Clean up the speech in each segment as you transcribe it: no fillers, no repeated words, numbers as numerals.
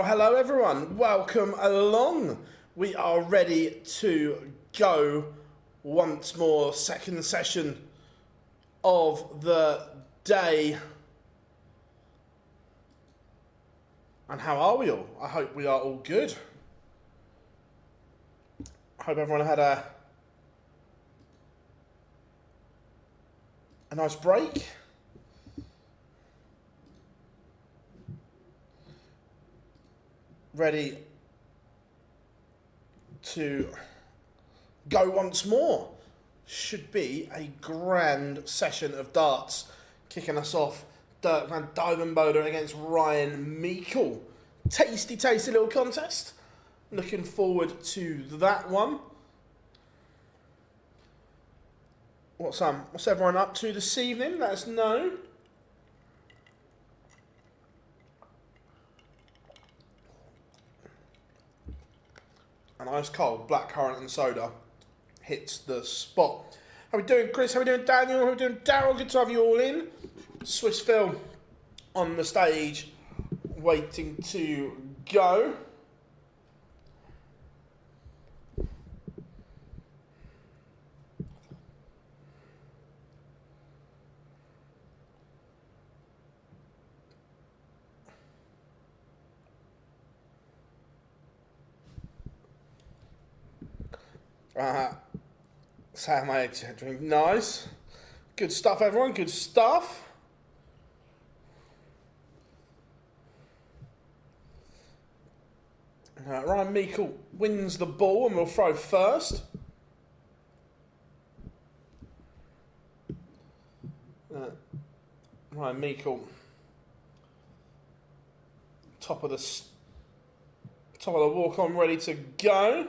Well, hello everyone, welcome along. We are ready to go once more, second session of the day. And how are we all? I hope we are all good. I hope everyone had a nice break. Ready to go once more. Should be a grand session of darts. Kicking us off, Duijvenbode against Ryan Meikle. Tasty, tasty little contest. Looking forward to that one. What's everyone up to this evening? Let us know. An ice cold blackcurrant and soda hits the spot. How we doing, Chris? How we doing, Daniel? How we doing, Daryl? Good to have you all in. Swiss Phil on the stage, waiting to go. Sam, my drink. Nice. Good stuff, everyone. Good stuff. Ryan Meikle wins the ball and will throw first. Ryan Meikle, top of the walk on, ready to go.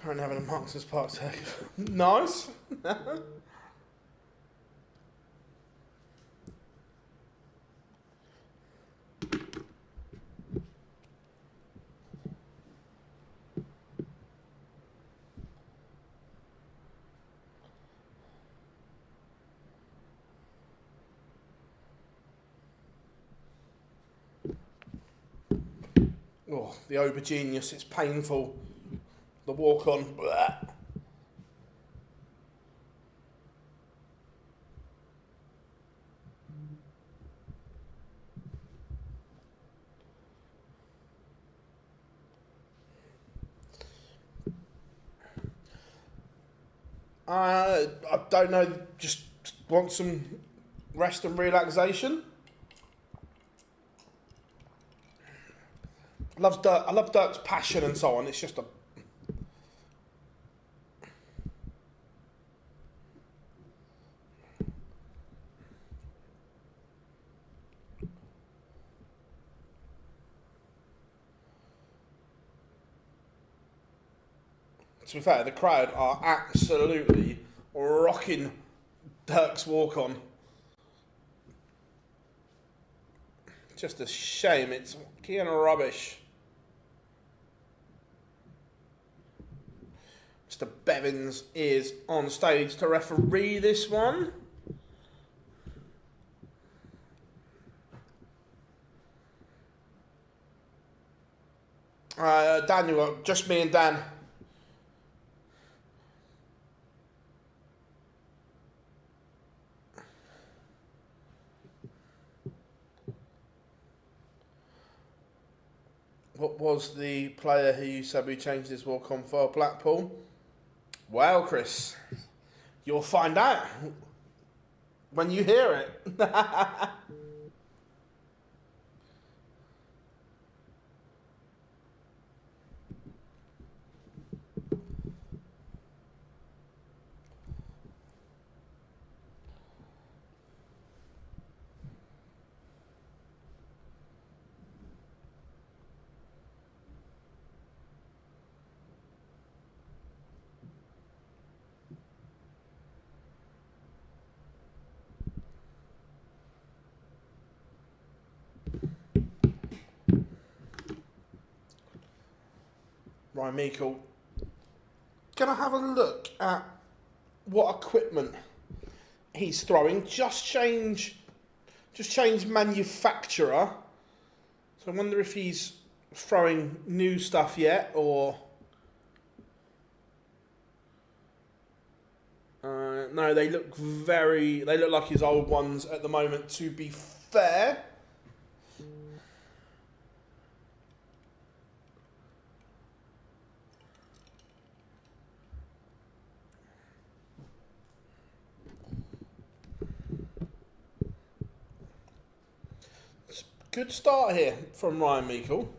Currently having a Marksman's Park take. Nice. Oh, the Aubergenius, it's painful. The walk on. Bleh. I don't know, just want some rest and relaxation. I love Dirk's passion and so on. It's just a... To be fair, the crowd are absolutely rocking Dirk's walk-on. Just a shame, it's kind of rubbish. Mr. Baetens is on stage to referee this one. Daniel, just me and Dan. what was the player who you said we changed his walk on for Blackpool? Well, Chris, you'll find out when you hear it. Right, Meikle, gonna have a look at what equipment he's throwing. Just change manufacturer. So I wonder if he's throwing new stuff yet, or no? They look like his old ones at the moment. To be fair. Good start here from Ryan Meikle.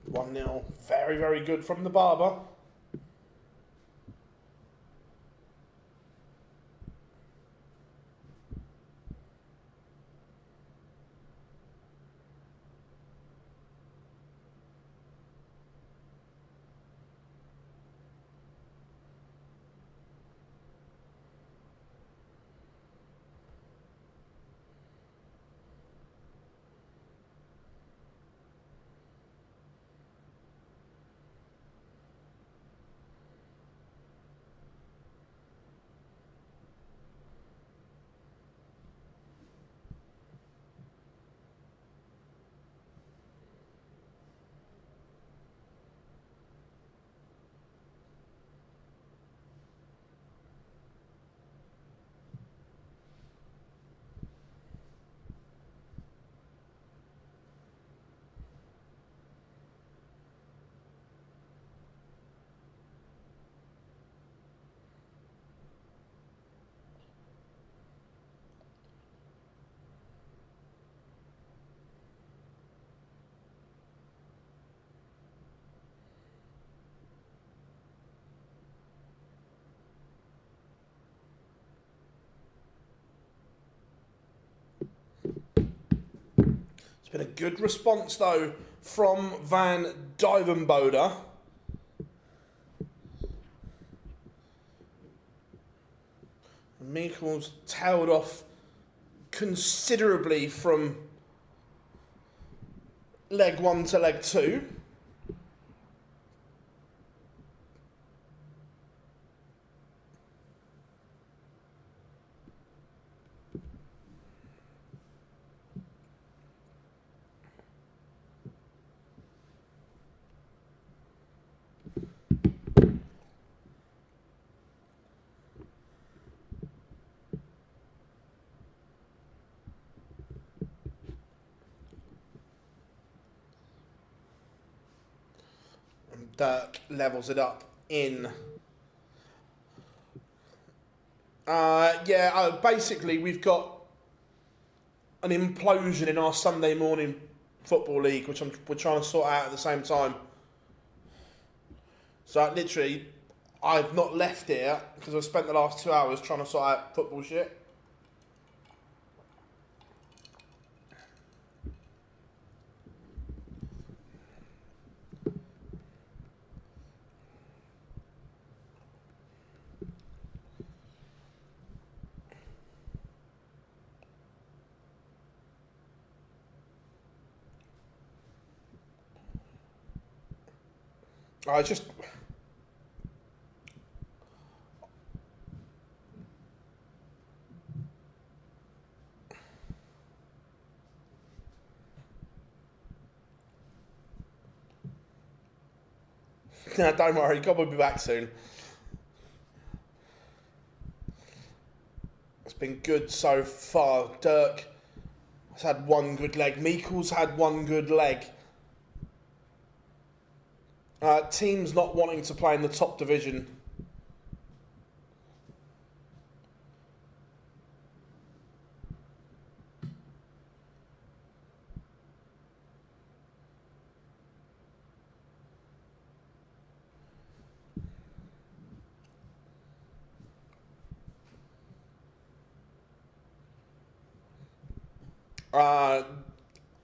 One 0, very, very good from the barber. It's been a good response, though, from Van Duijvenbode. Meikle's tailed off considerably from leg 1 to leg 2. Dirk levels it up in Basically we've got an implosion in our Sunday morning football league, which we're trying to sort out at the same time. So literally, I've not left here because I've spent the last 2 hours trying to sort out football shit. I just... No, don't worry, God will be back soon. It's been good so far. Dirk has had one good leg. Meikle's had one good leg. Teams not wanting to play in the top division.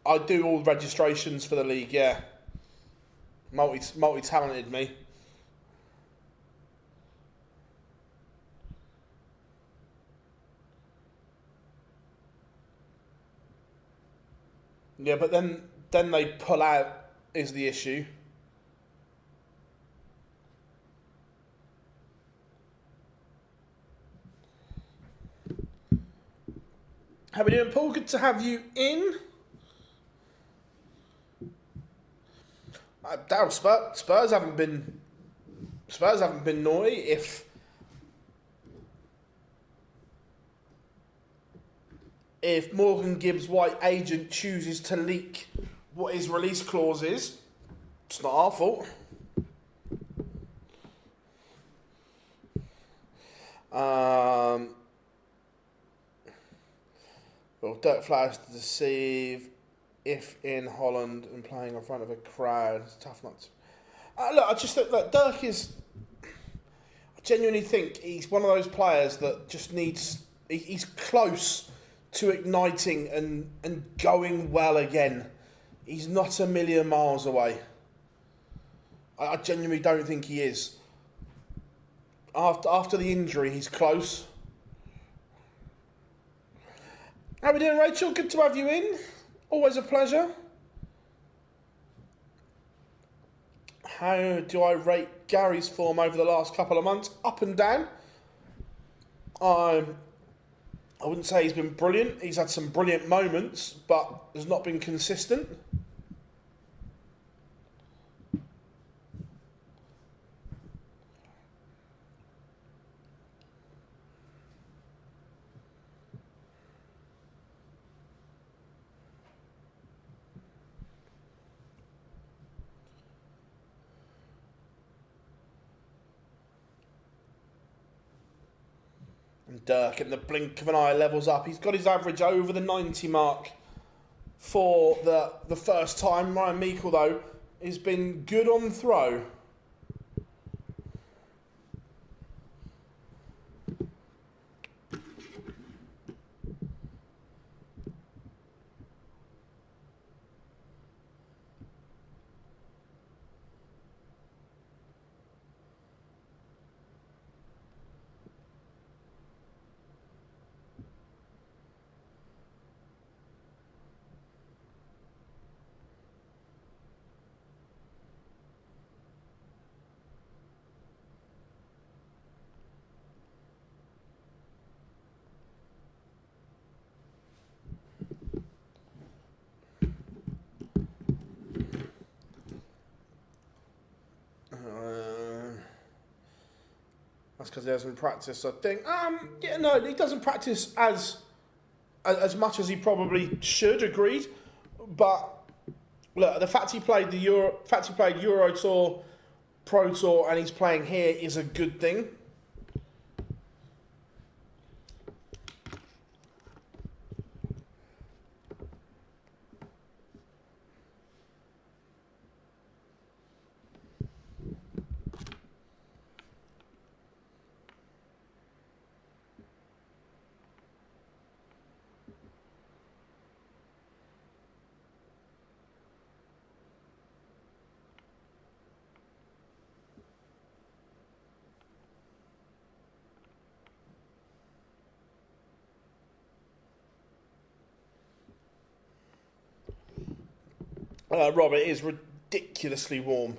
I do all registrations for the league, yeah. Multi-talented me. Yeah, but then they pull out is the issue. How we doing, Paul? Good to have you in. Spurs haven't been naughty. If Morgan Gibbs' White agent chooses to leak what his release clause is, it's not our fault. Well, Dirk Flowers to deceive. If in Holland and playing in front of a crowd, it's tough not to. Look, I just think that Dirk is. I genuinely think he's one of those players that just needs. He's close to igniting and going well again. He's not a million miles away. I genuinely don't think he is. After the injury, he's close. How we doing, Rachel? Good to have you in. Always a pleasure. How do I rate Gary's form over the last couple of months? Up and down. I wouldn't say he's been brilliant. He's had some brilliant moments, but has not been consistent. Dirk, in the blink of an eye, levels up. He's got his average over the 90 mark for the first time. Ryan Meikle, though, has been good on throw. That's because he hasn't practiced, I think. No, he doesn't practice as much as he probably should. Agreed, but look, the fact he played Euro Tour, Pro Tour, and he's playing here is a good thing. Rob, it is ridiculously warm.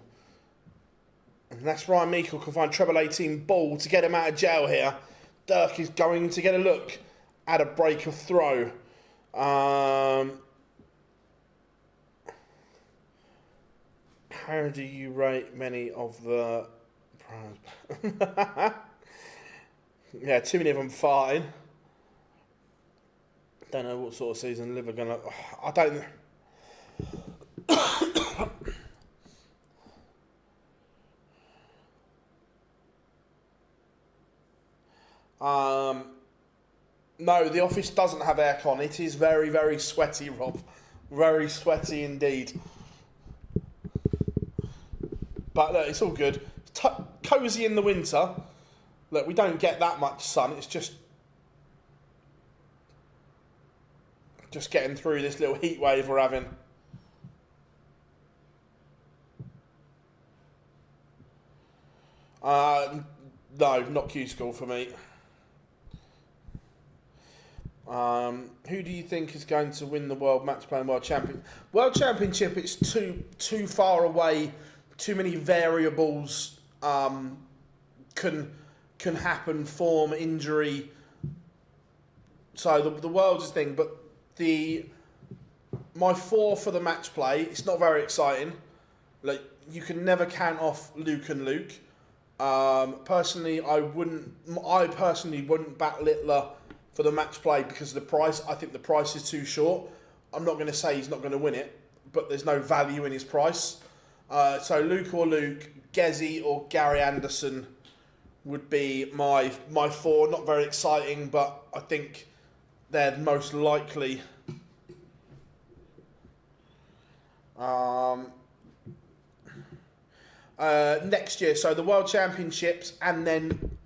And that's Ryan Meikle can find treble 18 ball to get him out of jail here. Dirk is going to get a look at a break of throw. How do you rate many of the... Yeah, too many of them fine. Don't know what sort of season Liv are going to... I don't... No, the office doesn't have aircon. It is very, very sweaty, Rob. Very sweaty indeed. But look, it's all good. Cosy in the winter. Look, we don't get that much sun. It's just getting through this little heat wave we're having. No, not Q school for me. Who do you think is going to win the World Match Playing World Championship? World Championship, it's too far away. Too many variables can happen. Form, injury. So the World's thing, but my 4 for the match play. It's not very exciting. Like, you can never count off Luke and Luke. Personally, I personally wouldn't back Littler for the match play because of the price. I think the price is too short. I'm not going to say he's not going to win it, but there's no value in his price. So Luke or Luke, Gezi or Gary Anderson would be my 4. Not very exciting, but I think they're most likely. Next year, so the World Championships, and then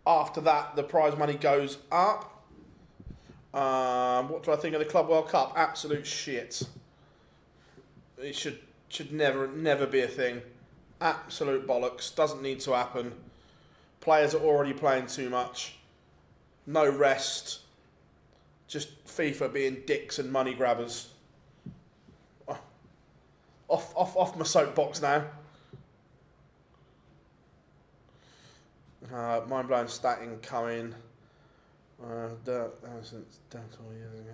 after that, the prize money goes up. What do I think of the Club World Cup? Absolute shit. It should never be a thing. Absolute bollocks. Doesn't need to happen. Players are already playing too much. No rest. Just FIFA being dicks and money grabbers. Off my soapbox now. Mind blowing stat incoming. Since 4 years ago.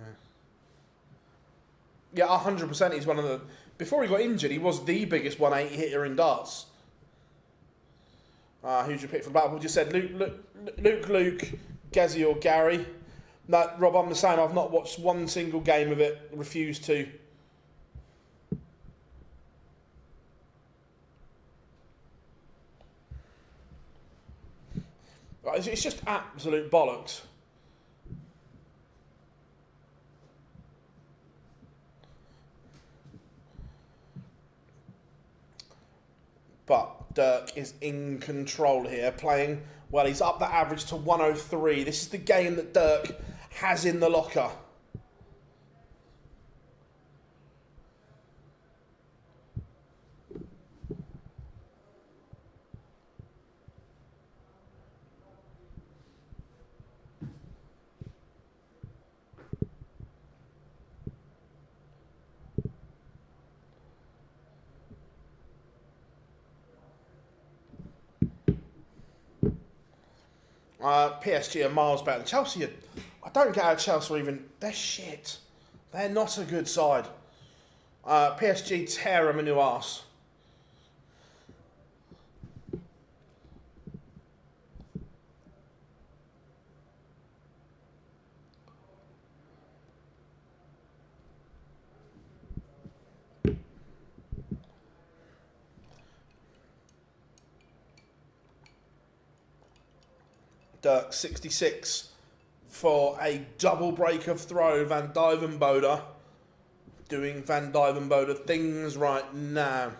Yeah, 100%. He's one of the. Before he got injured, he was the biggest 180 hitter in darts. Who'd you pick for the battle? We just said Luke, Gezi or Gary. No, Rob, I'm the same. I've not watched one single game of it. Refused to. It's just absolute bollocks. But Dirk is in control here, playing well. He's up the average to 103. This is the game that Dirk has in the locker. PSG are miles better than Chelsea. I don't get how Chelsea even... They're shit. They're not a good side. PSG tear them a new arse. Dirk 66 for a double break of throw. Van Duijvenbode doing Van Duijvenbode things right now.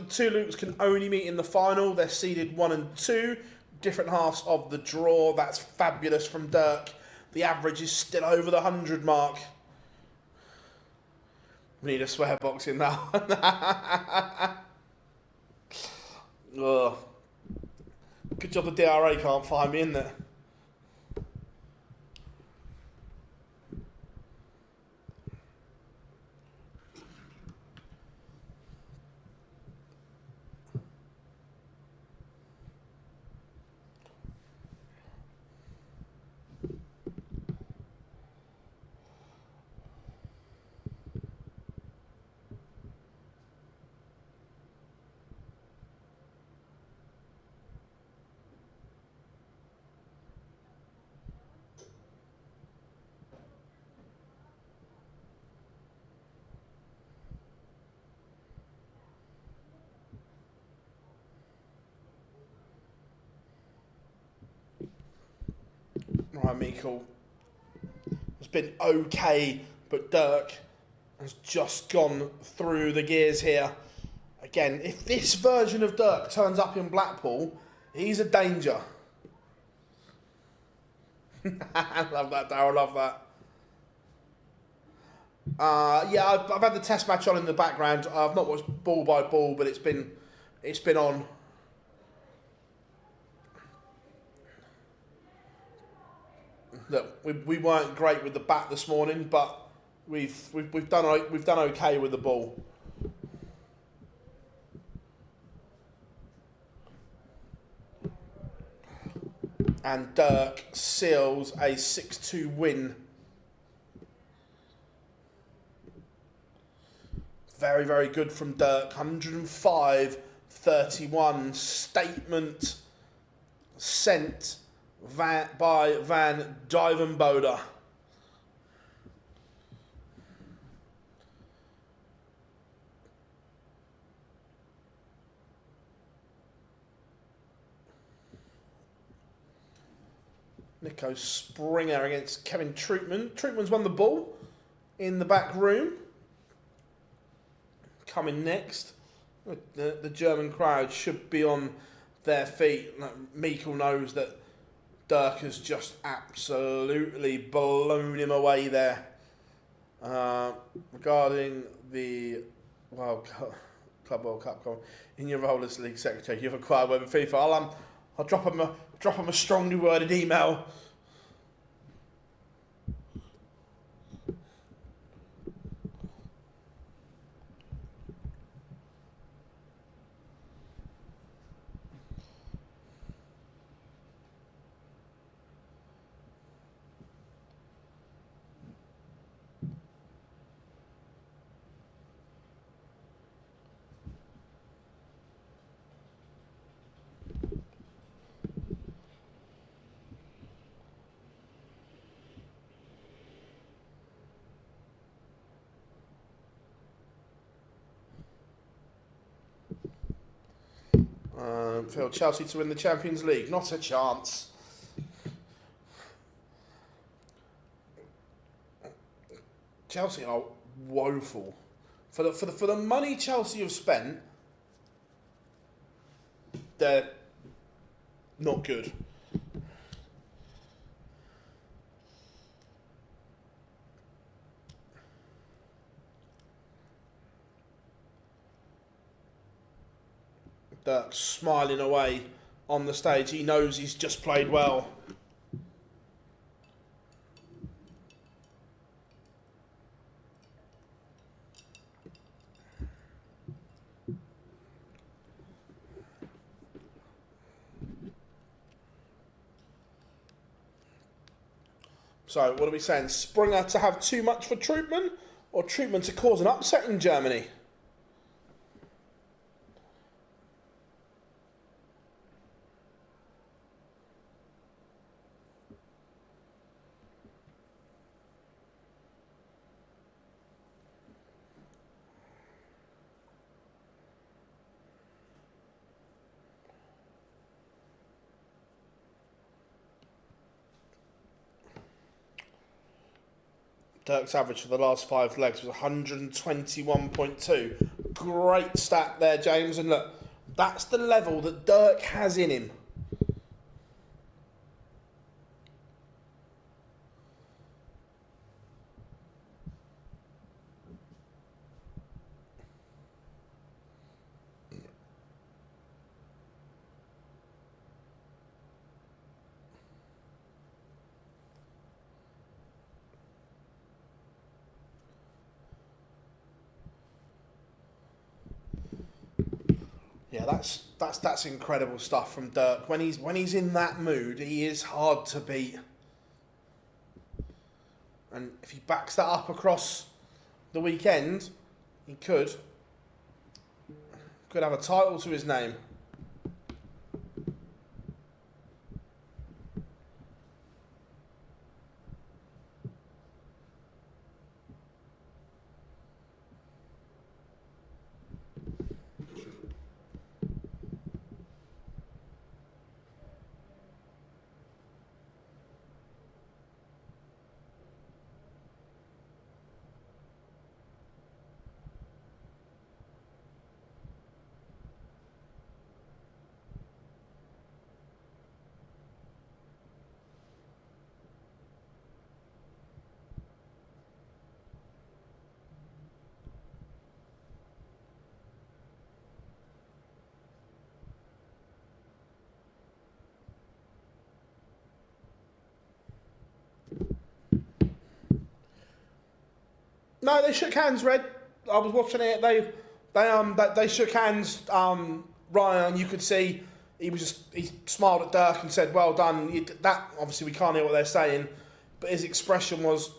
Two Lukes can only meet in the final. They're seeded 1 and 2. Different halves of the draw. That's fabulous from Dirk. The average is still over the 100 mark. We need a swear box in that one. Ugh. Good job the DRA can't find me in there. Ryan Meikle has been okay, but Dirk has just gone through the gears here. Again, if this version of Dirk turns up in Blackpool, he's a danger. I love that, Darryl, love that. Yeah, I've had the test match on in the background. I've not watched ball by ball, but it's been on. Look, we weren't great with the bat this morning, but we've done okay with the ball. And Dirk seals a 6-2 win. Very, very good from Dirk. 105-31. Statement sent by Van Duijvenbode. Nico Springer against Kevin Troppmann. Troppmann's won the ball in the back room. Coming next. The German crowd should be on their feet. Meikle knows that Dirk has just absolutely blown him away there. Regarding the Club World Cup, in your role as league secretary, you've acquired web FIFA. I'll drop him a strongly worded email. For Chelsea to win the Champions League, not a chance. Chelsea are woeful for the money Chelsea have spent. They're not good. Dirk smiling away on the stage. He knows he's just played well. So, what are we saying? Springer to have too much for Troppmann, or Troppmann to cause an upset in Germany? Dirk's average for the last 5 legs was 121.2. Great stat there, James. And look, that's the level that Dirk has in him. Yeah, that's incredible stuff from Dirk. When he's in that mood, he is hard to beat. And if he backs that up across the weekend, he could have a title to his name. No, they shook hands, Red. I was watching it. They shook hands. Ryan, you could see he smiled at Dirk and said, "Well done." That obviously we can't hear what they're saying, but his expression was,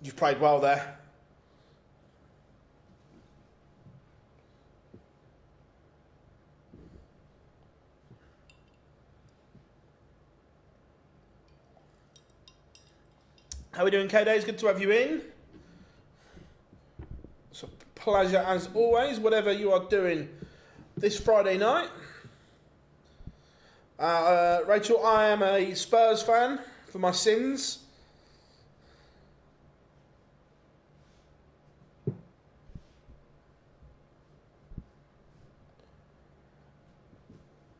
"You've played well there." How are we doing, K-Days? Good to have you in. It's a pleasure as always, whatever you are doing this Friday night. Rachel, I am a Spurs fan for my sins.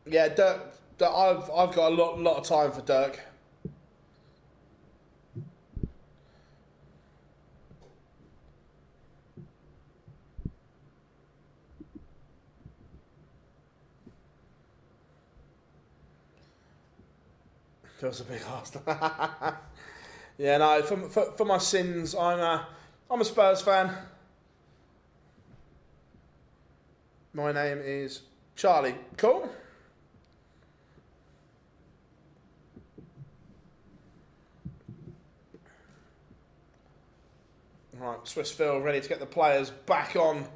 Yeah, Dirk I've got a lot of time for Dirk. Feels a big ask. Yeah, no. For my sins, I'm a Spurs fan. My name is Charlie. Cool. Right, Swissville ready to get the players back on.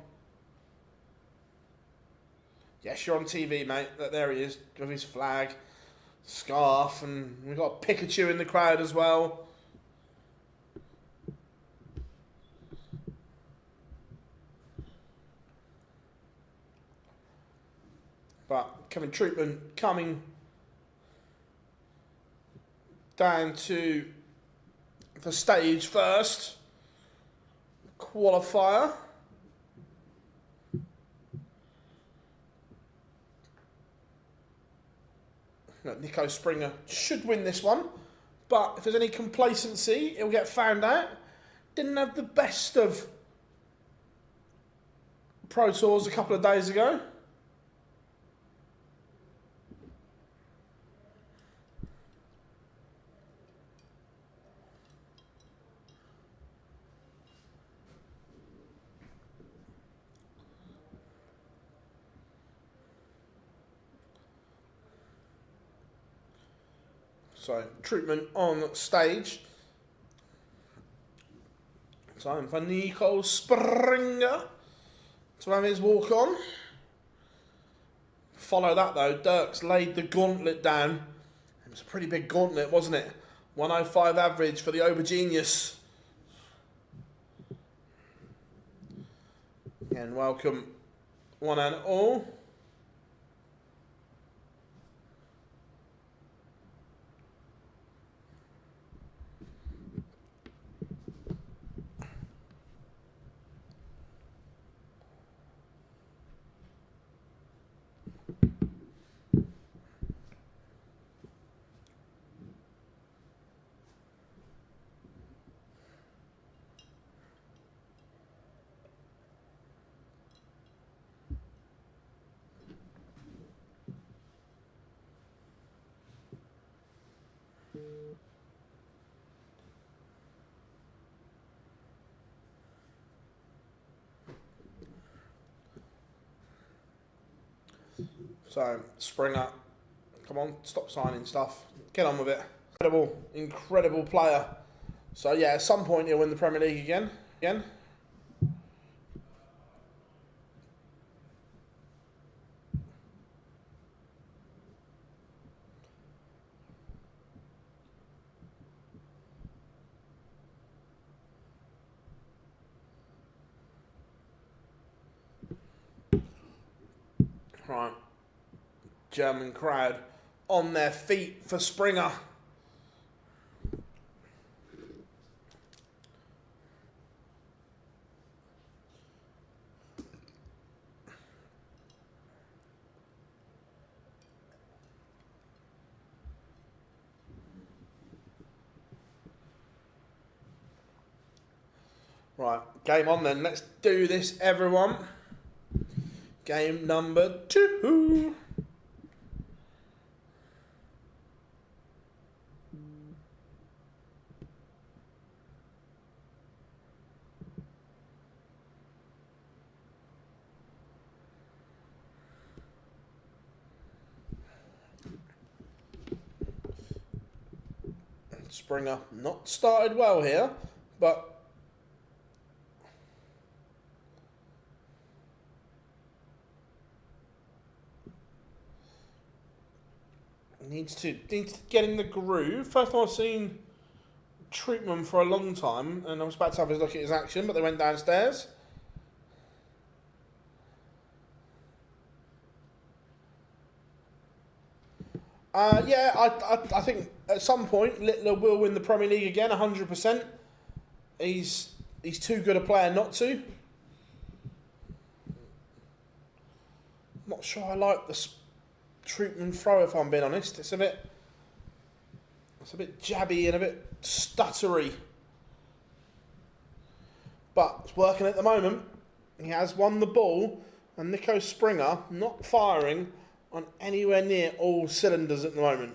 Yes, you're on TV, mate. There he is with his flag. Scarf, and we've got Pikachu in the crowd as well. But Troppmann coming down to the stage first. Qualifier. Nico Springer should win this one, but if there's any complacency, it'll get found out. Didn't have the best of Pro Tours a couple of days ago. So, Troppmann on stage. Time for Nico Springer to have his walk on. Follow that though, Dirk's laid the gauntlet down. It was a pretty big gauntlet, wasn't it? 105 average for the Aubergenius. And welcome one and all. So, Springer, come on, stop signing stuff. Get on with it. Incredible player. So, yeah, at some point he'll win the Premier League again. Right. German crowd on their feet for Springer. Right, game on then. Let's do this, everyone. Game number 2. Springer not started well here, but needs to get in the groove. First time I've seen Troppmann for a long time, and I was about to have a look at his action, but they went downstairs. I think at some point Littler will win the Premier League again, 100%. He's too good a player not to. Not sure I like the Troppmann throw, if I'm being honest. It's a bit jabby and a bit stuttery. But it's working at the moment. He has won the ball, and Nico Springer not firing on anywhere near all cylinders at the moment.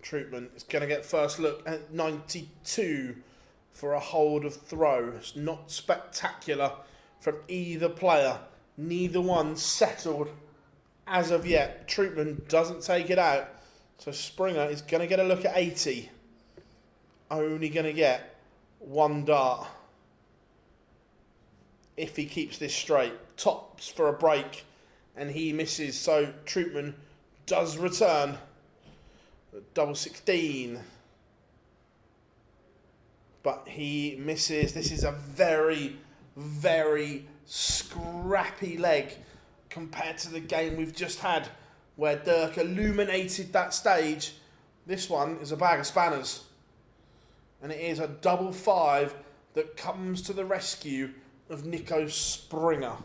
Troppmann is going to get first look at 92 for a hold of throw. It's not spectacular from either player. Neither one settled as of yet. Troppmann doesn't take it out. So Springer is going to get a look at 80. Only going to get one dart. If he keeps this straight. Tops for a break. And he misses. So Troppmann does return. Double 16. But he misses. This is a very, very scrappy leg compared to the game we've just had where Dirk illuminated that stage. This one is a bag of spanners. And it is a double 5 that comes to the rescue of Nico Springer.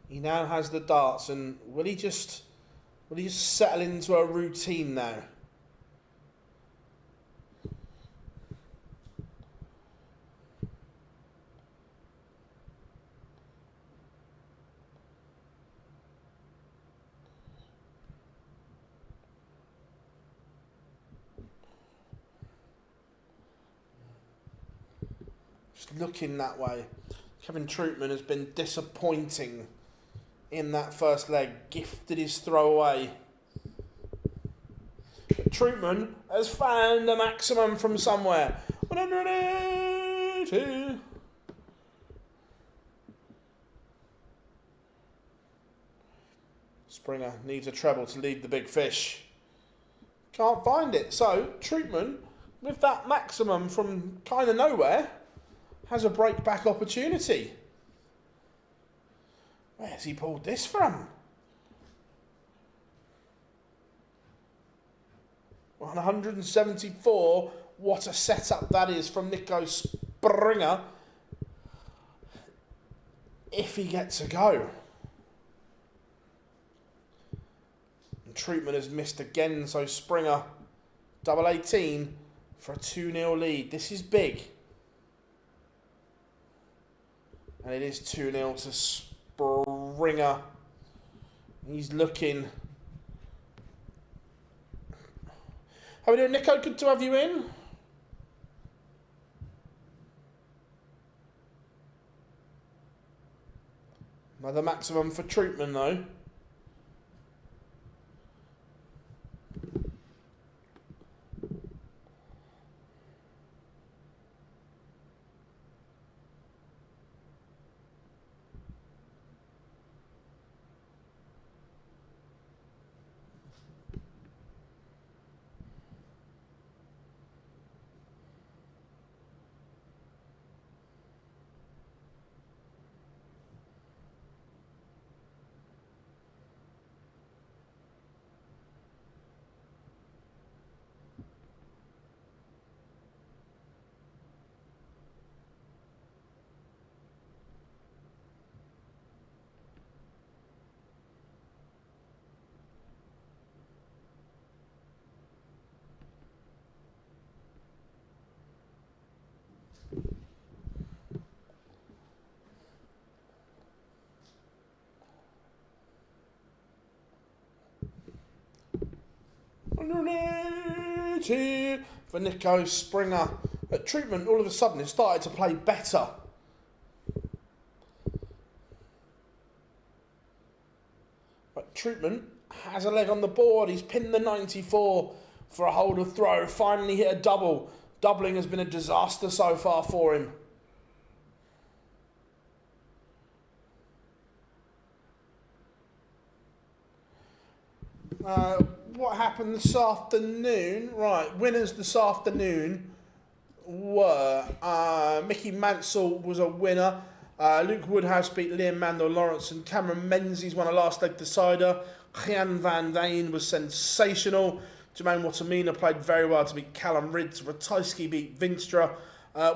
He now has the darts, and will he just settle into a routine now? Just looking that way. Kevin Troppmann has been disappointing in that first leg, gifted his throw away. But Troppmann has found a maximum from somewhere. 180. Springer needs a treble to lead the big fish. Can't find it. So Troppmann, with that maximum from kind of nowhere, has a break back opportunity. Where's he pulled this from? 174. What a setup that is from Nico Springer. If he gets a go. And Troppmann has missed again, so Springer, double 18 for a 2-0 lead. This is big. And it is 2-0 to Springer. He's looking. How are we doing, Nico? Good to have you in. Another maximum for Troppmann, though. 180 for Nico Springer. At Troppmann, all of a sudden, it started to play better. But Troppmann has a leg on the board. He's pinned the 94 for a hold of throw. Finally hit a double. Doubling has been a disaster so far for him. What happened this afternoon? Right, winners this afternoon were Mickey Mansell was a winner. Luke Woodhouse beat Liam Mandel Lawrence, and Cameron Menzies won a last leg decider. Gian Van Dane was sensational. Jermaine Watamina played very well to beat Callum Ridds. Ratajski beat Vinstra.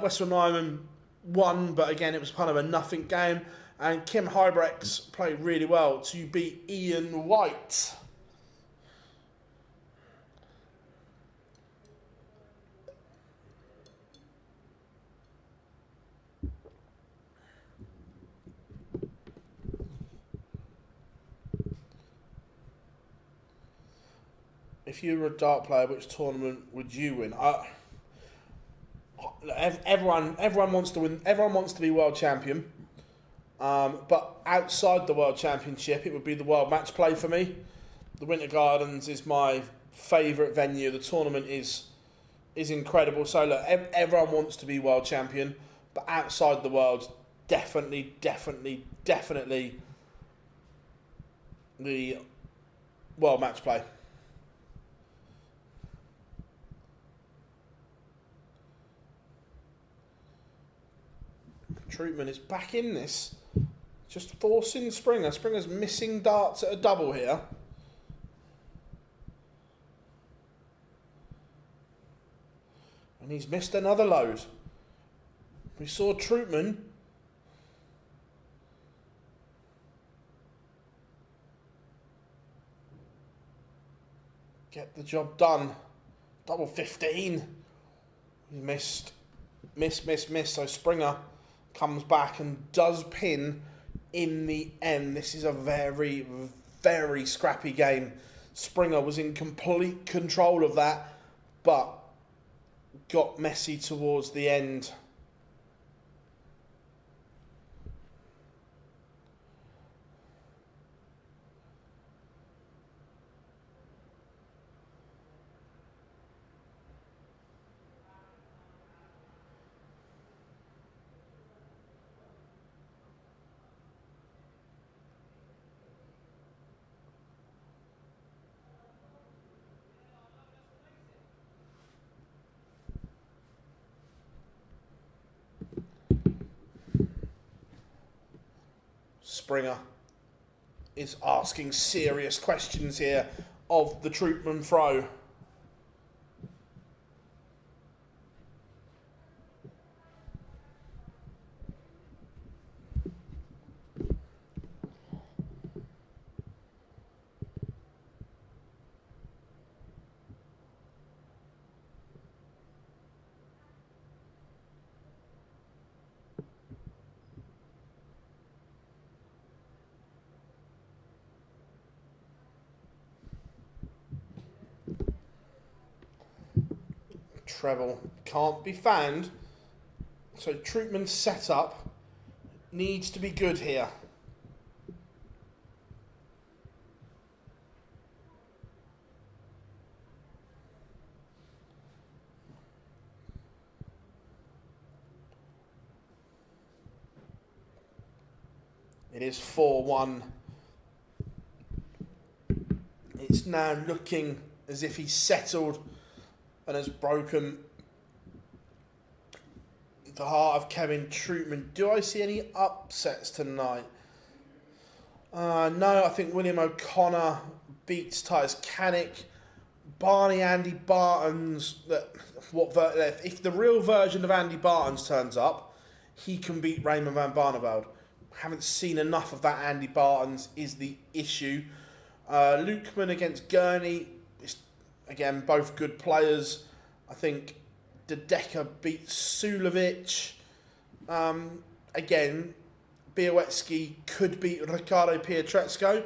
Western Nyman won, but again it was kind of a nothing game. And Kim Hybrex played really well to beat Ian White. If you were a dart player, which tournament would you win? Everyone wants to win. Everyone wants to be world champion. But outside the world championship, it would be the world match play for me. The Winter Gardens is my favourite venue. The tournament is incredible. So look, everyone wants to be world champion, but outside the world, definitely the world match play. Troppmann is back in this, just forcing Springer. Springer's missing darts at a double here. And he's missed another load. We saw Troppmann get the job done. Double 15. He missed. So Springer comes back and does pin in the end. This is a very, very scrappy game. Springer was in complete control of that, but got messy towards the end. Springer is asking serious questions here of the Troppmann throw. Treble can't be found, so Troppmann's setup needs to be good here. It is 4-1. It's now looking as if he's settled and has broken the heart of Kevin Troppmann. Do I see any upsets tonight? No, I think William O'Connor beats Titus Kanik. Barney, Andy Bartens. If the real version of Andy Bartens turns up, he can beat Raymond van Barneveld. Haven't seen enough of that Andy Bartens is the issue. Lukeman against Gurney. Again, both good players. I think Dedeker beats Suljovic. Again, Bialecki could beat Ricardo Pietreczko.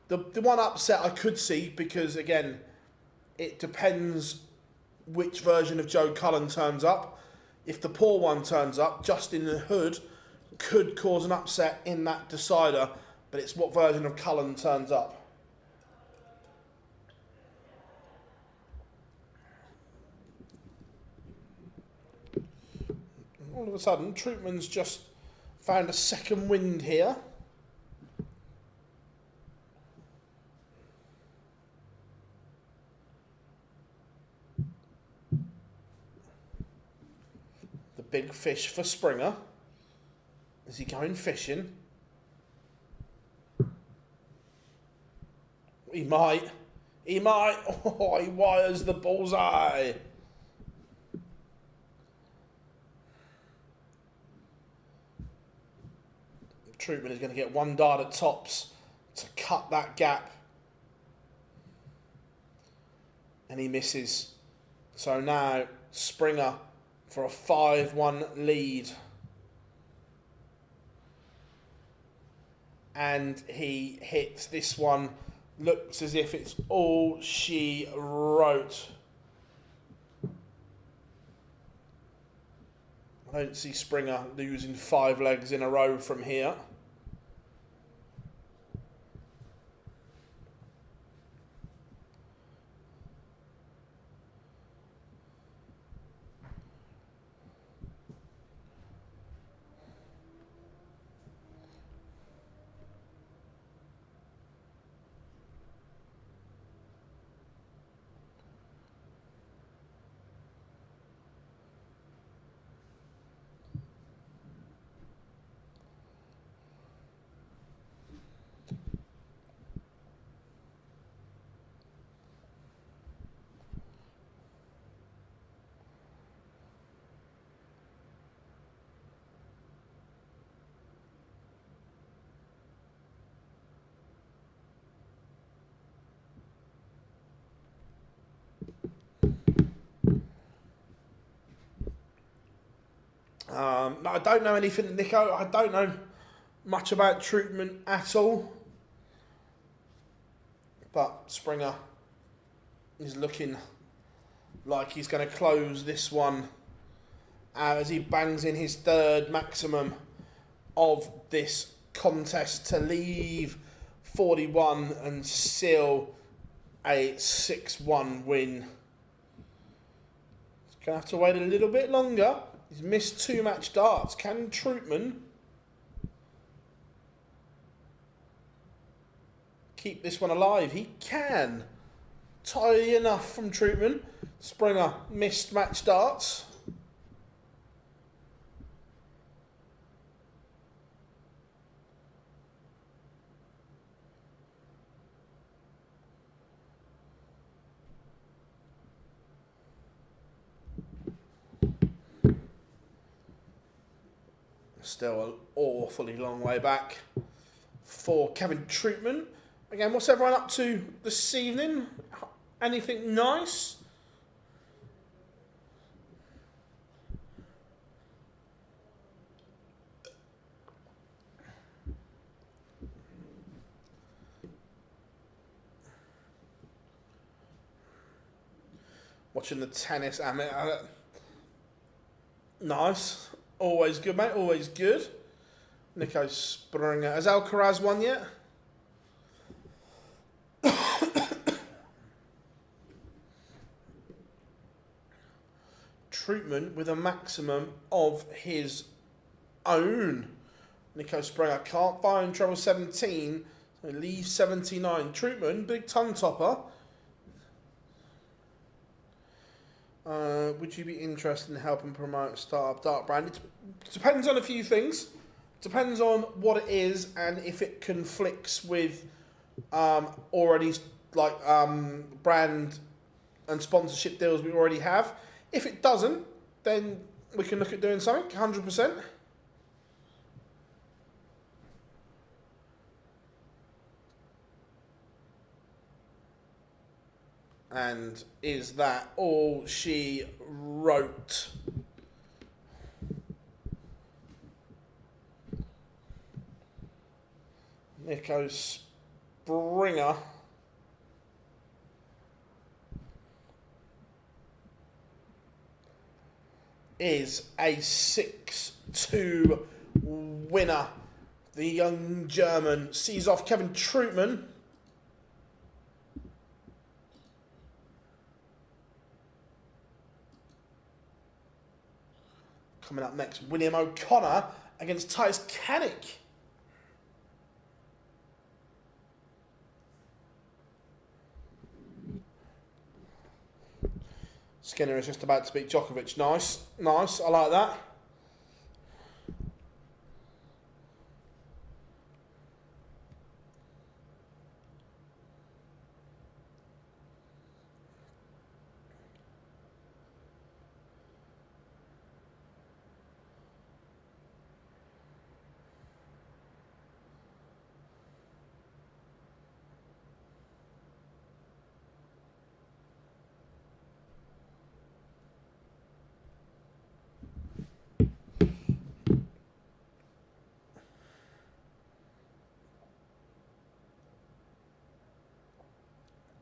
The one upset I could see, because again, it depends which version of Joe Cullen turns up. If the poor one turns up, Justin Hood could cause an upset in that decider, but it's what version of Cullen turns up. All of a sudden, Troppmann's just found a second wind here. The big fish for Springer. Is he going fishing? He might. He might. Oh, he wires the bullseye. Troppmann is going to get one dart at tops to cut that gap. And he misses. So now Springer for a 5-1 lead. And he hits this one. Looks as if it's all she wrote. I don't see Springer losing 5 legs in a row from here. No, I don't know anything, Nico. I don't know much about Troppmann at all. But Springer is looking like he's going to close this one as he bangs in his 3rd maximum of this contest to leave 41 and seal a 6-1 win. He's going to have to wait a little bit longer. He's missed 2 match darts. Can Troppmann keep this one alive? He can. Tidy enough from Troppmann. Springer missed match darts. Still an awfully long way back for Kevin Troppmann. Again, what's everyone up to this evening? Anything nice? Watching the tennis, nice. Always good, mate. Always good. Nico Springer. Has Alcaraz won yet? Troppmann with a maximum of his own. Nico Springer can't find treble 17. So leaves 79. Troppmann, big tongue topper. Would you be interested in helping promote a startup dart brand? It depends on a few things. Depends on what it is and if it conflicts with already brand and sponsorship deals we already have. If it doesn't, then we can look at doing something, 100%. And is that all she wrote? Nico Springer is a 6-2 winner. The young German sees off Kevin Troppmann. Coming up next, William O'Connor against Titus Kanik. Skinner is just about to beat Djokovic. Nice, nice, I like that.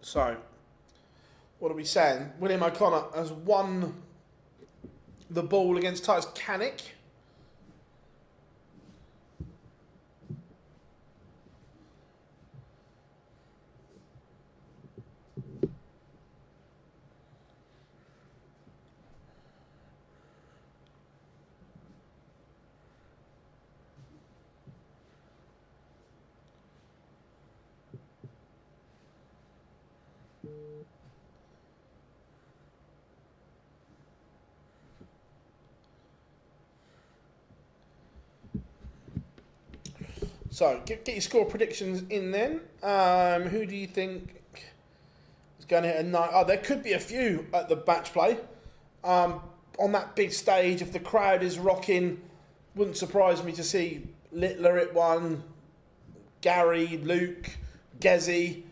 So, what are we saying? William O'Connor has won the ball against Titus Kanik. So, get your score predictions in then. Who do you think is going to hit a 9? Oh, there could be a few at the match play. On that big stage, if the crowd is rocking, wouldn't surprise me to see Littler at 1, Gary, Luke, Gezi.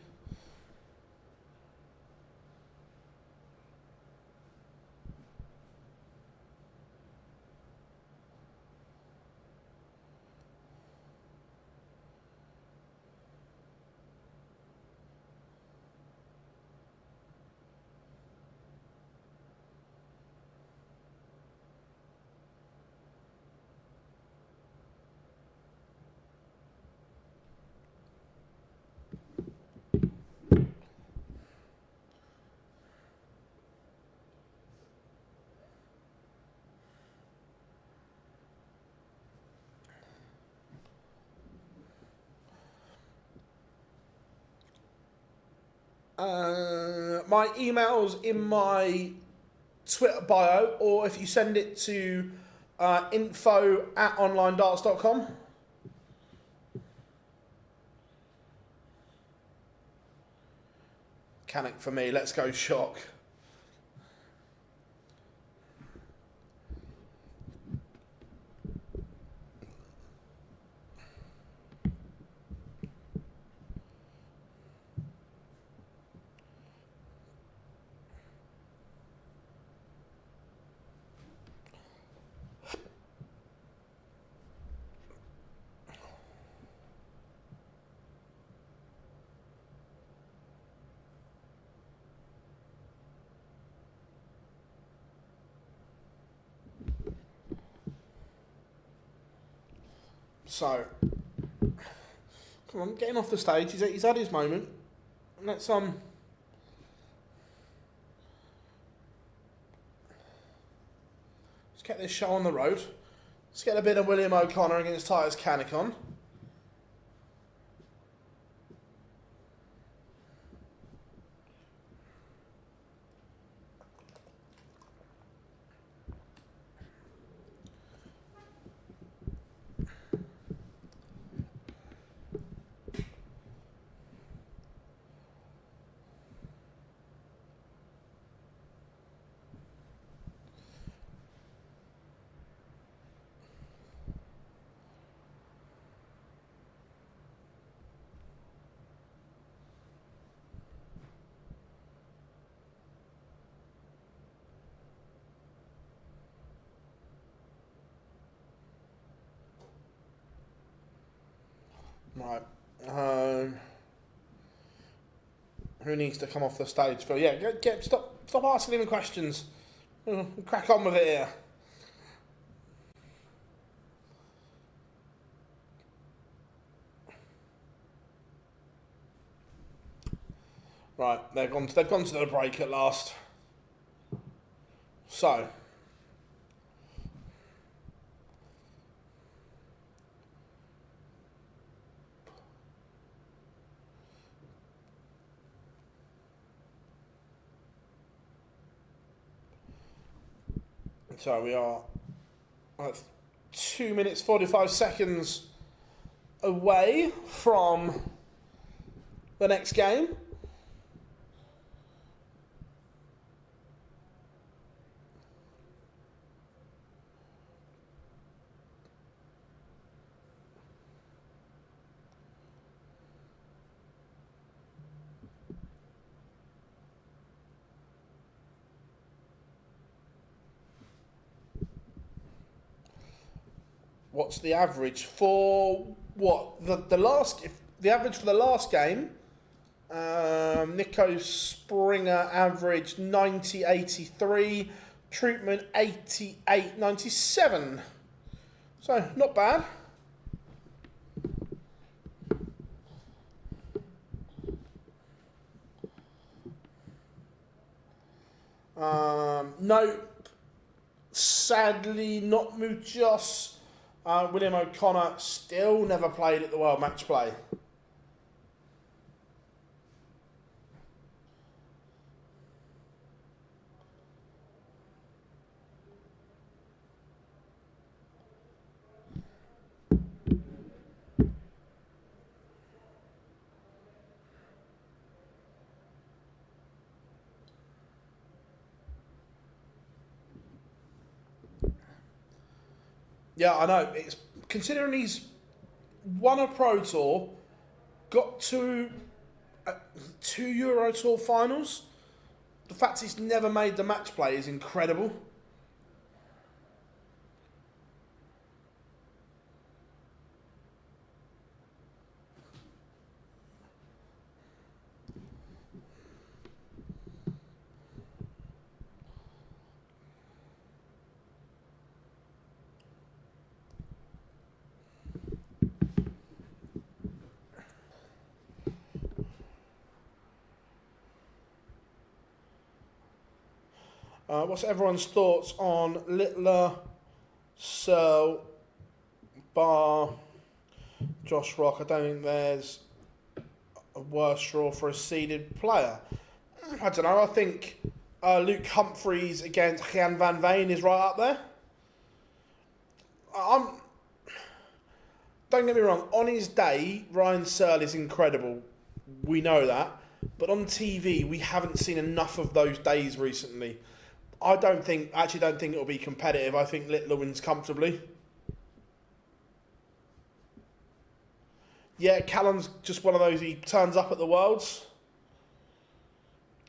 My email's in my Twitter bio, or if you send it to info@onlinedarts.com. Kanik for me, let's go shock. So, come on, getting off the stage. He's had his moment. Let's let's get this show on the road. Let's get a bit of William O'Connor against Titus Kanik on. Right. Who needs to come off the stage? Phil? Yeah, stop asking him questions. Crack on with it here. Right, they've gone to the break at last. So we are at 2 minutes 45 seconds away from the next game. What's the average for what the last? If the average for the last game, Nico Springer averaged 90.83, Troppmann 88.97. So not bad. No, sadly not MODUS. William O'Connor still never played at the World Match Play. Yeah, I know. It's considering he's won a Pro Tour, got to two Euro Tour finals. The fact he's never made the match play is incredible. What's everyone's thoughts on Littler, Searle, Barr, Josh Rock? I don't think there's a worse draw for a seeded player. I don't know. I think Luke Humphreys against Jan van Veen is right up there. Don't get me wrong. On his day, Ryan Searle is incredible. We know that. But on TV, we haven't seen enough of those days recently. I actually don't think it'll be competitive. I think Littler wins comfortably. Yeah, Cullen's just one of those, he turns up at the Worlds.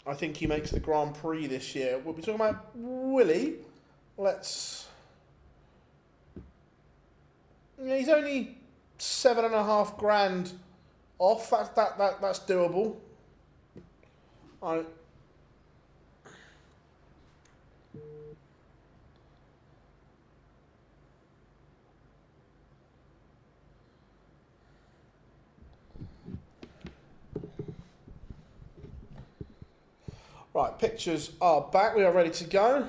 I think he makes the Grand Prix this year. We'll be talking about Willie. Yeah, he's only $7,500 off. That's doable. Right, pictures are back. We are ready to go.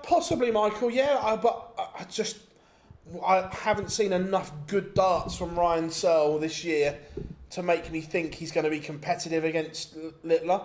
Possibly Meikle, yeah, but I haven't seen enough good darts from Ryan Searle this year to make me think he's going to be competitive against Littler.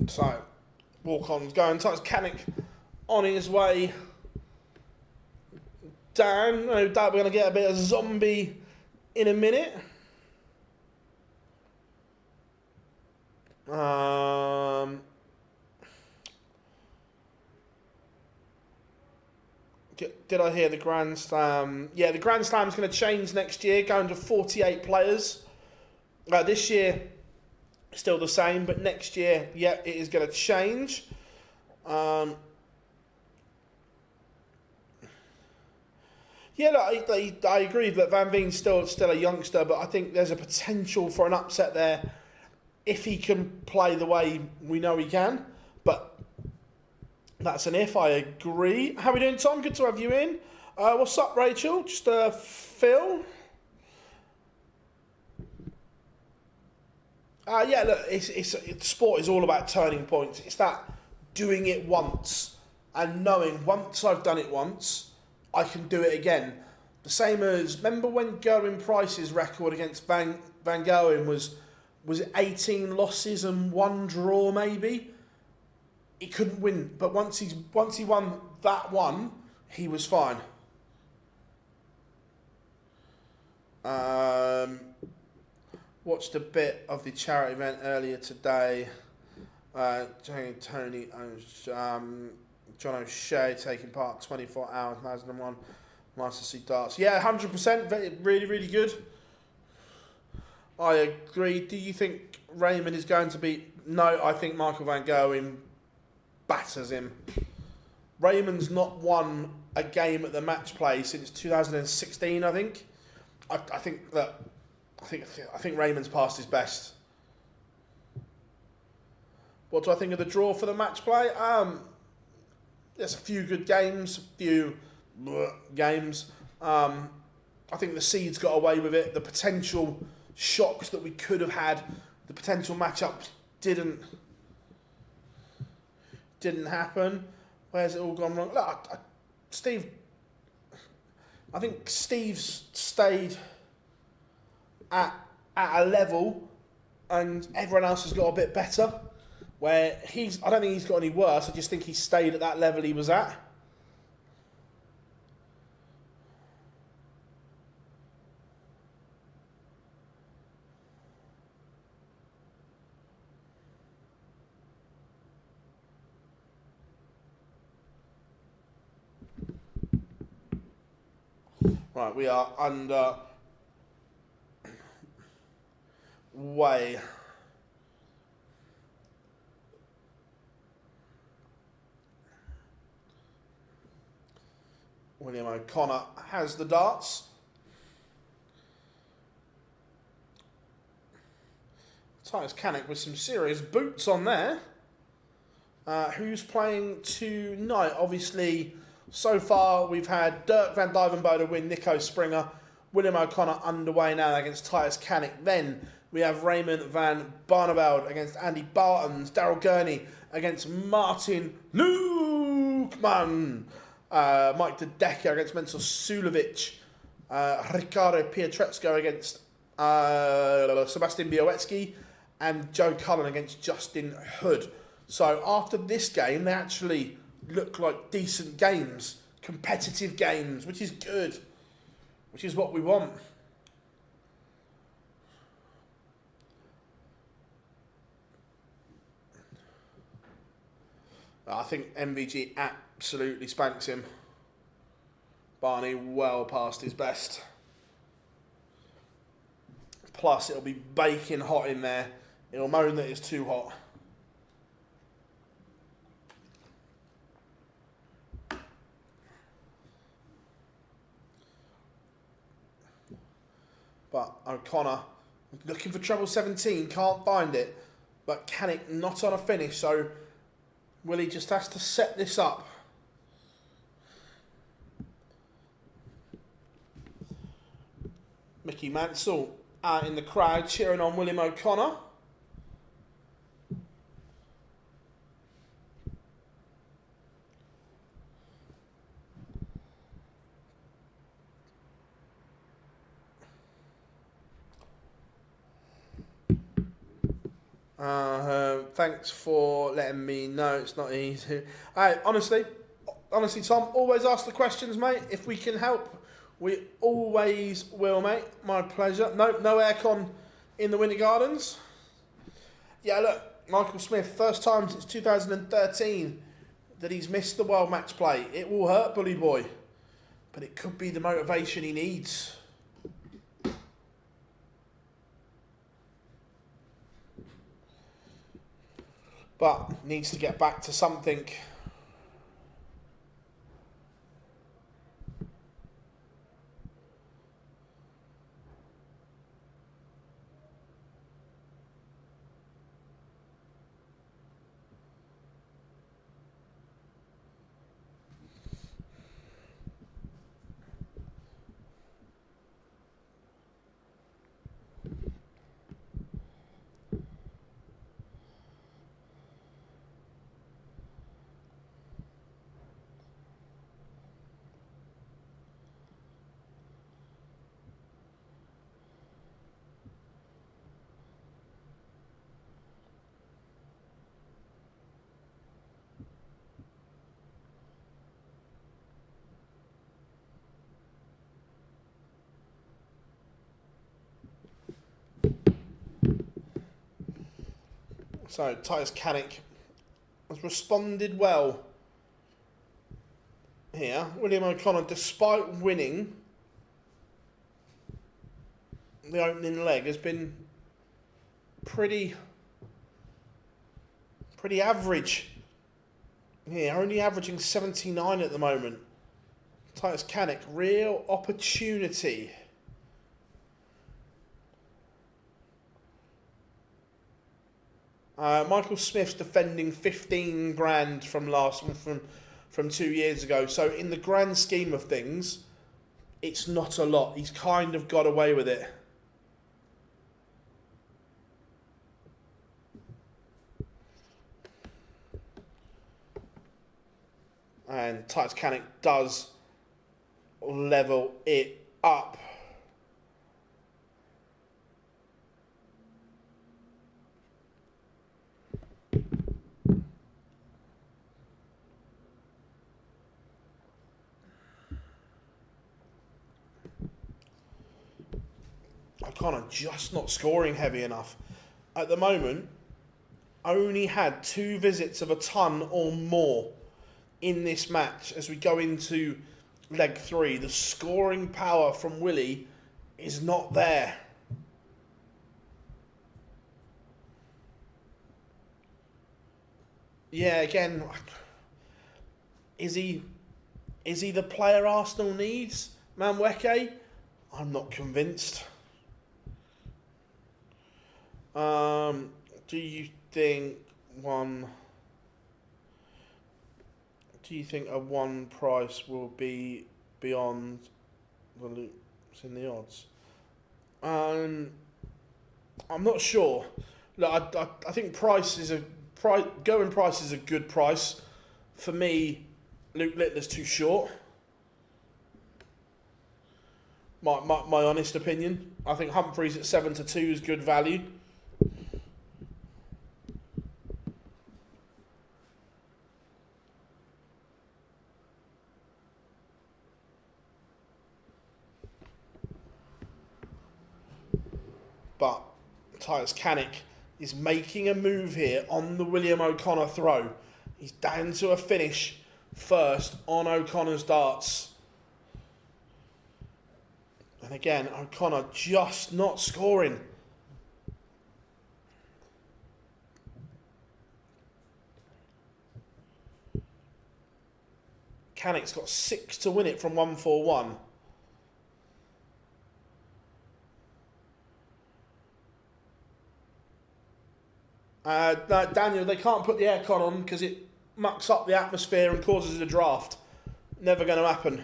So, walk-on's going. Titus Kanik on his way down. No doubt we're going to get a bit of zombie in a minute. Did I hear the Grand Slam? Yeah, the Grand Slam's going to change next year, going to 48 players. This year, still the same, but next year, yeah, it is going to change. Yeah, look, I agree that Van Veen's still a youngster, but I think there's a potential for an upset there if he can play the way we know he can. But that's an if, I agree. How are we doing, Tom? Good to have you in. What's up, Rachel? Just Phil. Yeah, look, sport is all about turning points. It's that doing it once and knowing once I've done it once, I can do it again. The same as, remember when Gerwin Price's record against Van Gerwen was it 18 losses and 1 draw maybe? He couldn't win, but once he won that one, he was fine. Watched a bit of the charity event earlier today. Tony, John O'Shea taking part 24 hours, Mazda 1, nice to see darts. Yeah, 100%, really, really good. I agree. Do you think Raymond is going to beat? No, I think Michael Van Gerwen batters him. Raymond's not won a game at the match play since 2016, I think. I think Raymond's past his best. What do I think of the draw for the match play? There's a few good games, games. I think the seeds got away with it. The potential shocks that we could have had, the potential matchups didn't happen. Where's it all gone wrong? Look, I think Steve's stayed at a level, and everyone else has got a bit better. Where I don't think he's got any worse. I just think he stayed at that level he was at. Right, we are under way. William O'Connor has the darts. Titus Kanik with some serious boots on there. Who's playing tonight? Obviously, so far we've had Dirk van Duijvenbode win Nico Springer. William O'Connor underway now against Titus Kanik. Then we have Raymond van Barneveld against Andy Baetens. Daryl Gurney against Martin Lukeman. Mike De Decker against Mensur Suljovic. Ricardo Pietreczko against Sebastian Bialecki. And Joe Cullen against Justin Hood. So after this game, they actually look like decent games. Competitive games, which is good. Which is what we want. I think MVG absolutely spanks him. Barney well past his best. Plus, it'll be baking hot in there. It'll moan that it's too hot. But O'Connor looking for treble 17, can't find it. But Kanik not on a finish, so Willie just has to set this up. Mickey Mansell out in the crowd cheering on William O'Connor. Thanks for letting me know. It's not easy. Hey, honestly, Tom, always ask the questions, mate. If we can help, we always will, mate. My pleasure. No aircon in the Winter Gardens. Yeah, look, Michael Smith, first time since 2013 that he's missed the World Match Play. It will hurt, bully boy, but it could be the motivation he needs. But needs to get back to something. So, Titus Kanik has responded well here. William O'Connor, despite winning the opening leg, has been pretty average here, only averaging 79 at the moment. Titus Kanik, real opportunity. Michael Smith's defending 15 grand from 2 years ago. So in the grand scheme of things, it's not a lot. He's kind of got away with it. And Titus Kanik does level it up. O'Connor just not scoring heavy enough. At the moment, only had 2 visits of a ton or more in this match as we go into leg 3. The scoring power from Willie is not there. Yeah, again, is he the player Arsenal needs, Manweke? I'm not convinced. Do you think a one price will be beyond the loops in the odds? I'm not sure. Look, I think price is going price is a good price. For me, Luke Littler's too short. My honest opinion. I think Humphreys at 7-2 is good value. But Titus Kanik is making a move here on the William O'Connor throw. He's down to a finish first on O'Connor's darts. And again, O'Connor just not scoring. Kanik's got 6 to win it from 141. No, Daniel, they can't put the aircon on because it mucks up the atmosphere and causes a draft. Never going to happen.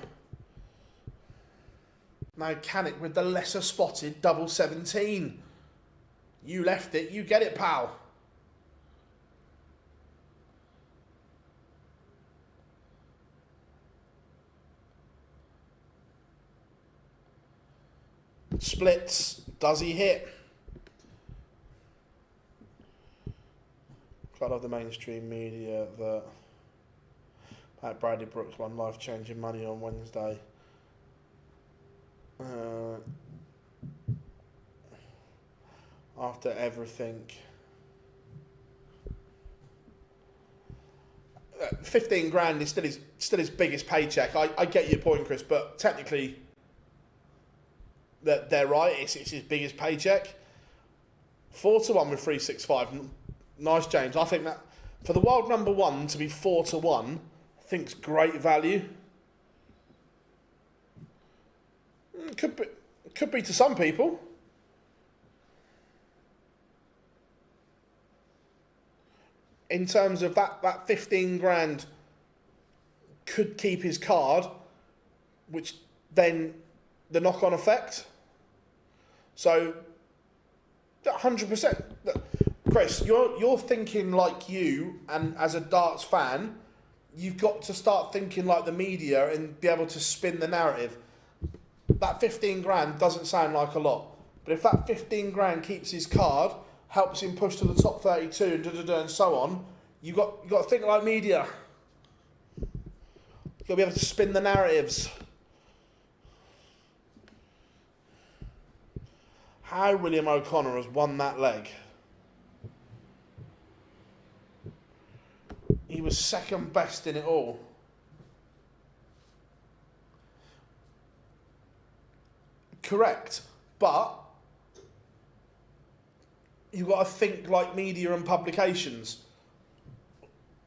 Now Kanik with the lesser spotted double 17. You left it, you get it, pal. Splits, does he hit? love the mainstream media that Bradley Brooks won life-changing money on Wednesday. After everything. 15 grand is still his biggest paycheck. I get your point, Chris, but technically they're right. It's his biggest paycheck. 4-1 with 365. Nice, James. I think that for the world number one to be 4-1, I think it's great value. Could be to some people. In terms of that 15 grand could keep his card, which then the knock-on effect. So 100%. Chris, you're thinking like you, and as a darts fan, you've got to start thinking like the media and be able to spin the narrative. That 15 grand doesn't sound like a lot, but if that 15 grand keeps his card, helps him push to the top 32 and so on, you got to think like media. You've got to be able to spin the narratives. How William O'Connor has won that leg. He was second best in it all. Correct, but you've got to think like media and publications.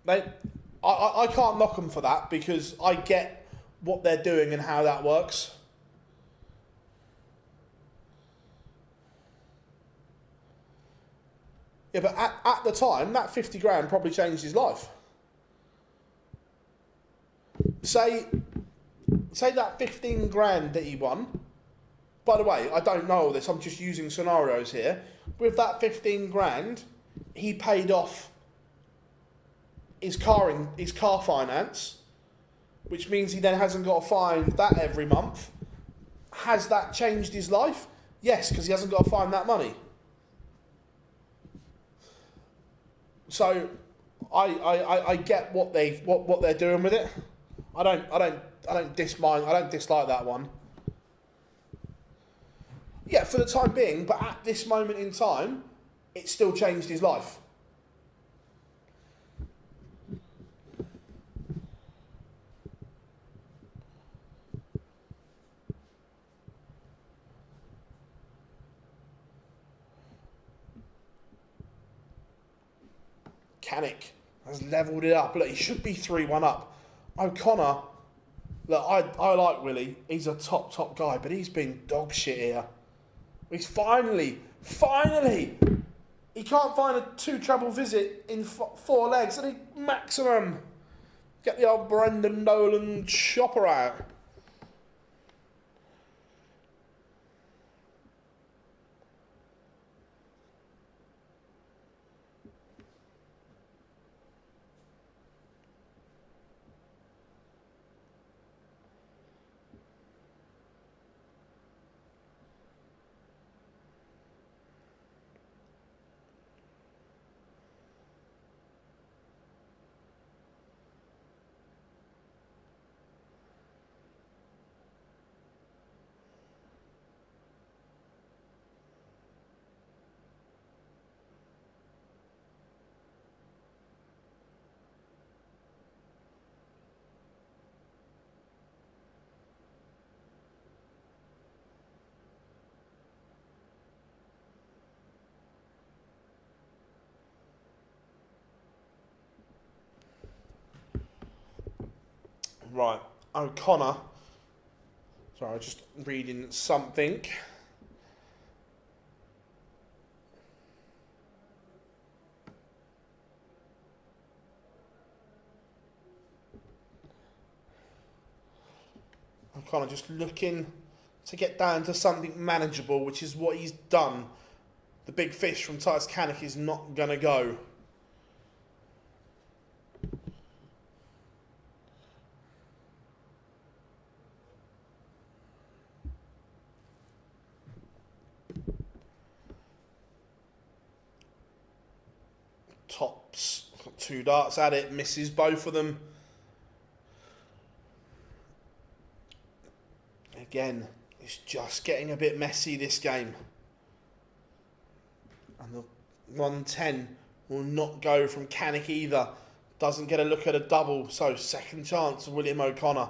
I can't knock them for that because I get what they're doing and how that works. Yeah, but at the time, that 50 grand probably changed his life. Say that 15 grand that he won. By the way, I don't know all this, I'm just using scenarios here. With that 15 grand, he paid off his car finance, which means he then hasn't got to find that every month. Has that changed his life? Yes, because he hasn't got to find that money. So I get what they're doing with it. I don't dislike that one. Yeah, for the time being, but at this moment in time, it still changed his life. Kanik has levelled it up. Look, he should be 3-1 up. O'Connor, look, I like Willie. He's a top guy, but he's been dog shit here. He's finally, he can't find a 2 treble visit in 4 legs. I think maximum. Get the old Brendan Nolan chopper out. Right, O'Connor. Sorry, I was just reading something. O'Connor just looking to get down to something manageable, which is what he's done. The big fish from Titus Kanik is not going to go. Tops. 2 darts at it, misses both of them. Again, it's just getting a bit messy, this game. And the 110 will not go from Kanik either. Doesn't get a look at a double, so second chance of William O'Connor.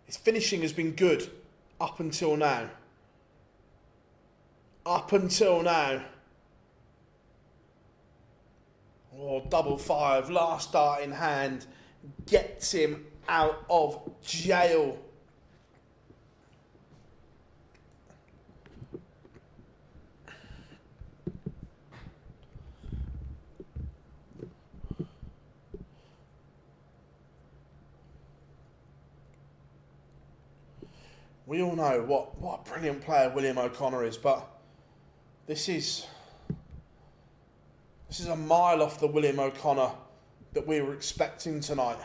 His finishing has been good up until now. Up until now. Oh, double 5, last dart in hand. Gets him out of jail. We all know what a brilliant player William O'Connor is, but this is a mile off the William O'Connor that we were expecting tonight.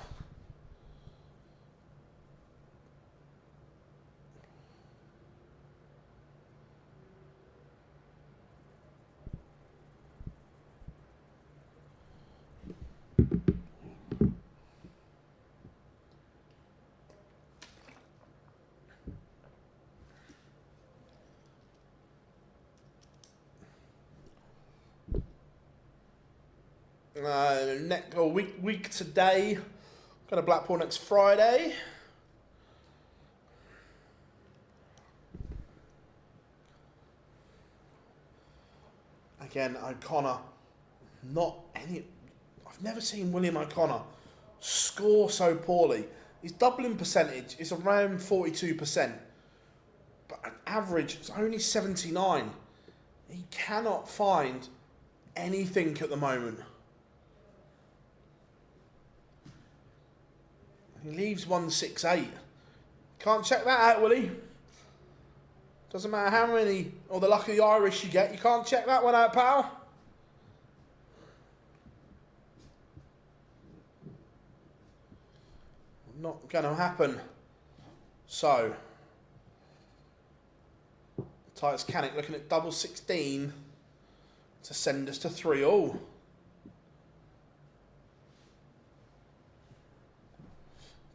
Week today. Got a Blackpool next Friday. Again, O'Connor, I've never seen William O'Connor score so poorly. His doubling percentage is around 42%, but an average is only 79. He cannot find anything at the moment. He leaves 168. Can't check that out, will he? Doesn't matter how many, or the luck of the Irish you get, you can't check that one out, pal. Not going to happen. So, Titus Kanik looking at double 16 to send us to 3-all.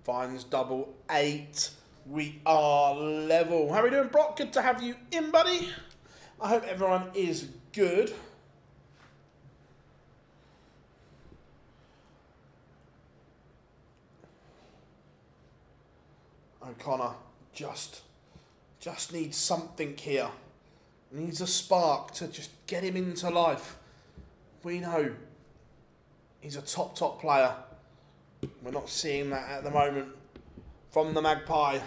Finds double 8. We are level. How are we doing, Brock? Good to have you in, buddy. I hope everyone is good. O'Connor just needs something here. Needs a spark to just get him into life. We know he's a top player. We're not seeing that at the moment from the Magpie.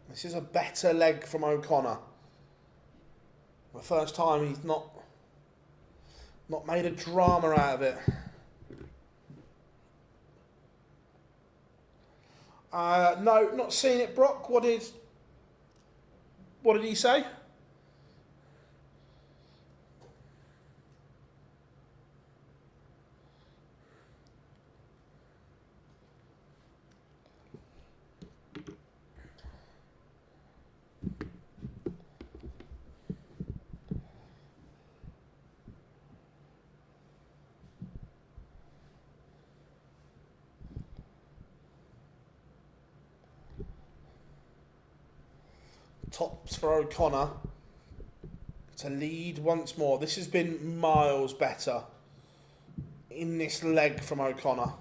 This is a better leg from O'Connor. The first time he's not made a drama out of it. No, not seeing it, Brock. What did he say? Tops for O'Connor to lead once more. This has been miles better in this leg from O'Connor.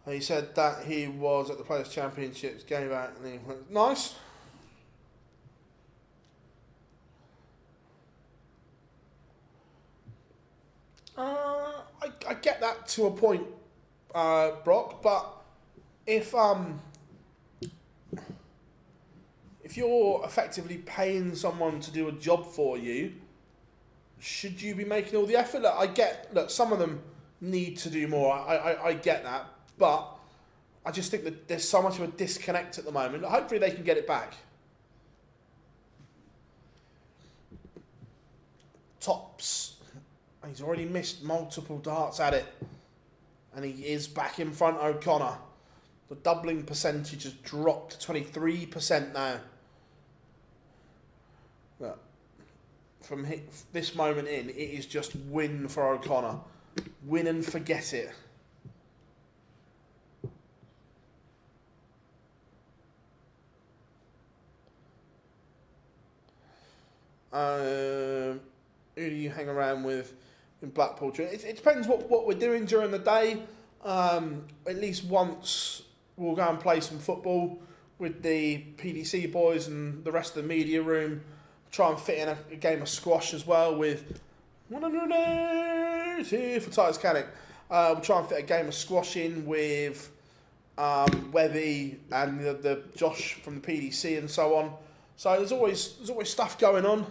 He said that he was at the Players' Championships, gave out, and he went, nice. I get that to a point, Brock, but if you're effectively paying someone to do a job for you, should you be making all the effort? Look, some of them need to do more. I get that, but I just think that there's so much of a disconnect at the moment. Hopefully they can get it back. Tops. He's already missed multiple darts at it. And he is back in front, O'Connor. The doubling percentage has dropped to 23% now. But from this moment in, it is just win for O'Connor. Win and forget it. Who do you hang around with in Blackpool? It depends what we're doing during the day. At least once we'll go and play some football with the PDC boys and the rest of the media room. Try and fit in a game of squash as well with 180 for Titus Kanik. We'll try and fit a game of squash in with Webby and the Josh from the PDC and so on. So there's always stuff going on,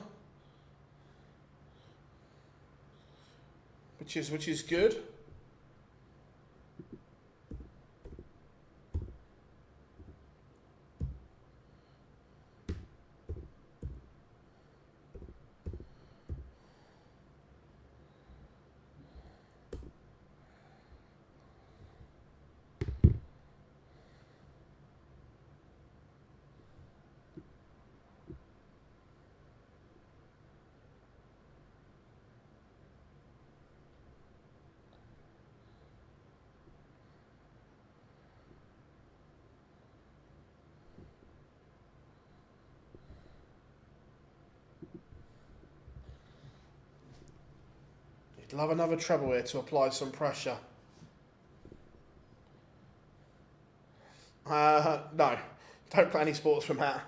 which is good. Love another treble here to apply some pressure. No, don't play any sports from Matt.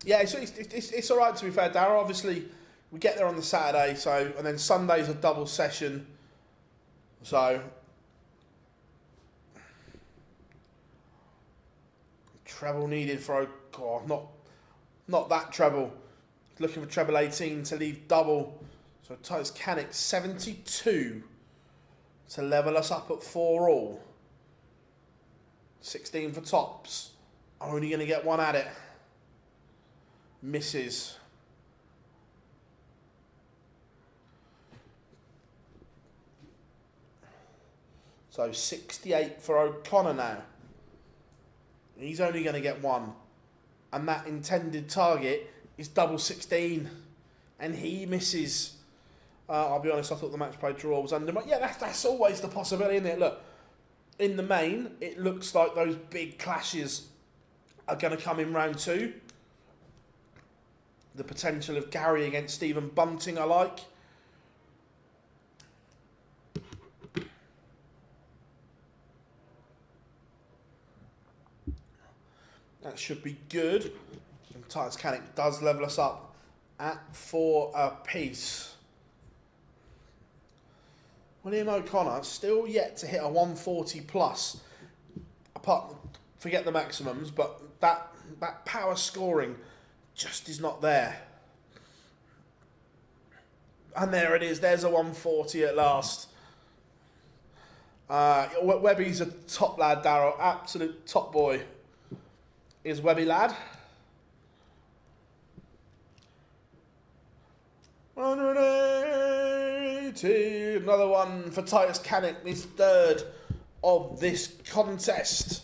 Yeah, it's all right to be fair, Darryl. Obviously, we get there on the Saturday, and then Sunday's a double session. So treble needed for not that treble. Looking for treble 18 to leave double. So Titus Kanik 72 to level us up at 4-all. 16 for tops. Only going to get one at it. Misses. So 68 for O'Connor now. He's only going to get one. And that intended target is double 16. And he misses. I'll be honest, I thought the match play draw was under. Yeah, that's always the possibility, isn't it? Look, in the main, it looks like those big clashes are going to come in round 2. The potential of Gary against Stephen Bunting, I like. That should be good. And Titus Kanik does level us up at 4 apiece. William O'Connor still yet to hit a 140 plus. Forget the maximums, but that power scoring just is not there. And there it is. There's a 140 at last. Webby's a top lad, Darryl. Absolute top boy. Is Webby lad. 180. Another one for Titus Kanik, his third of this contest.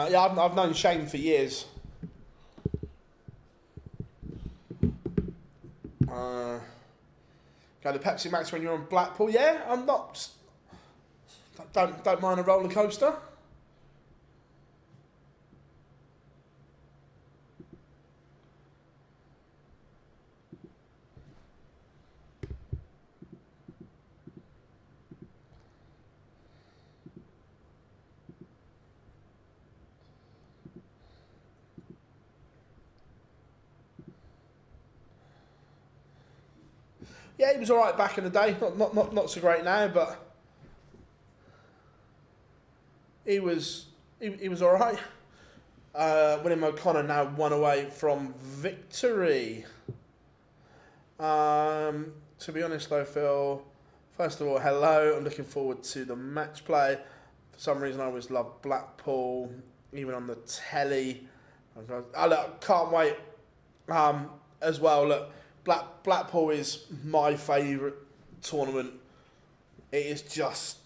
Yeah, I've known Shane for years. Go to Pepsi Max when you're in Blackpool. Yeah, I'm not. Don't mind a roller coaster. Yeah, he was all right back in the day. Not so great now, but he was all right. William O'Connor now 1 away from victory. To be honest though, Phil, first of all, hello. I'm looking forward to the match play. For some reason, I always love Blackpool, even on the telly. Look, can't wait. As well, look, Blackpool is my favourite tournament. It is just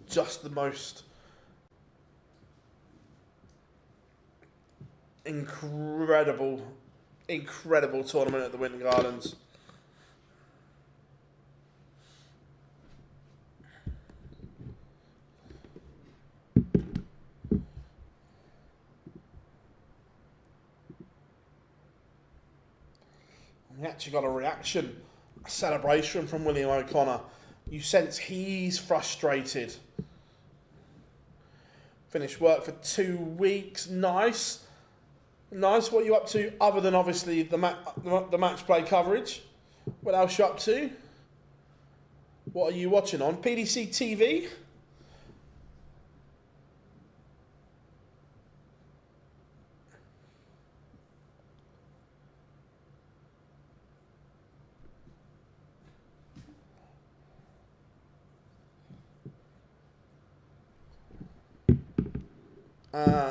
the most incredible tournament at the Winter Gardens. We actually got a reaction, a celebration from William O'Connor. You sense he's frustrated. Finished work for 2 weeks. Nice. What are you up to other than obviously the match play coverage? What else you up to? What are you watching on? PDC TV?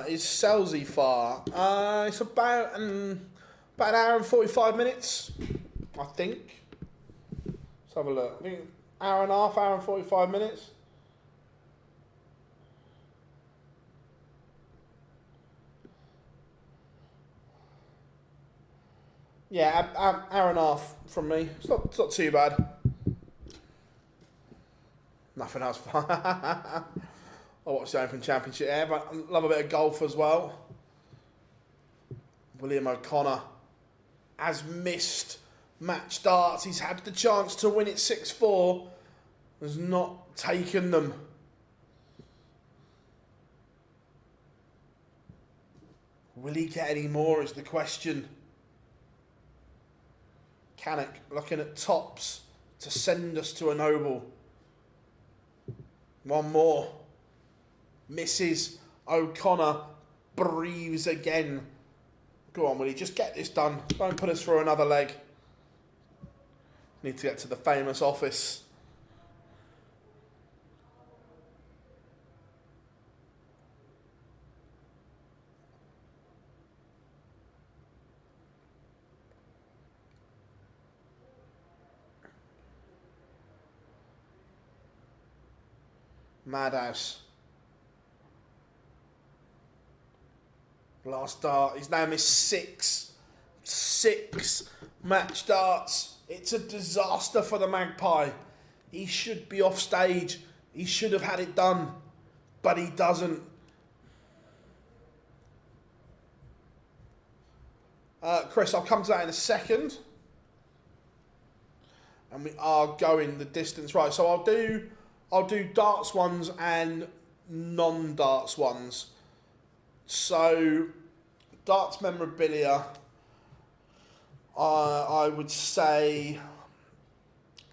Is Selzy far? It's about an hour and 45 minutes, I think. Let's have a look. I think hour and a half, hour and 45 minutes. Yeah, hour and a half from me. It's not too bad. Nothing else. I watch the Open Championship there, but I love a bit of golf as well. William O'Connor has missed match darts. He's had the chance to win it 6-4. Has not taken them. Will he get any more is the question. Kanik looking at tops to send us to a noble. One more. Misses. O'Connor breathes again. Go on, Willie, just get this done. Don't put us through another leg. Need to get to the famous office. Madhouse. Last dart. He's now missed six match darts. It's a disaster for the Magpie. He should be off stage. He should have had it done, but he doesn't. Chris, I'll come to that in a second. And we are going the distance right. So I'll do darts ones and non-darts ones. So, darts memorabilia, I would say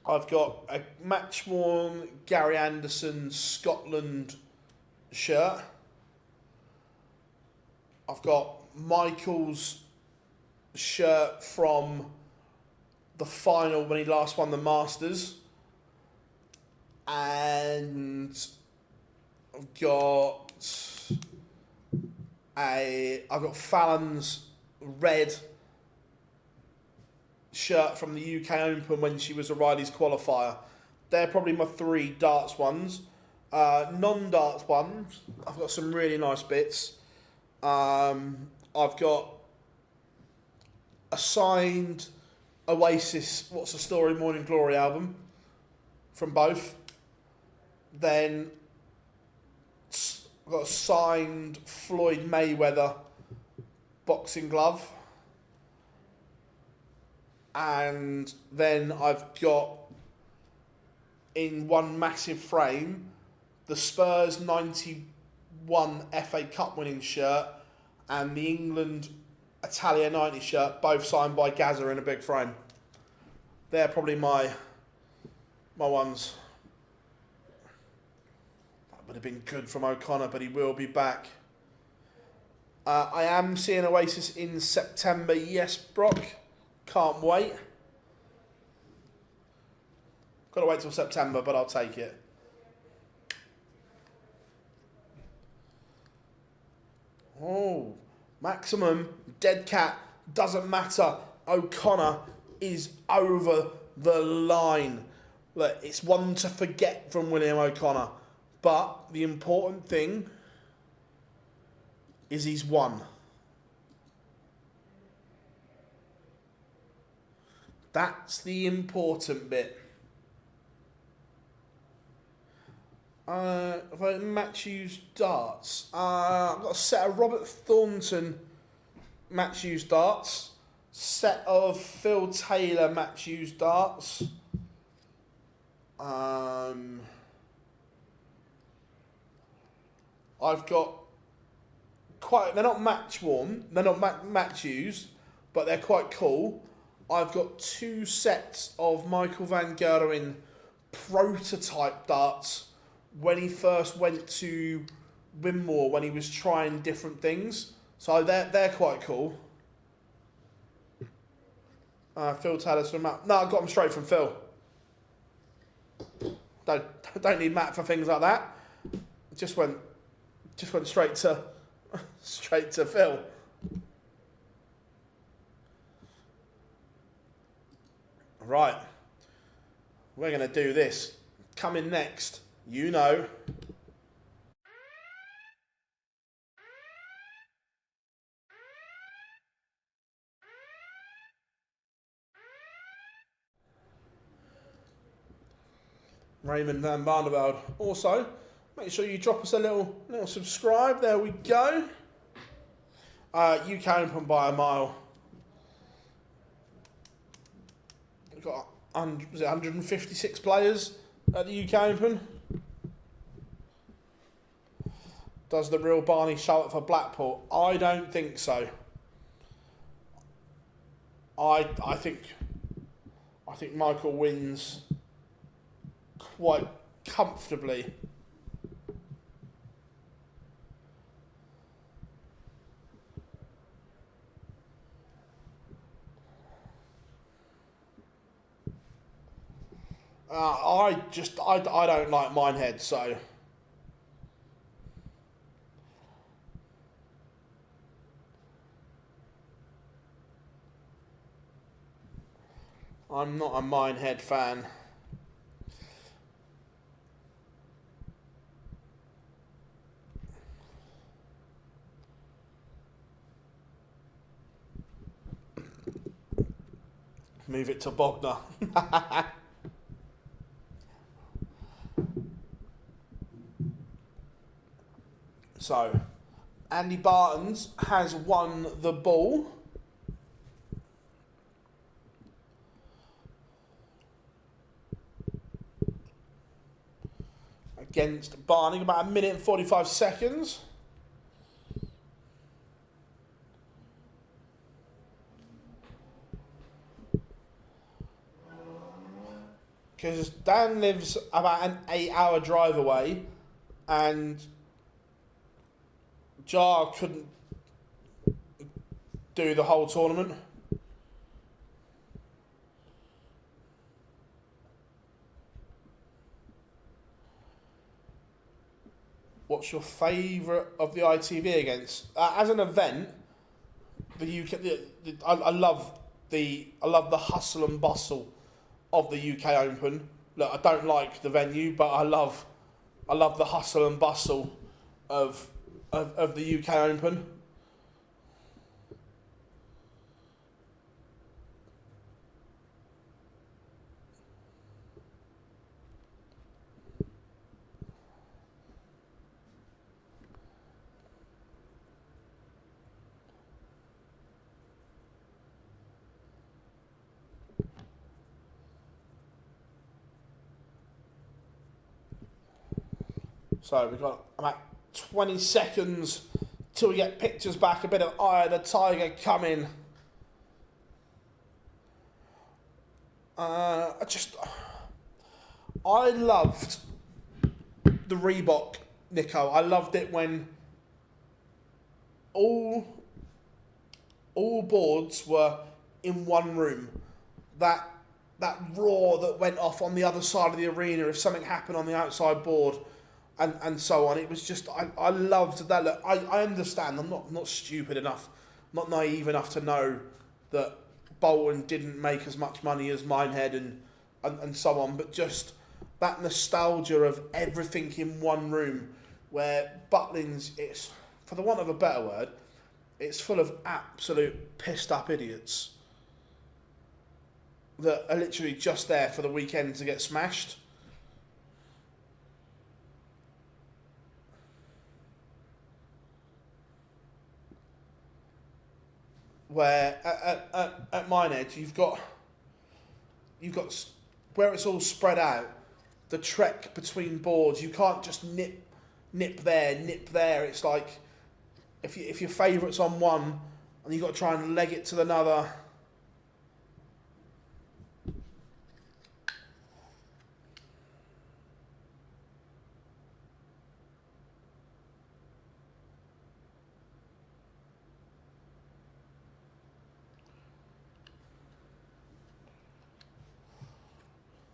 I've got a match-worn Gary Anderson Scotland shirt. I've got Michael's shirt from the final when he last won the Masters. And I've got Fallon's red shirt from the UK Open when she was a Riley's qualifier. They're probably my 3 darts ones. Non-darts ones, I've got some really nice bits. I've got a signed Oasis What's the Story Morning Glory album from both. Then I've got a signed Floyd Mayweather boxing glove. And then I've got, in one massive frame, the Spurs 91 FA Cup winning shirt and the England Italia 90 shirt, both signed by Gazza in a big frame. they're probably my ones. That would have been good from O'Connor, but he will be back. I am seeing Oasis in September. Yes, Brock. Can't wait. Got to wait till September, but I'll take it. Oh, maximum, dead cat, doesn't matter. O'Connor is over the line. Look, it's one to forget from William O'Connor. But the important thing is he's won. That's the important bit. Matthews darts. I've got a set of Robert Thornton Matthews darts. Set of Phil Taylor Matthews darts. I've got they're not match worn, they're not Matthews, but they're quite cool. I've got 2 sets of Michael van Gerwen prototype darts when he first went to Winmore, when he was trying different things. So they're quite cool. Phil Taylor's from Matt. No, I got them straight from Phil. Don't need Matt for things like that. Just went straight to Phil. Right. We're going to do this. Coming next, you know. Raymond van Barneveld. Also, make sure you drop us a little subscribe. There we go. UK Open by a mile. We've got 156 players at the UK Open. Does the real Barney show up for Blackpool? I don't think so. I think Meikle wins quite comfortably. I don't like Minehead, so I'm not a Minehead fan. Move it to Bogner. So, Andy Baetens has won the ball. Against Barney, about 1 minute and 45 seconds. Because Dan lives about an 8-hour drive away, and Jar couldn't do the whole tournament. What's your favourite of the ITV against? As an event, the UK. I love the hustle and bustle of the UK Open. Look, I don't like the venue, but I love the hustle and bustle of the UK Open. So we've got about 20 seconds till we get pictures back. A bit of Eye of the Tiger coming. I loved the Reebok, Nico. I loved it when all boards were in one room. That roar that went off on the other side of the arena if something happened on the outside board, and so on. It was just I loved that. Look, I understand. I'm not stupid enough, not naive enough to know that Bolton didn't make as much money as Minehead and so on, but just that nostalgia of everything in one room, where Butlins, it's, for the want of a better word, it's full of absolute pissed up idiots that are literally just there for the weekend to get smashed. Where at Minehead you've got where it's all spread out, the trek between boards. You can't just nip there. It's like if your favourite's on one and you've got to try and leg it to another.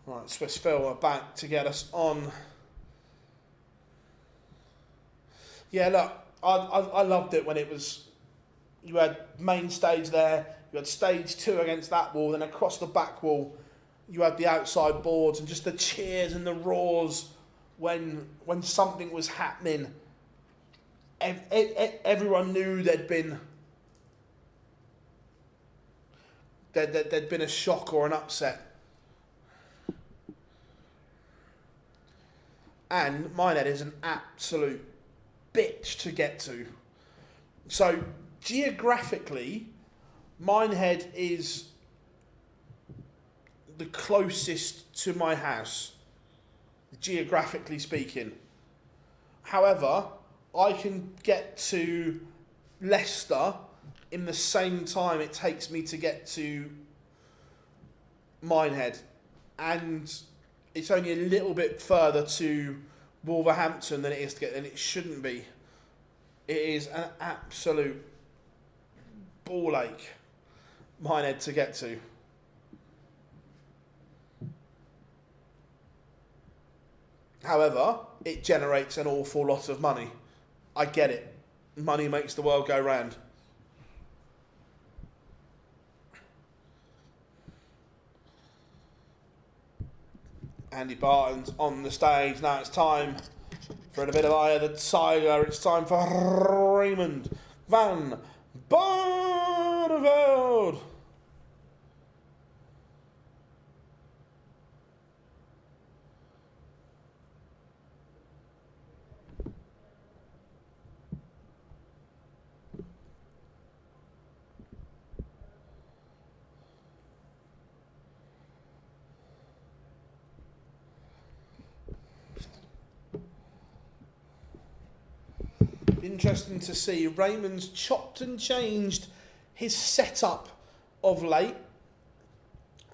Right, Swiss Phil are back to get us on. Yeah, look, I loved it when it was, you had main stage there, you had stage 2 against that wall, then across the back wall you had the outside boards, and just the cheers and the roars when something was happening. Everyone knew there'd been a shock or an upset. And Minehead is an absolute bitch to get to. So, geographically, Minehead is the closest to my house, geographically speaking. However, I can get to Leicester in the same time it takes me to get to Minehead. And it's only a little bit further to Wolverhampton than it is to get, and it shouldn't be. It is an absolute ball ache, Minehead, to get to. However, it generates an awful lot of money. I get it. Money makes the world go round. Andy Bartens on the stage. Now it's time for a bit of Eye of the Tiger. It's time for Raymond van Barneveld. Interesting to see. Raymond's chopped and changed his setup of late.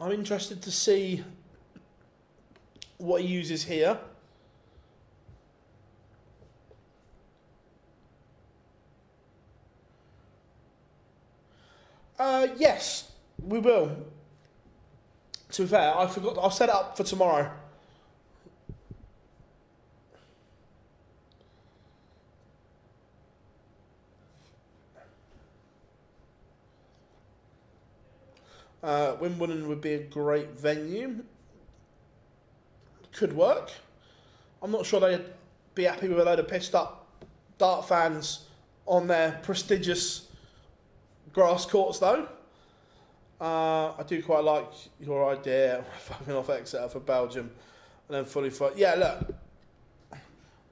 I'm interested to see what he uses here. Yes, we will. To be fair, I forgot. I'll set it up for tomorrow. Wimbledon would be a great venue. Could work. I'm not sure they'd be happy with a load of pissed up dart fans on their prestigious grass courts, though. I do quite like your idea of fucking off Exeter for Belgium and then fully for... Yeah, look.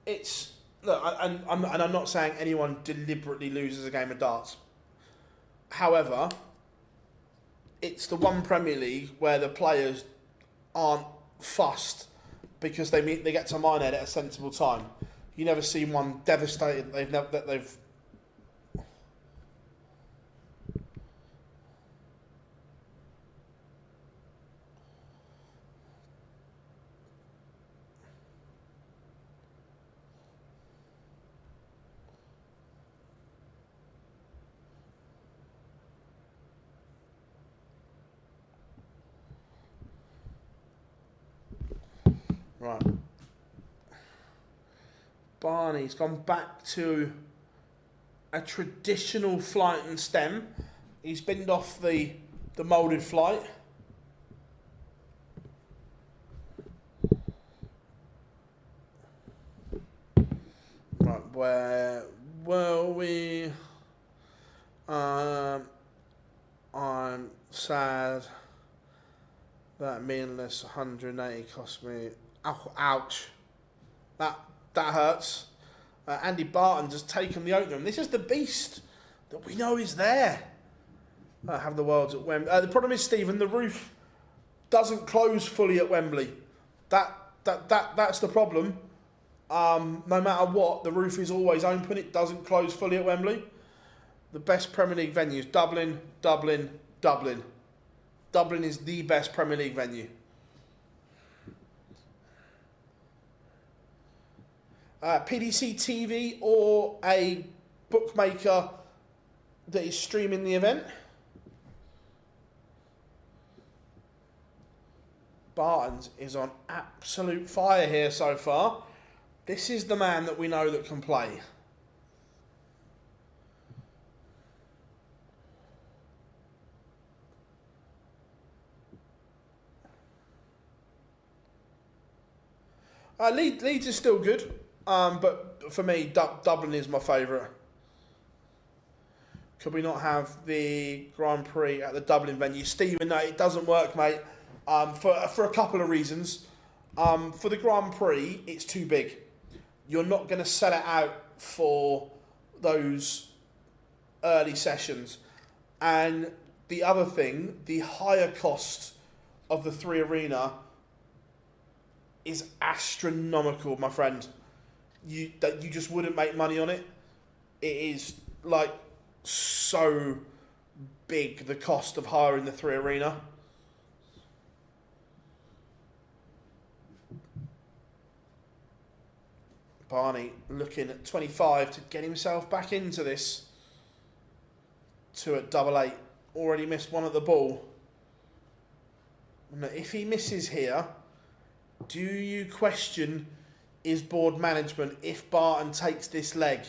It's... Look, and I'm not saying anyone deliberately loses a game of darts. However, it's the one Premier League where the players aren't fussed because they get to Minehead at a sensible time. You never see one devastated that they've Right. Barney's gone back to a traditional flight and stem. He's binned off the moulded flight. Right, where were we? I'm sad that meaningless 180 cost me. Ouch. That hurts. Andy Barton has taken the opener, and this is the beast that we know is there. Have the worlds at Wembley. The problem is, Stephen, the roof doesn't close fully at Wembley. That's the problem. No matter what, the roof is always open. It doesn't close fully at Wembley. The best Premier League venues: Dublin, Dublin, Dublin. Dublin is the best Premier League venue. PDC TV or a bookmaker that is streaming the event. Baetens is on absolute fire here so far. This is the man that we know that can play. Leeds is still good, but for me, Dublin is my favourite. Could we not have the Grand Prix at the Dublin venue? Stephen, no, it doesn't work, mate, for a couple of reasons. For the Grand Prix, it's too big. You're not going to sell it out for those early sessions. And the other thing, the higher cost of the 3 Arena is astronomical, my friend. You just wouldn't make money on it. It is like so big, the cost of hiring the 3 Arena. Barney looking at 25 to get himself back into this. 2 at 888. Already missed 1 at the ball. Now, if he misses here, do you question his board management if Barton takes this leg?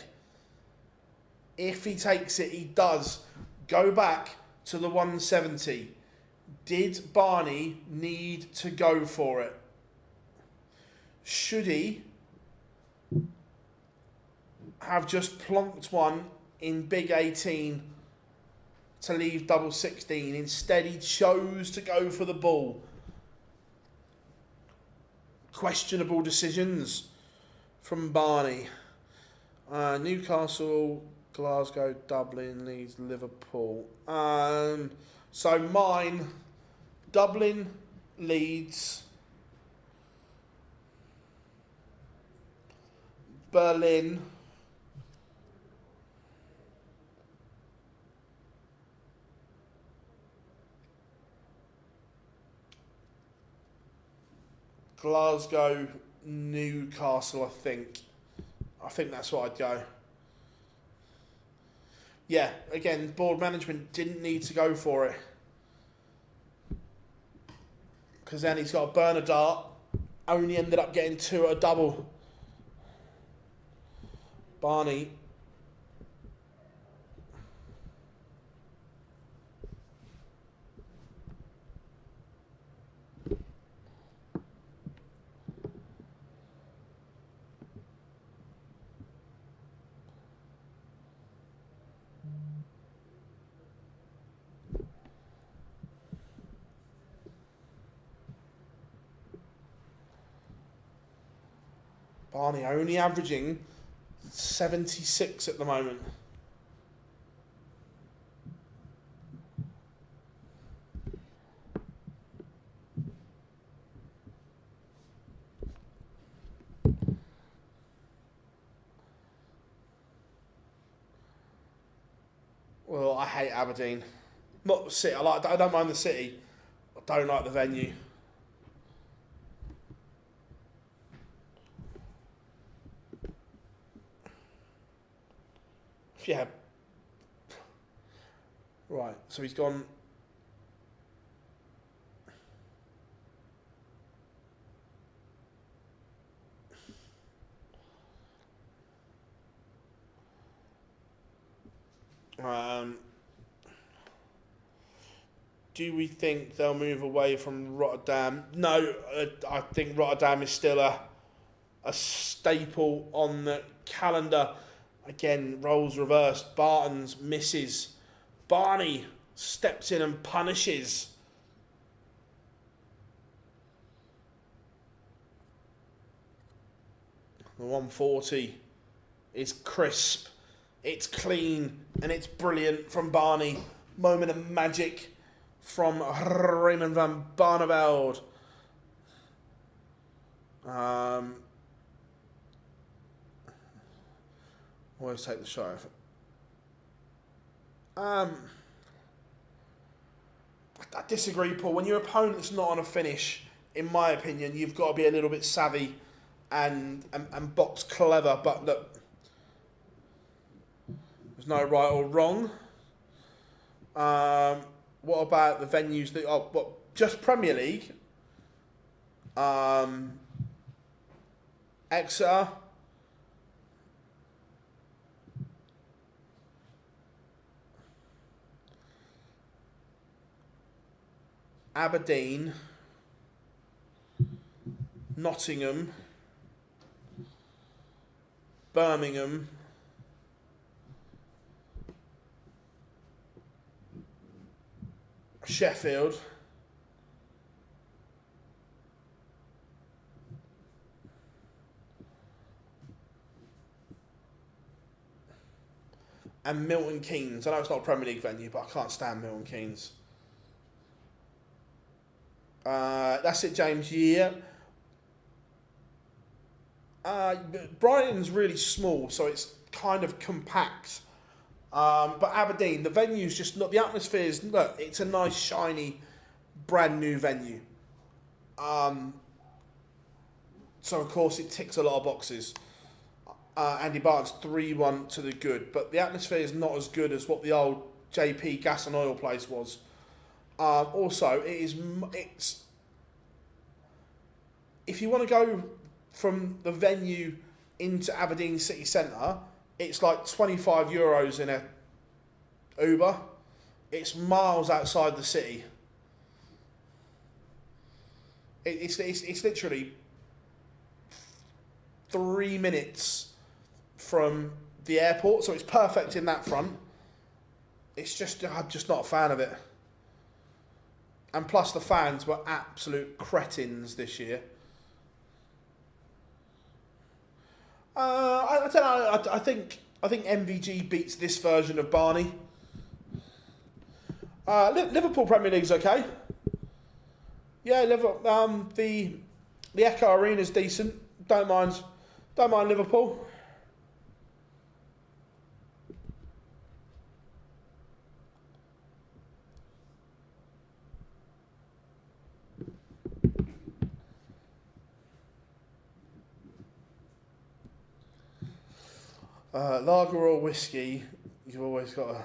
If he takes it, he does go back to the 170. Did Barney need to go for it? Should he have just plonked one in big 18 to leave double 16? Instead, he chose to go for the ball. Questionable decisions from Barney. Newcastle, Glasgow, Dublin, Leeds, Liverpool. So mine, Dublin, Leeds, Berlin, Glasgow, Newcastle, I think. I think that's what I'd go. Yeah, again, board management didn't need to go for it. Because then he's got to burn a dart. Only ended up getting 2 at a double. Barney. Barney only averaging 76 at the moment. Well, I hate Aberdeen. Not the city. I don't mind the city. I don't like the venue. Yeah. Right, so he's gone. do we think they'll move away from Rotterdam? No, I think Rotterdam is still a staple on the calendar. Again, roles reversed. Baetens misses. Barney steps in and punishes. The 140 is crisp, it's clean, and it's brilliant from Barney. Moment of magic from Raymond van Barneveld. Always take the shot off. I disagree, Paul. When your opponent's not on a finish, in my opinion, you've got to be a little bit savvy and box clever. But look, there's no right or wrong. What about the venues that are just Premier League? Exeter. Aberdeen, Nottingham, Birmingham, Sheffield, and Milton Keynes. I know it's not a Premier League venue, but I can't stand Milton Keynes. That's it, James. Yeah. Brighton's really small, so it's kind of compact. But Aberdeen, the venue's just not, the atmosphere's, look, it's a nice, shiny, brand new venue. So, of course, it ticks a lot of boxes. Andy Barnes 3-1 to the good, but the atmosphere is not as good as what the old JP Gas and Oil place was. Also, it's if you want to go from the venue into Aberdeen city centre, it's like €25 in a Uber. It's miles outside the city. It's literally 3 minutes from the airport, so it's perfect in that front. It's just, I'm just not a fan of it. And plus the fans were absolute cretins this year. I don't know. I think MVG beats this version of Barney. Liverpool Premier League's okay. Yeah, Liverpool. The Echo Arena's decent. Don't mind Liverpool. Lager or whiskey, you've always got to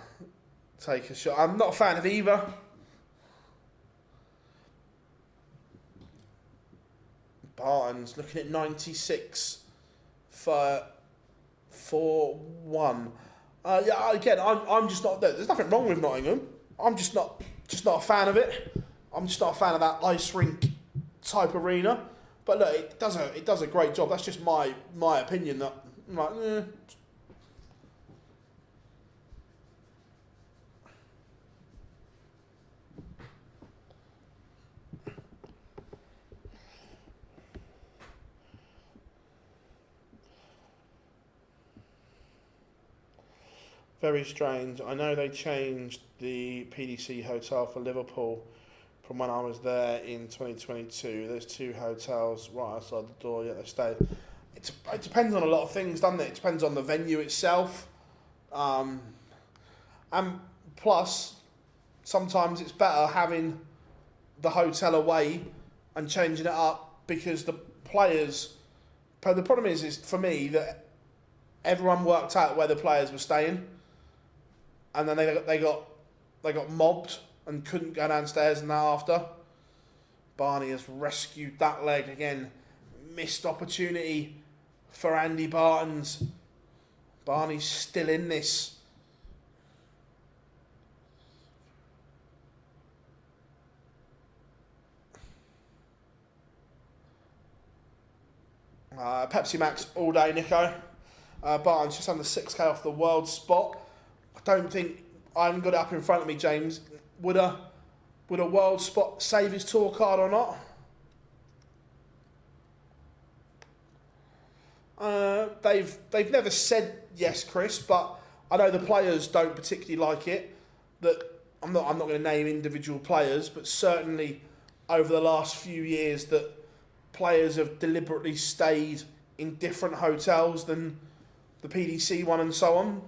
take a shot. I'm not a fan of either. Barnes looking at 96 for 4-1. Yeah, again, I'm just not. There's nothing wrong with Nottingham. I'm just not a fan of it. I'm just not a fan of that ice rink type arena. But look, it does a great job. That's just my opinion. That I'm like, Very strange. I know they changed the PDC hotel for Liverpool from when I was there in 2022. There's 2 hotels right outside the door, yet they stayed. It depends on a lot of things, doesn't it? It depends on the venue itself. And plus, sometimes it's better having the hotel away and changing it up because the players... But the problem is for me that everyone worked out where the players were staying. And then they got mobbed and couldn't go downstairs and that after. Barney has rescued that leg again. Missed opportunity for Andy Baetens. Barney's still in this. Pepsi Max all day, Nico. Barnes just under 6k off the world spot. I don't think, I haven't got it up in front of me, James. Would a world spot save his tour card or not? They've never said yes, Chris, but I know the players don't particularly like it. That I'm not going to name individual players, but certainly over the last few years that players have deliberately stayed in different hotels than the PDC one and so on.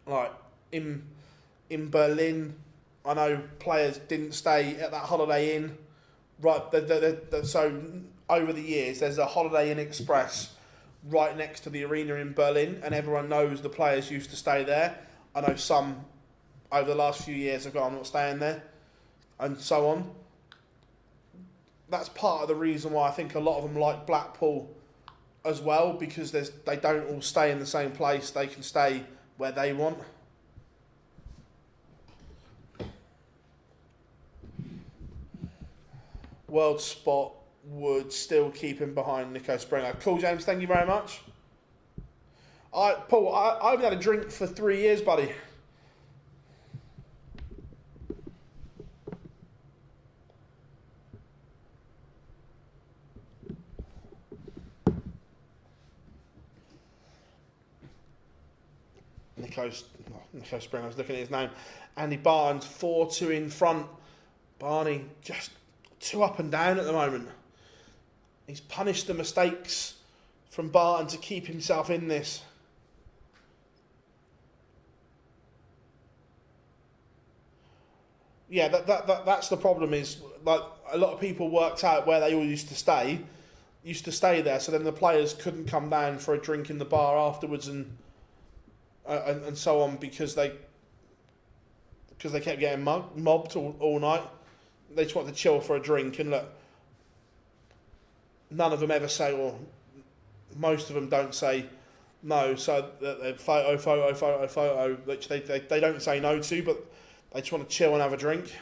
Like in Berlin, I know players didn't stay at that Holiday Inn. Right, so over the years, there's a Holiday Inn Express right next to the arena in Berlin, and everyone knows the players used to stay there. I know some over the last few years have gone, I'm not staying there, and so on. That's part of the reason why I think a lot of them like Blackpool as well, because they don't all stay in the same place. They can stay where they want. World spot would still keep him behind Nico Springer. Cool, James. Thank you very much. Paul, I haven't had a drink for 3 years, buddy. Nico Springer, I was looking at his name. Andy Barnes, 4-2 in front. Barney, just 2 up and down at the moment. He's punished the mistakes from Barton to keep himself in this. Yeah, that's the problem. Is like a lot of people worked out where they all used to stay there. So then the players couldn't come down for a drink in the bar afterwards and so on because they kept getting mobbed all night. They just want to chill for a drink, and look, none of them ever say, or most of them don't say no. So photo, which they don't say no to, but they just want to chill and have a drink.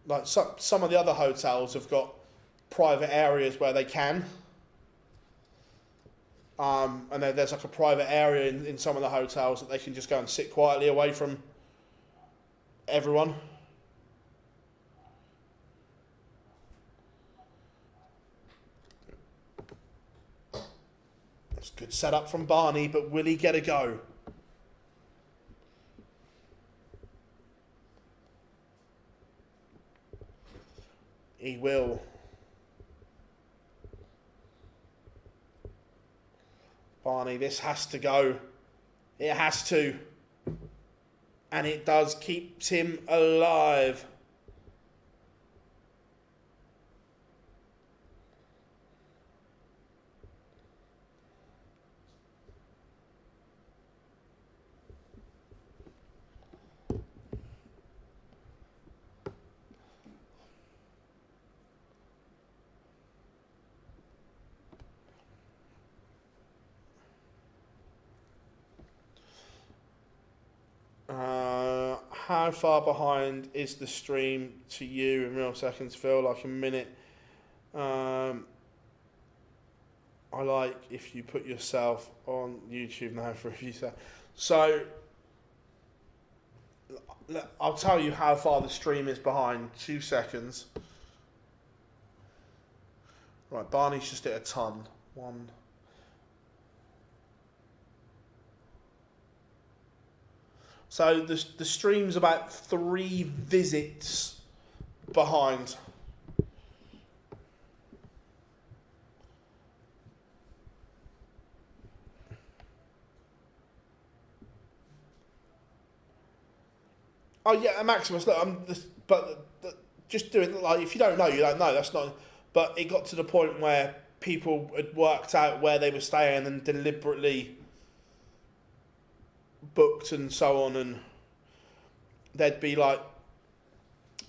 Like some of the other hotels have got private areas where they can. And there's like a private area in some of the hotels that they can just go and sit quietly away from everyone. That's a good setup from Barney, but will he get a go? He will. Barney, this has to go. It has to. And it does. Keeps him alive. How far behind is the stream to you in real seconds? Feel like a minute. I like if you put yourself on YouTube now for a few seconds. So I'll tell you how far the stream is behind. 2 seconds. Right, Barney's just hit a ton. 1. So the stream's about 3 visits behind. Oh yeah, Maximus. Look, just doing like if you don't know, you don't know. That's not. But it got to the point where people had worked out where they were staying and deliberately booked and so on, and there'd be like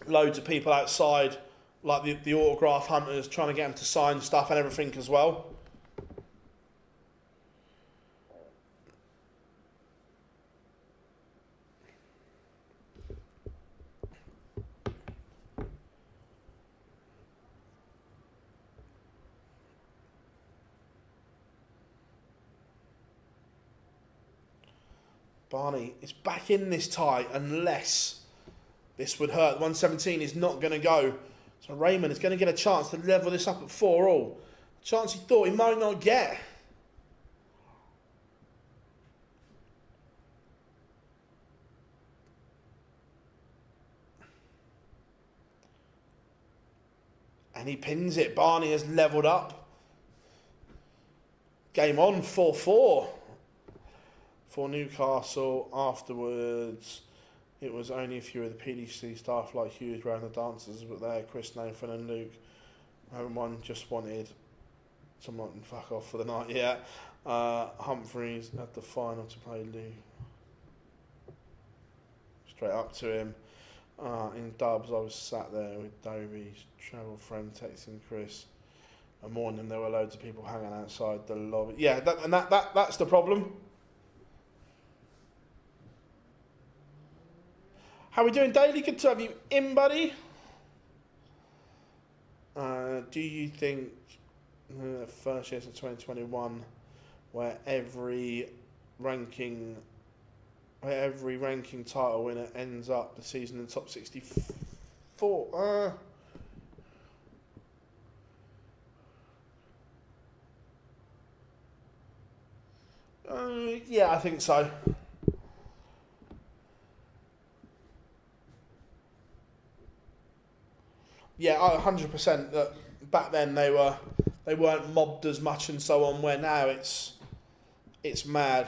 loads of people outside, like the autograph hunters, trying to get him to sign stuff and everything as well. Barney is back in this tie unless this would hurt. 117 is not going to go. So Raymond is going to get a chance to level this up at 4-all. A chance he thought he might not get. And he pins it. Barney has levelled up. Game on, 4-4. For Newcastle, afterwards, it was only a few of the PDC staff like Hughes around the dancers, but there, Chris, Nathan and Luke. Everyone just wanted someone to fuck off for the night. Yeah, Humphreys had the final to play Lou. Straight up to him. In dubs, I was sat there with Dobie's travel friend texting Chris. And morning, there were loads of people hanging outside the lobby. Yeah, that's the problem. How we doing, Daily? Good to have you in, buddy. Do you think the first year of 2021, where every ranking title winner ends up the season in the top 64? Yeah, I think so. Yeah, 100%. That back then they weren't mobbed as much and so on. Where now it's mad.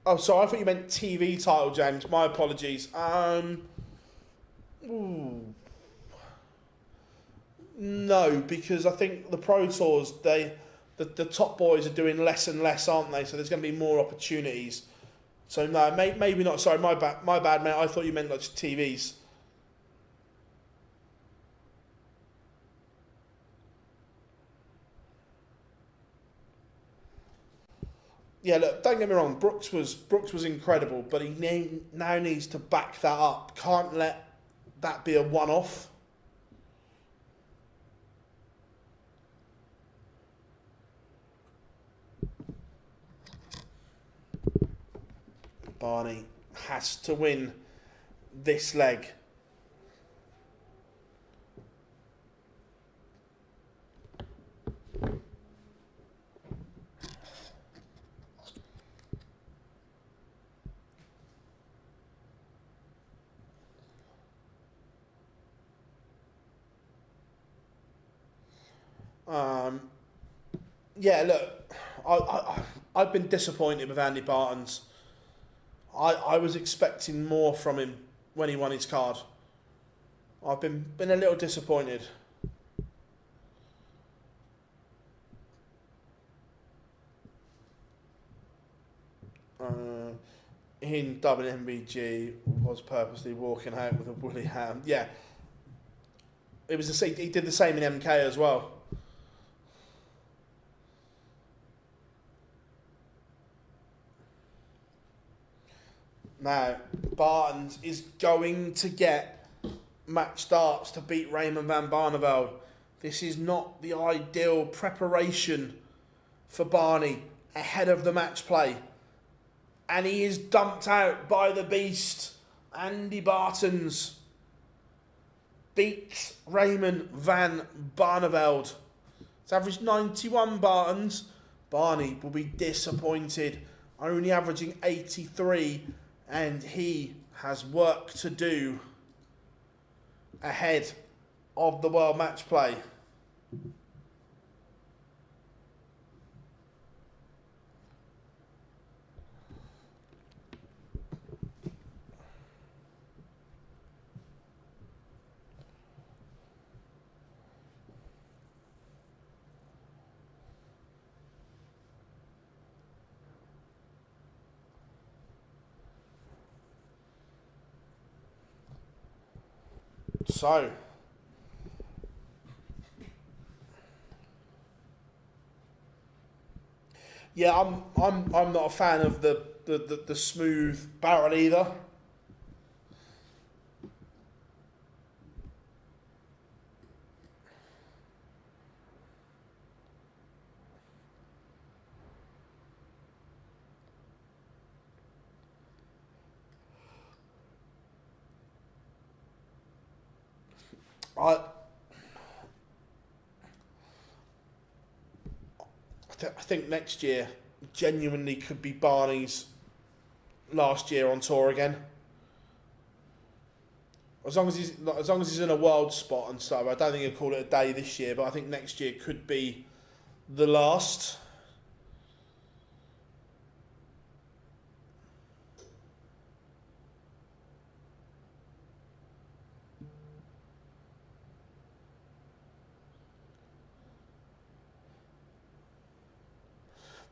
Oh, sorry, I thought you meant TV title, James. My apologies. No, because I think the Pro Tours the top boys are doing less and less, aren't they? So there's going to be more opportunities. So no, maybe not. Sorry, my bad, mate. I thought you meant like just TVs. Yeah, look, don't get me wrong. Brooks was incredible, but he now needs to back that up. Can't let that be a one-off. Barney has to win this leg. Yeah, look, I've been disappointed with Andy Baetens. I was expecting more from him when he won his card. I've been a little disappointed. In WMBG was purposely walking out with a woolly hand. Yeah, it was he did the same in MK as well. Now, Baetens is going to get match starts to beat Raymond van Barneveld. This is not the ideal preparation for Barney ahead of the match play. And he is dumped out by the beast. Andy Baetens beats Raymond van Barneveld. It's averaged 91 Baetens. Barney will be disappointed, only averaging 83. And he has work to do ahead of the World Match Play. So, yeah, I'm not a fan of the smooth barrel either. I think next year genuinely could be Barney's last year on tour again. As long as he's in a world spot and stuff, I don't think he'll call it a day this year, but I think next year could be the last.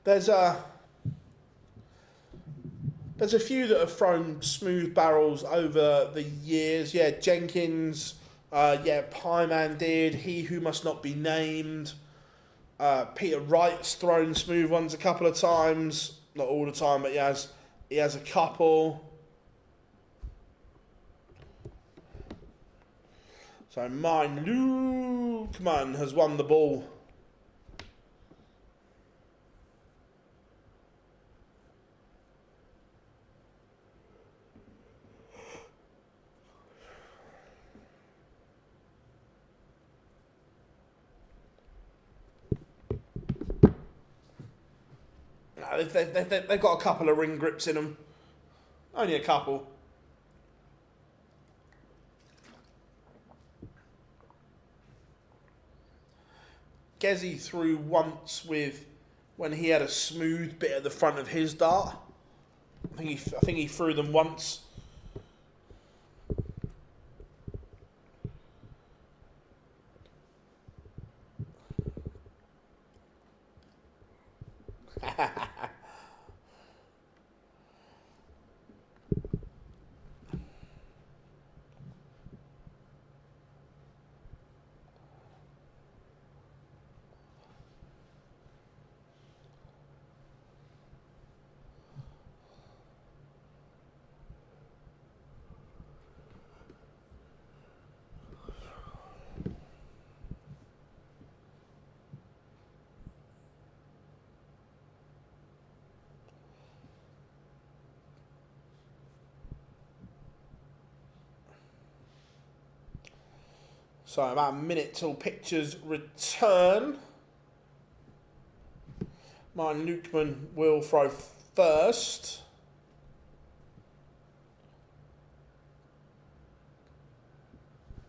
There's a few that have thrown smooth barrels over the years. Yeah, Jenkins. Yeah, Pieman did. He Who Must Not Be Named. Peter Wright's thrown smooth ones a couple of times. Not all the time, but he has a couple. So mine, Lukeman, has won the ball. They've got a couple of ring grips in them. Only a couple. Gezi threw once when he had a smooth bit at the front of his dart. I think he threw them once. So about a minute till pictures return. Martin Lukeman will throw first.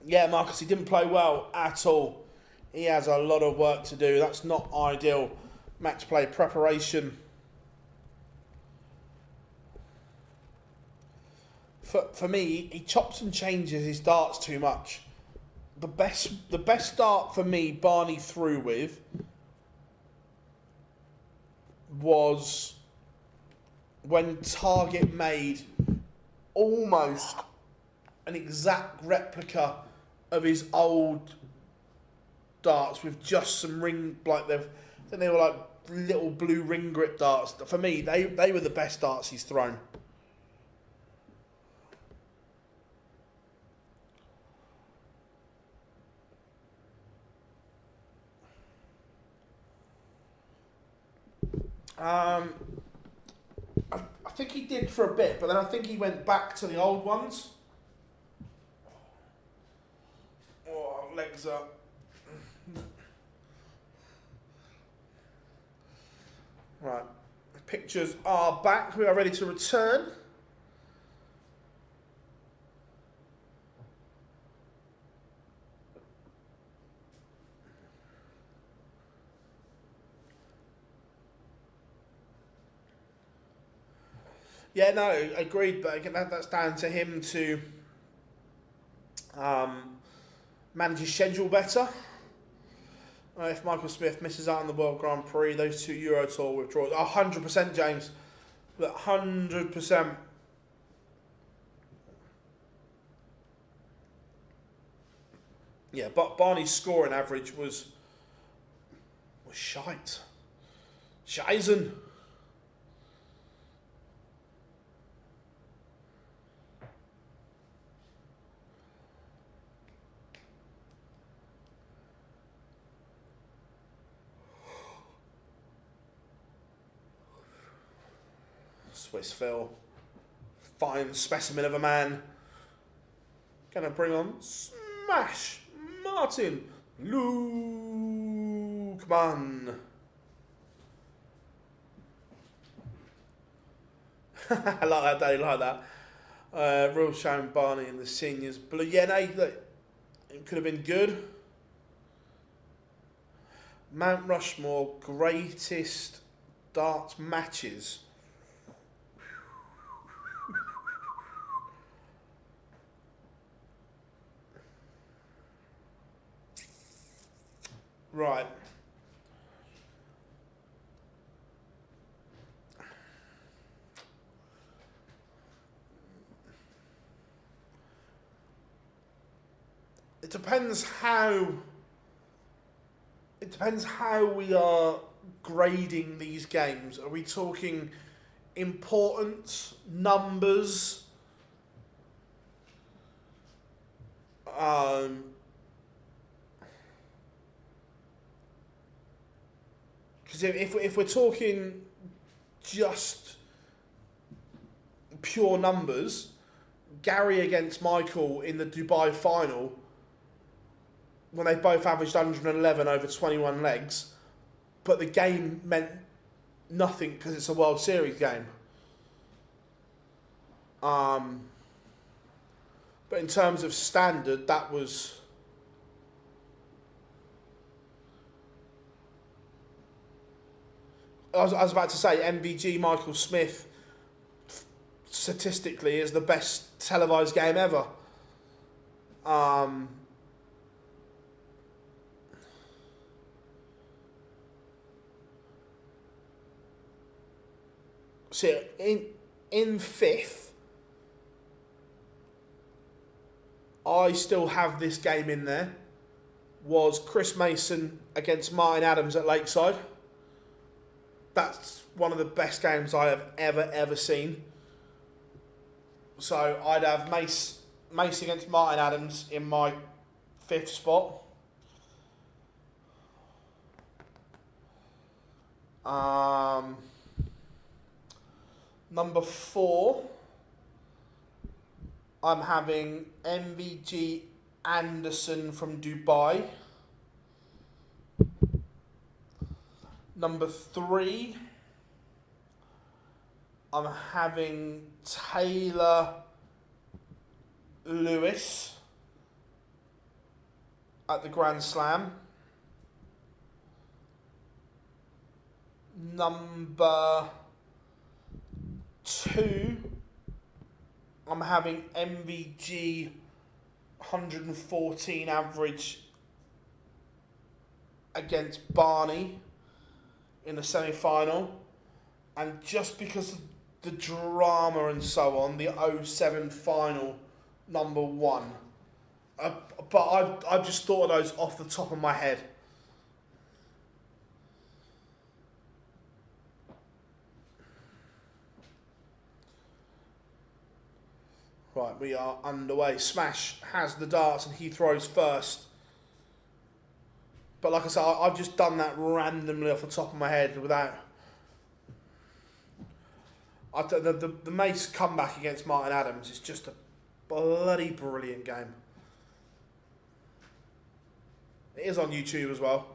Yeah, Marcus, he didn't play well at all. He has a lot of work to do. That's not ideal match play preparation. For me, he chops and changes his darts too much. The best dart for me Barney threw with was when Target made almost an exact replica of his old darts with just some ring, like I think they were like little blue ring grip darts. For me, they were the best darts he's thrown. I think he did for a bit, but then I think he went back to the old ones. Oh, legs up. Right, pictures are back. We are ready to return. Yeah, no, agreed, but again, that's down to him to manage his schedule better. If Michael Smith misses out on the World Grand Prix, those two Euro Tour withdrawals, 100%, James. Look, 100%. Yeah, but Barney's scoring average was shite. Scheisen. Swiss Phil. Fine specimen of a man. Gonna bring on Smash Martin Lukeman. I like that, Daddy, like that. Real shame Barney in the seniors. Blue, yeah, no, look, it could have been good. Mount Rushmore greatest darts matches. Right. It depends how we are grading these games. Are we talking importance, numbers? Because if we're talking just pure numbers, Gary against Meikle in the Dubai final, when they both averaged 111 over 21 legs, but the game meant nothing because it's a World Series game. But in terms of standard, that was... I was about to say, MVG Michael Smith, statistically, is the best televised game ever. So in fifth, I still have this game in there, was Chris Mason against Martin Adams at Lakeside. That's one of the best games I have ever seen. So I'd have Mace against Martin Adams in my fifth spot. Number 4, I'm having MVG Anderson from Dubai. Number 3, I'm having Taylor Lewis at the Grand Slam. Number 2, I'm having MVG 114 average against Barney in the semi-final, and just because of the drama and so on, the 07 final, number 1. But I just thought of those off the top of my head. Right, we are underway. Smash has the darts and he throws first. But like I said, I've just done that randomly off the top of my head without... The Mace comeback against Martin Adams is just a bloody brilliant game. It is on YouTube as well.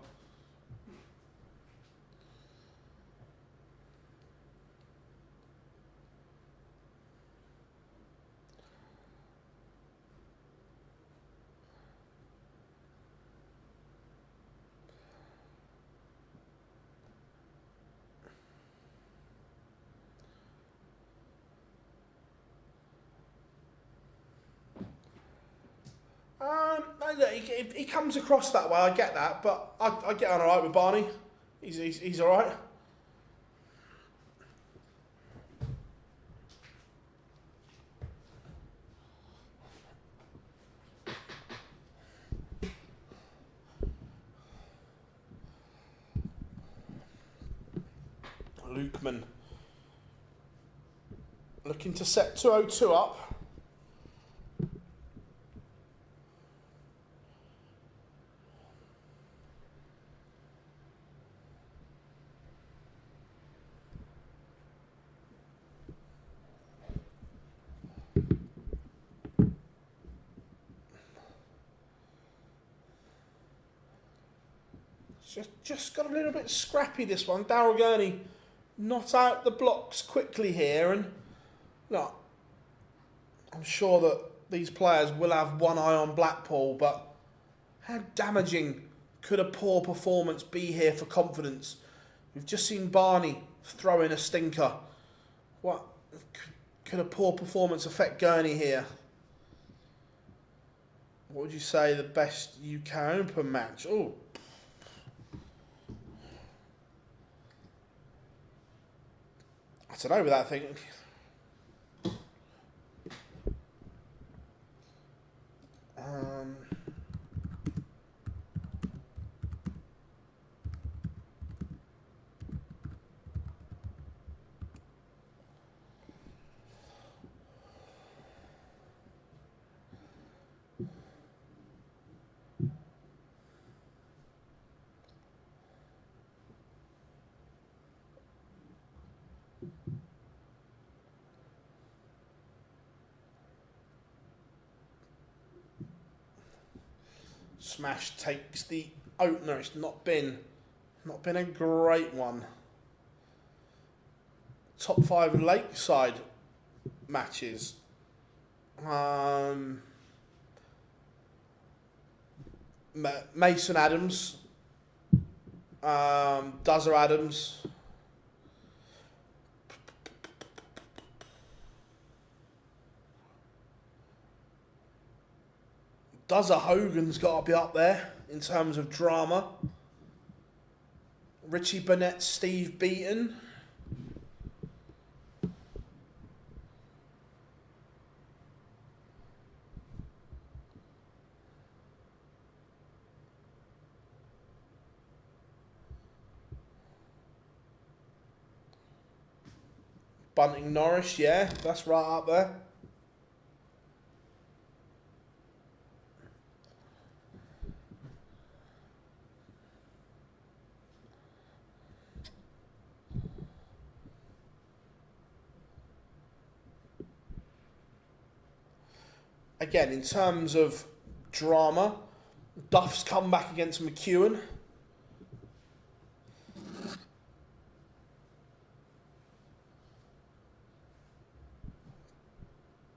He comes across that way, I get that, but I get on alright with Barney. He's alright. Lukeman looking to set 202 up. Just got a little bit scrappy, this one. Gurney not out the blocks quickly here, and look, I'm sure that these players will have one eye on Blackpool, but how damaging could a poor performance be here for confidence? We've just seen Barney throw in a stinker. What could a poor performance affect Gurney here? What would you say the best UK Open match? Oh. I don't know without thinking. Smash takes the opener. It's not been a great one. Top 5 Lakeside matches. Mason Adams, Duzzer Adams. Duzzer Hogan's got to be up there in terms of drama. Richie Burnett, Steve Beaton. Bunting Norris, yeah, that's right up there. Again, in terms of drama, Duff's come back against McEwen.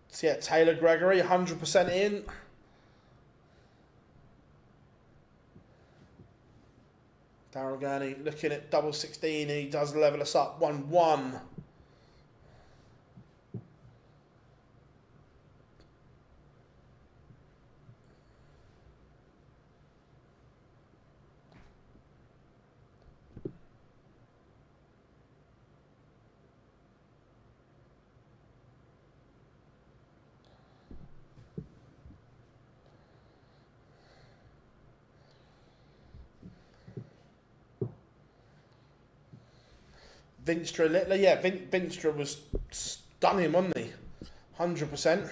So yeah, Taylor Gregory, 100% in. Daryl Gurney looking at double 16, and he does level us up 1-1. Vinstra, yeah, Vinstra was stunning, wasn't he? 100%.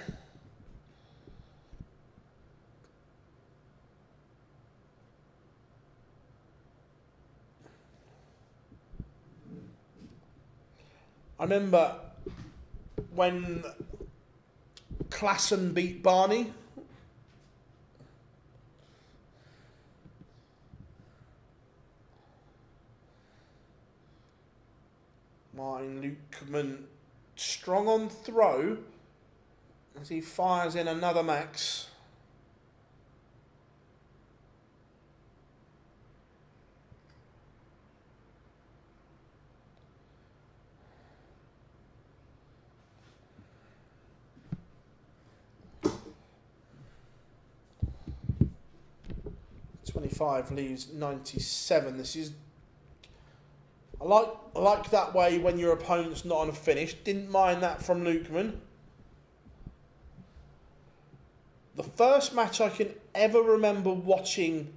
I remember when Classen beat Barney. Martin Lukeman strong on throw as he fires in another max. .25 leaves 97. This is I like that way when your opponent's not on a finish. Didn't mind that from Lukeman. The first match I can ever remember watching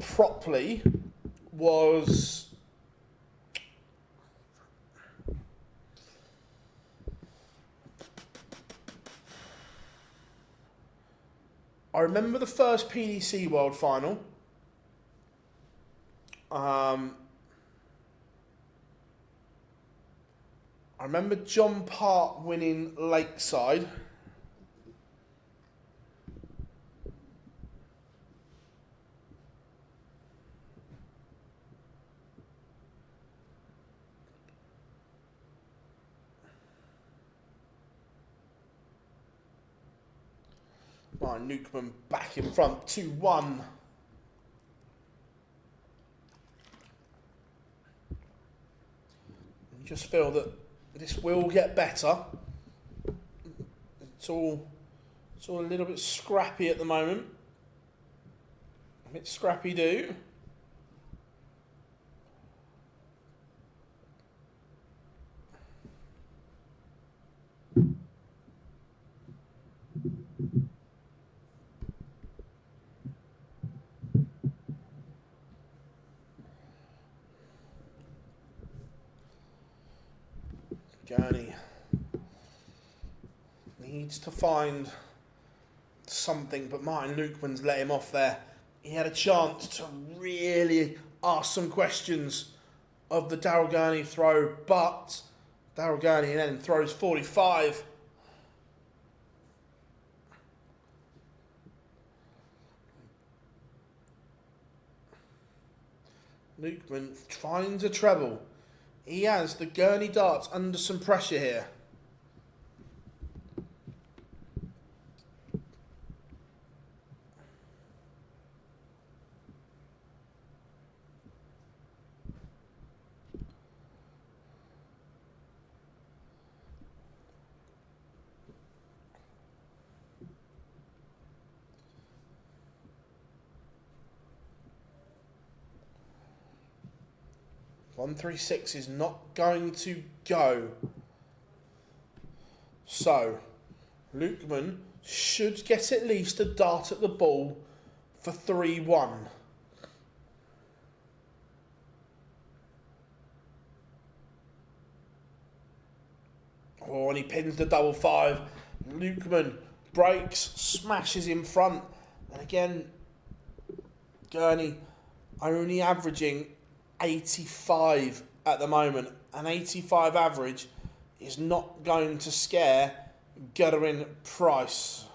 properly was I remember the first PDC World Final. I remember John Part winning Lakeside. Lukeman back in front, 2-1. You just feel that this will get better. It's all a little bit scrappy at the moment. A bit scrappy-do. Gurney needs to find something, but Martin Lukeman's let him off there. He had a chance to really ask some questions of the Daryl Gurney throw, but Daryl Gurney then throws 45. Lukeman finds a treble. He has the Gurney darts under some pressure here. .136 is not going to go. So, Lukeman should get at least a dart at the ball for 3-1. Oh, and he pins the double 5. Lukeman breaks, smashes in front. And again, Gurney only averaging 85 at the moment. An 85 average is not going to scare Gurwin Price.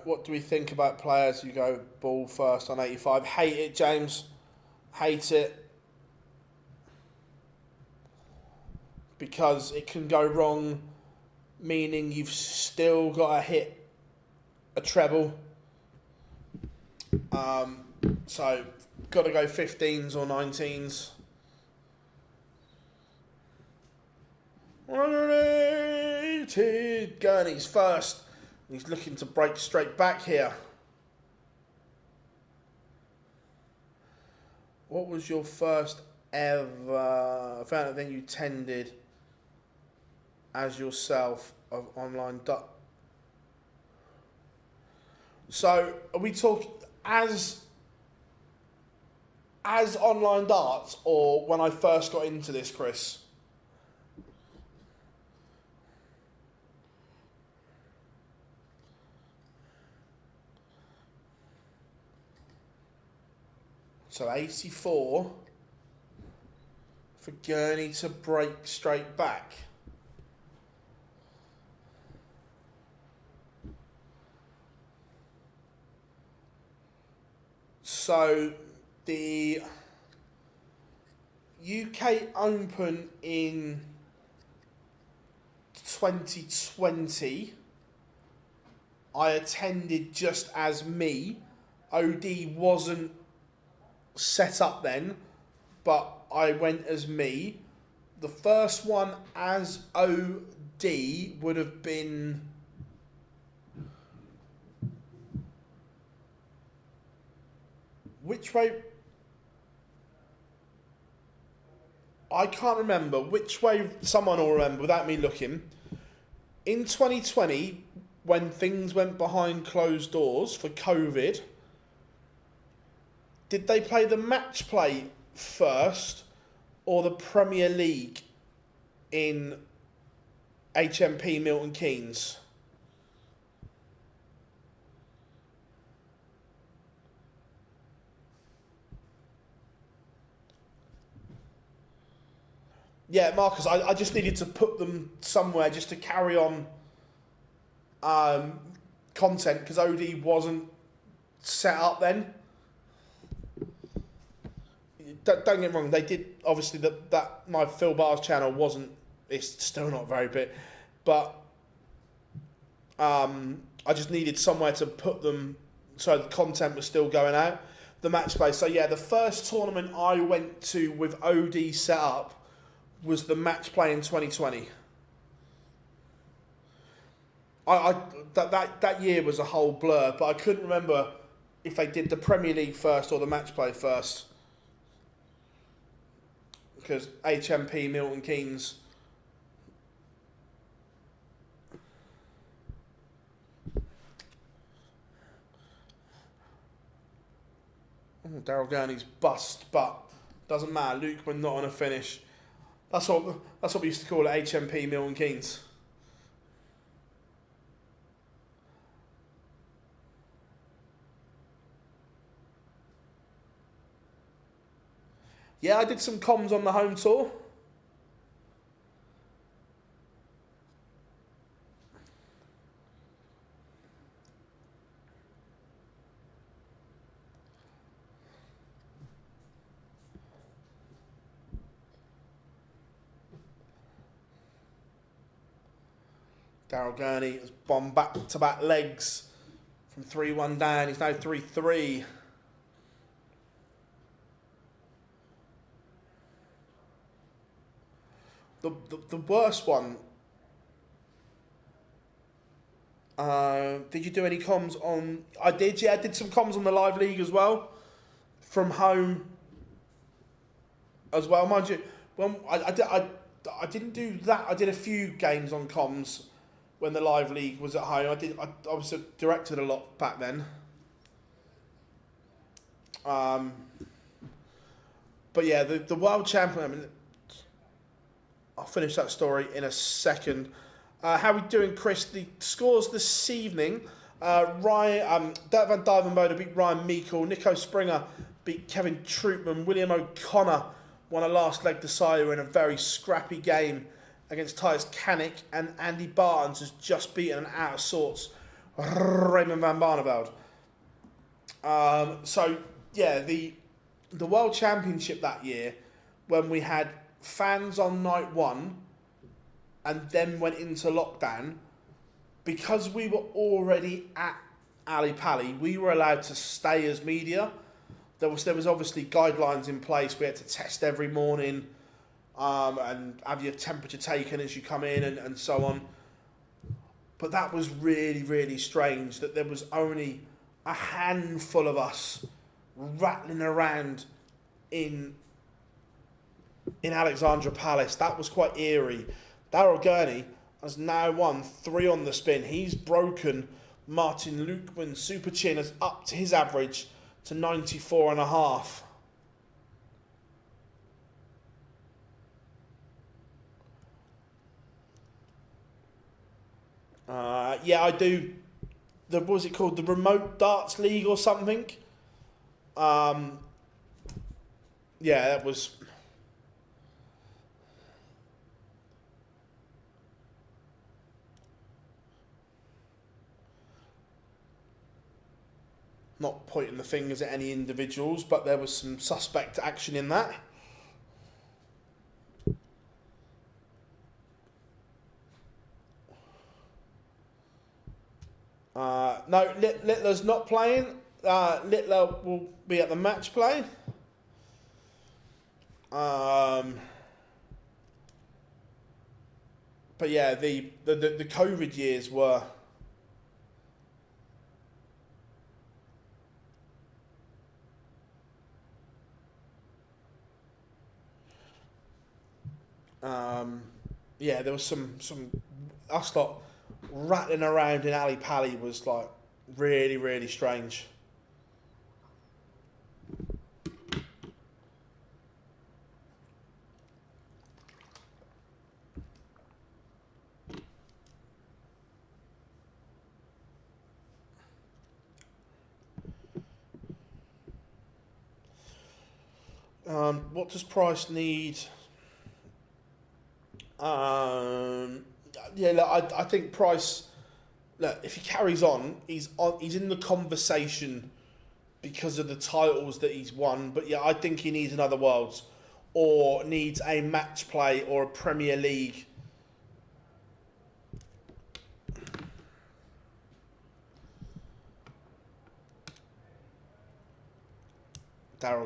What do we think about players who go ball first on 85? Hate it, James. Hate it. Because it can go wrong, meaning you've still got to hit a treble. So, got to go 15s or 19s. 180. Gurney's first. He's looking to break straight back here. What was your first ever event that you attended as yourself of online dart? So are we talking as online darts or when I first got into this, Chris? So 84 for Gurney to break straight back. So the UK Open in 2020, I attended just as me. OD wasn't set up then, but I went as me. The first one as OD would have been which way? I can't remember which way. Someone will remember without me looking. In 2020, when things went behind closed doors for COVID, did they play the match play first, or the Premier League in HMP Milton Keynes? Yeah, Marcus, I just needed to put them somewhere just to carry on content because OD wasn't set up then. Don't get me wrong, they did, obviously, that my Phil Bar's channel wasn't, it's still not very big, but I just needed somewhere to put them so the content was still going out, the match play. So yeah, the first tournament I went to with OD set up was the match play in 2020. That year was a whole blur, but I couldn't remember if they did the Premier League first or the match play first. Because HMP Milton Keynes. Oh, Daryl Gurney's bust, but doesn't matter. Lukeman not on a finish. That's what we used to call it, HMP Milton Keynes. Yeah, I did some comms on the home tour. Daryl Gurney has bombed back-to-back legs from 3-1 down. He's now 3-3. The worst one. Did you do any comms on? I did. Yeah, I did some comms on the live league as well, from home. As well, mind you. When I didn't do that. I did a few games on comms when the live league was at home. I was directed a lot back then. But yeah, the world champion. I mean, I'll finish that story in a second. How we doing, Chris? The scores this evening: Duijvenbode beat Ryan Meikle. Nico Springer beat Kevin Troppmann. William O'Connor won a last leg decider in a very scrappy game against Titus Kanik, and Andy Baetens has just beaten an out of sorts Raymond van Barneveld. So yeah, the World Championship that year, when we had fans on night one and then went into lockdown, because we were already at Ali Pali, we were allowed to stay as media. There was obviously guidelines in place. We had to test every morning and have your temperature taken as you come in and so on. But that was really, really strange that there was only a handful of us rattling around in Alexandra Palace. That was quite eerie. Daryl Gurney has now won 3 on the spin. He's broken Martin Lukeman's super chin, has upped his average to 94.5. Yeah, I do. What was it called? The Remote Darts League or something? Yeah, that was... Not pointing the fingers at any individuals, but there was some suspect action in that. No, Littler's not playing. Littler will be at the match play. But yeah, the COVID years were... yeah, there was some us lot rattling around in Ali Pali was like really, really strange. What does Price need? Yeah, look, I think Price. Look, if he carries on, he's in the conversation because of the titles that he's won. But yeah, I think he needs another Worlds, or needs a match play or a Premier League.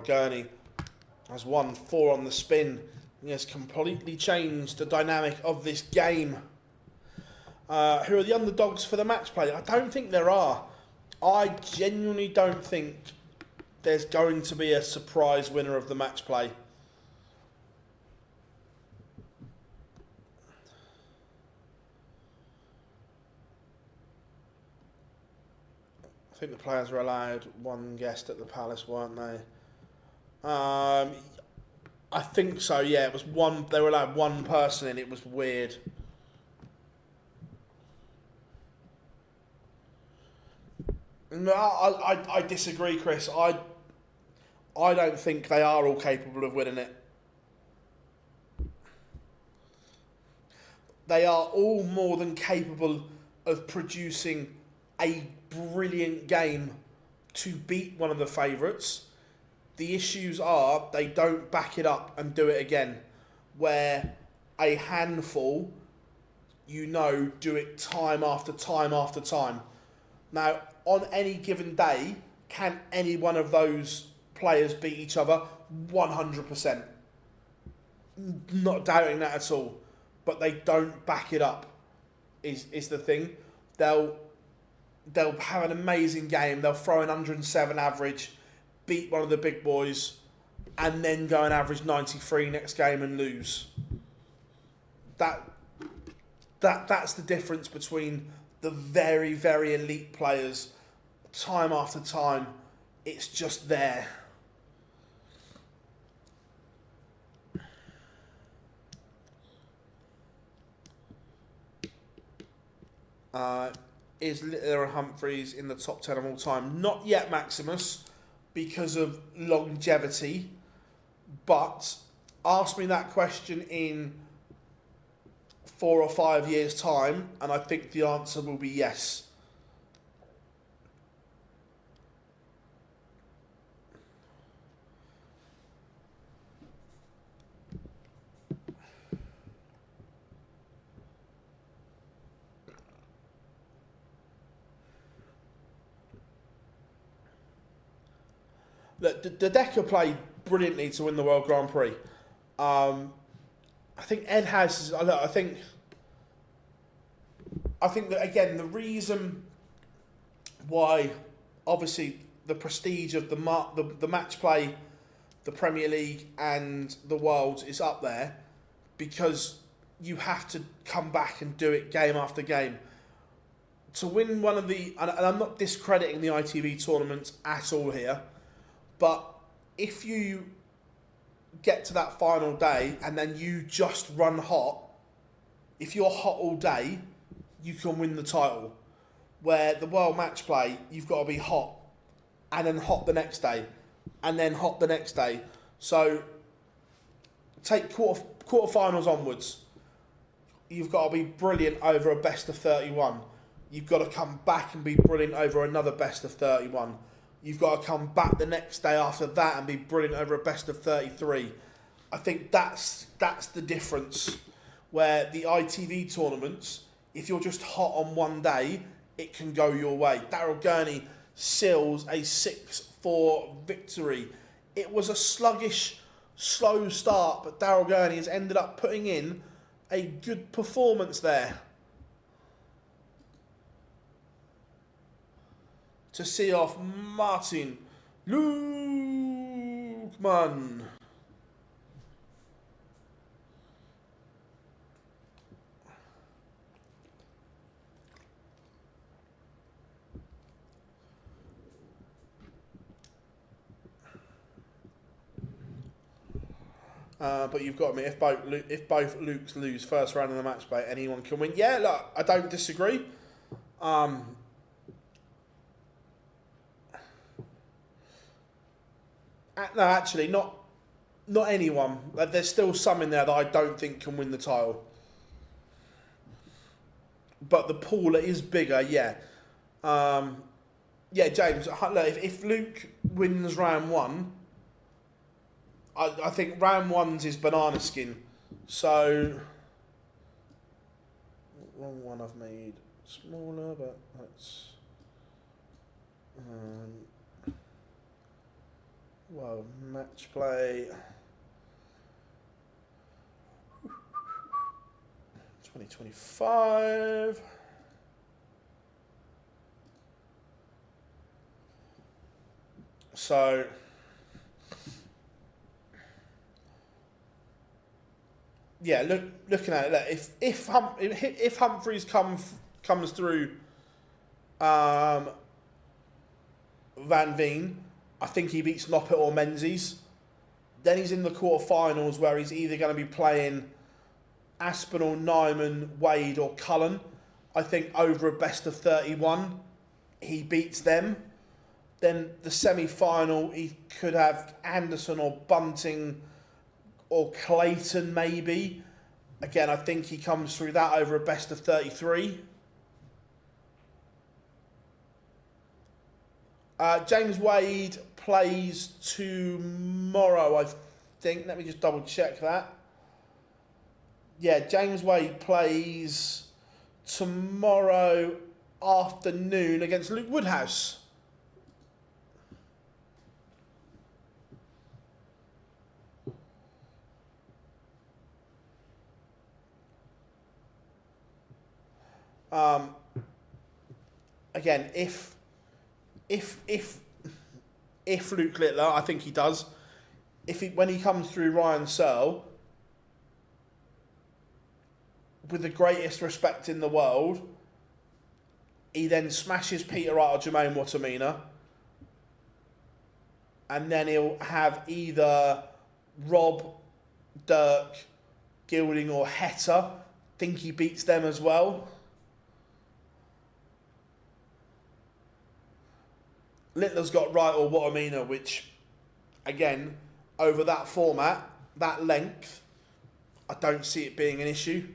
Gurney has won 4 on the spin. He has completely changed the dynamic of this game. Who are the underdogs for the match play? I don't think there are. I genuinely don't think there's going to be a surprise winner of the match play. I think the players were allowed one guest at the Palace, weren't they? I think so, yeah. It was one. They were allowed one person in. It was weird. No, I disagree, Chris. I don't think they are all capable of winning it. They are all more than capable of producing a brilliant game to beat one of the favourites. The issues are they don't back it up and do it again, where a handful, do it time after time after time. Now, on any given day, can any one of those players beat each other? 100%. Not doubting that at all. But they don't back it up, is the thing. They'll have an amazing game. They'll throw an 107 average, beat one of the big boys, and then go and average 93 next game and lose. That's the difference between the very, very elite players. Time after time, it's just there. Is Littler and Humphreys in the top 10 of all time? Not yet, Maximus, because of longevity. But ask me that question in 4 or 5 years' time, and I think the answer will be yes. Look, the Decker played brilliantly to win the World Grand Prix. I think Ed has. I think that again the reason why, obviously, the prestige of the match play, the Premier League and the Worlds is up there, because you have to come back and do it game after game. To win one of the, and I'm not discrediting the ITV tournaments at all here, but if you get to that final day and then you just run hot, if you're hot all day, you can win the title. Where the World Match Play, you've got to be hot, and then hot the next day, and then hot the next day. So take quarterfinals onwards. You've got to be brilliant over a best of 31. You've got to come back and be brilliant over another best of 31. You've got to come back the next day after that and be brilliant over a best of 33. I think that's the difference. Where the ITV tournaments, if you're just hot on one day, it can go your way. Gurney seals a 6-4 victory. It was a sluggish, slow start, but Gurney has ended up putting in a good performance there. To see off Martin Lukeman. But you've got to admit, if both Lukes lose first round of the match play, anyone can win. Yeah, look, I don't disagree. No, actually, not not anyone. Like, there's still some in there that I don't think can win the title. But the pool is bigger, yeah. Yeah, James, look, if Luke wins round one, I think round one's his banana skin. So, wrong one I've made smaller, but that's... well, match play... 2025... So... yeah, looking at it, if Humphreys comes through Van Veen, I think he beats Noppet or Menzies. Then he's in the quarterfinals where he's either going to be playing Aspinall, Nyman, Wade or Cullen. I think over a best of 31, he beats them. Then the semi-final, he could have Anderson or Bunting or Clayton maybe. Again, I think he comes through that over a best of 33. James Wade plays tomorrow, I think. Let me just double check that. Yeah, James Wade plays tomorrow afternoon against Luke Woodhouse. Again, if Luke Littler, I think he does. When he comes through Ryan Searle, with the greatest respect in the world, he then smashes Peter Wright or Jermaine Watamina, and then he'll have either Rob, Dirk, Gilding or Heta. Think he beats them as well. Littler's got Wright or Watamina, which, again, over that format, that length, I don't see it being an issue.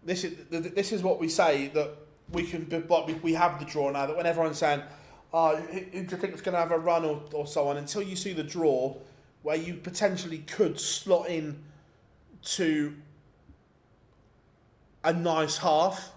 This is what we say, that we can, like we have the draw now, that when everyone's saying, who do you think is going to have a run or so on, until you see the draw, where you potentially could slot in to a nice half.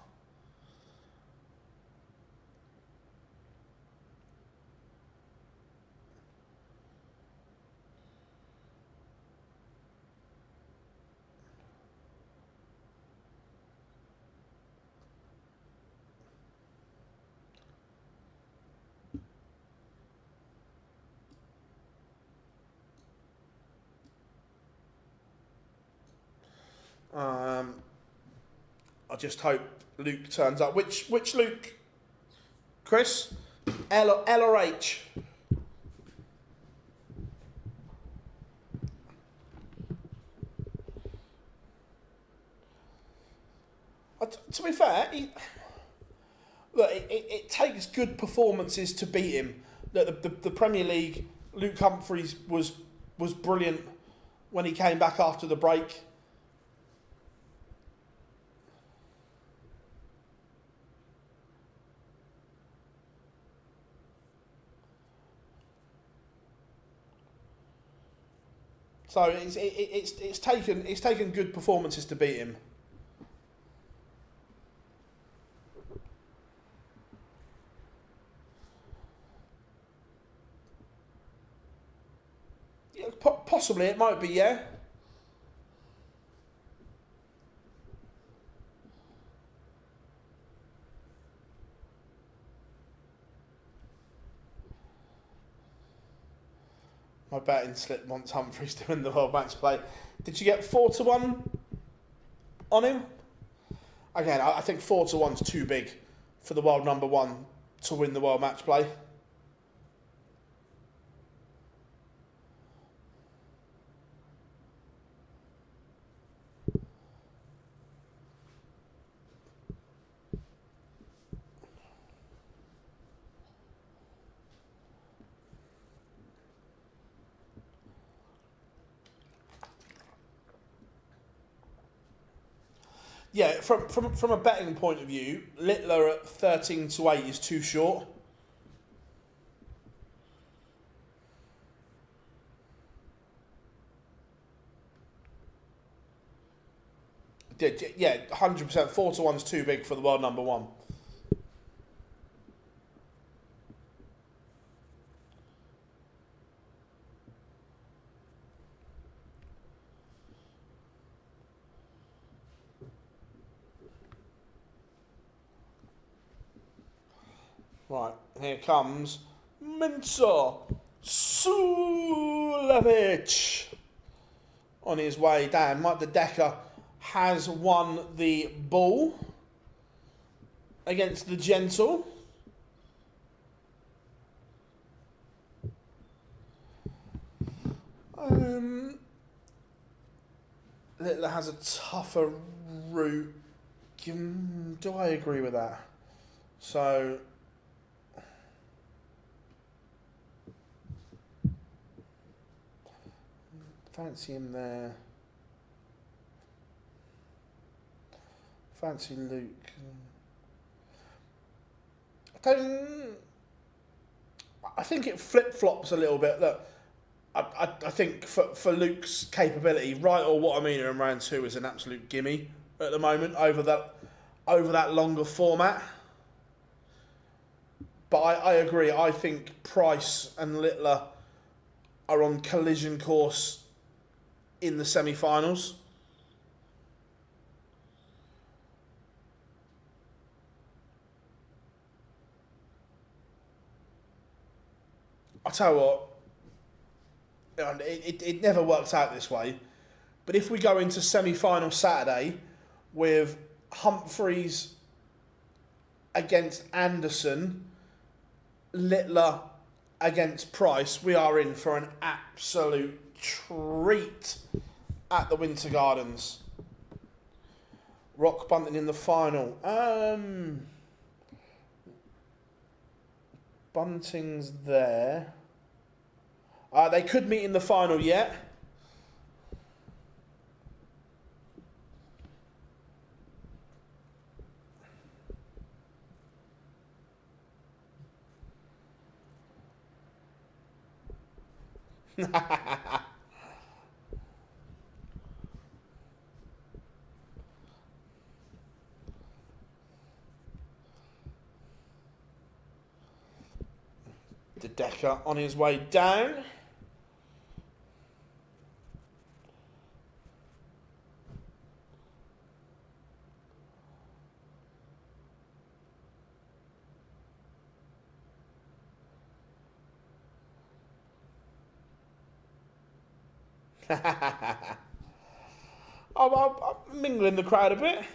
I just hope Luke turns up. Which Luke? Chris? L or H? To be fair, it takes good performances to beat him. The Premier League, Luke Humphreys was brilliant when he came back after the break. So it's taken good performances to beat him. Yeah, possibly it might be, yeah. My betting slip wants Humphreys to win the World Match Play. Did you get 4-1 on him? Again, I think 4-1's too big for the world number one to win the World Match Play. Yeah, from a betting point of view, Littler at 13-8 is too short. Yeah, 100%. 4-1 is too big for the world number one. Right, here comes Suljovic on his way down. Mike the Decker has won the ball against the Gentle. Littler has a tougher route. Do I agree with that? So, fancy him there. Fancy Luke. I think it flip-flops a little bit. Look, I think for Luke's capability, Right or What I Mean in round 2 is an absolute gimme at the moment over that longer format. But I agree. I think Price and Littler are on collision course in the semi-finals. I'll tell you what, it never works out this way, but if we go into semi-final Saturday with Humphreys against Anderson, Littler against Price, we are in for an absolute treat at the Winter Gardens. Rock Bunting in the final. Bunting's there. They could meet in the final yet. De Decker on his way down. I'm mingling the crowd a bit.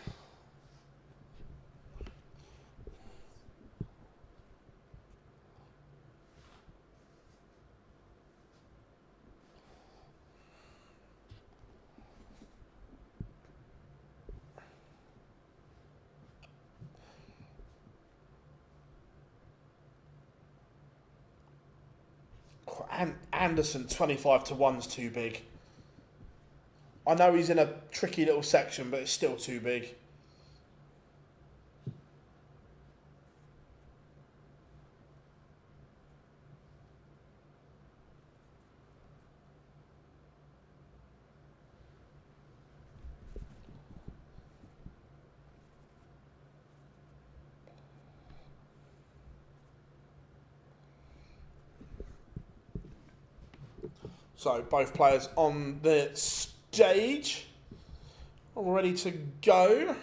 Anderson 25-1's too big. I know he's in a tricky little section, but it's still too big. So both players on the stage, all ready to go.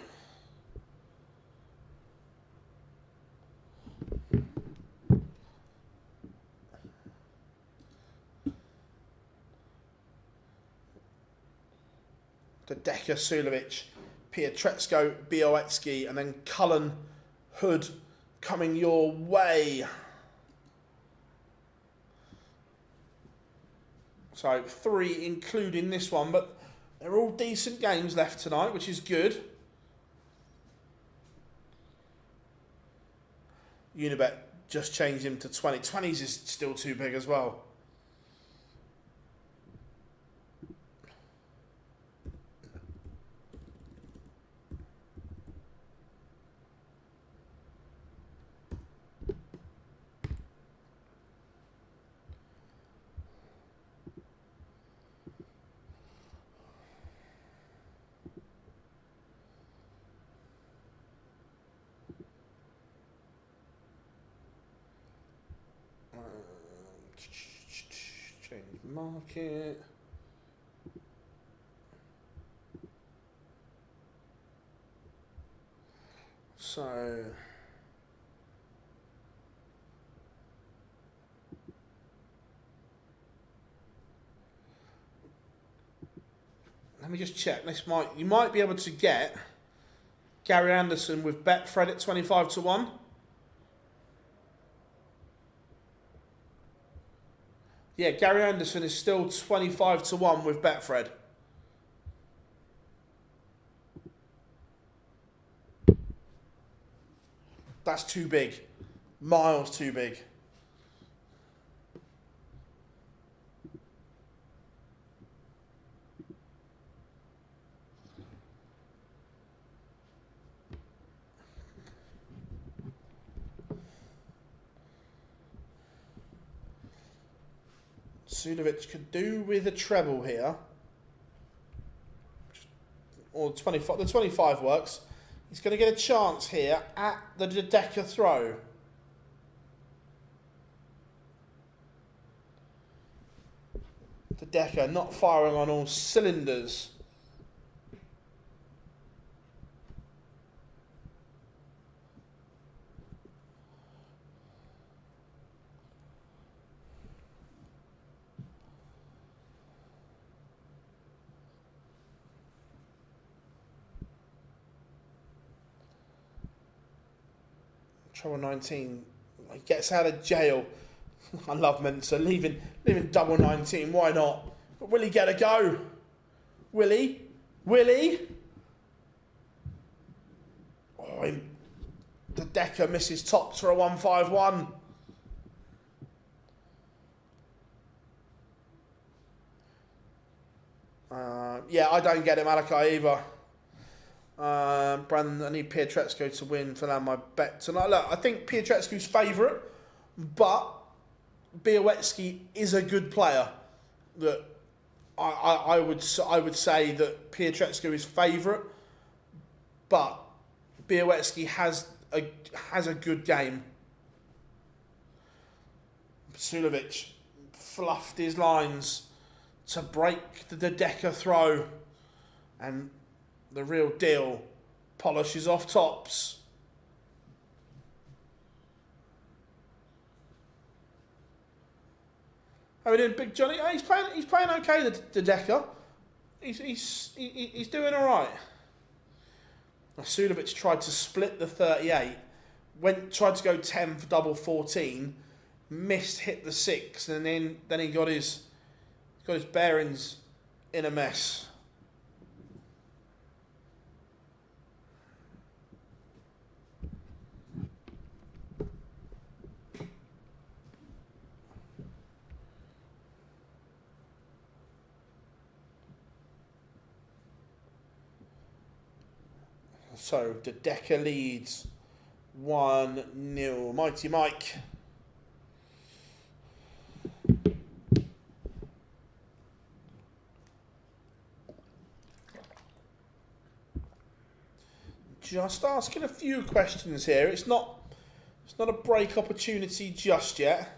The Decker, Suljovic, Pietreczko, Bialecki, and then Cullen, Hood coming your way. So 3 including this one, but they're all decent games left tonight, which is good. Unibet just changed him to 20. 20s is still too big as well. Market. So let me just check. You might be able to get Gary Anderson with Betfred at 25 to 1. Yeah, Gary Anderson is still 25 to 1 with Betfred. That's too big. Miles too big. Suljovic could do with a treble here. Or 25. The 25 works. He's going to get a chance here at the Decker throw. The Decker not firing on all cylinders. Trouble 19. He gets out of jail. I love Mensa. Leaving double 19. Why not? But will he get a go? Will he? Will he? Oh, the Decker misses tops for a 151. Yeah, I don't get him, Malachi, either. Brandon, I need Pietreczko to win to land my bet tonight. Look, I think Pietreczko's favourite, but Bialecki is a good player. That I would say that Pietreczko is favourite, but Bialecki has a good game. Suljovic fluffed his lines to break the Decker throw, and the real deal polishes off tops. How are we doing, Big Johnny? Oh, he's playing okay, the Decker. He's doing all right. Suljovic tried to split the 38, tried to go 10 for double 14, missed, hit the 6, and then he got his bearings in a mess. So, the Decker leads 1-0. Mighty Mike. Just asking a few questions here. It's not a break opportunity just yet.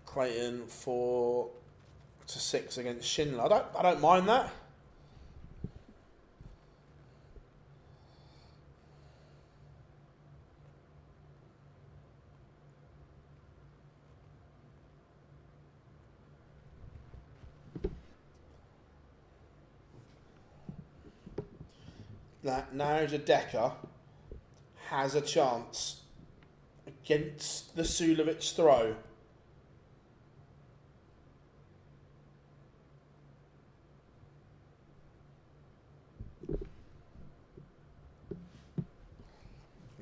Clayton 4-6 against Schindler. I don't mind that. Now the Decker has a chance against the Suljovic throw.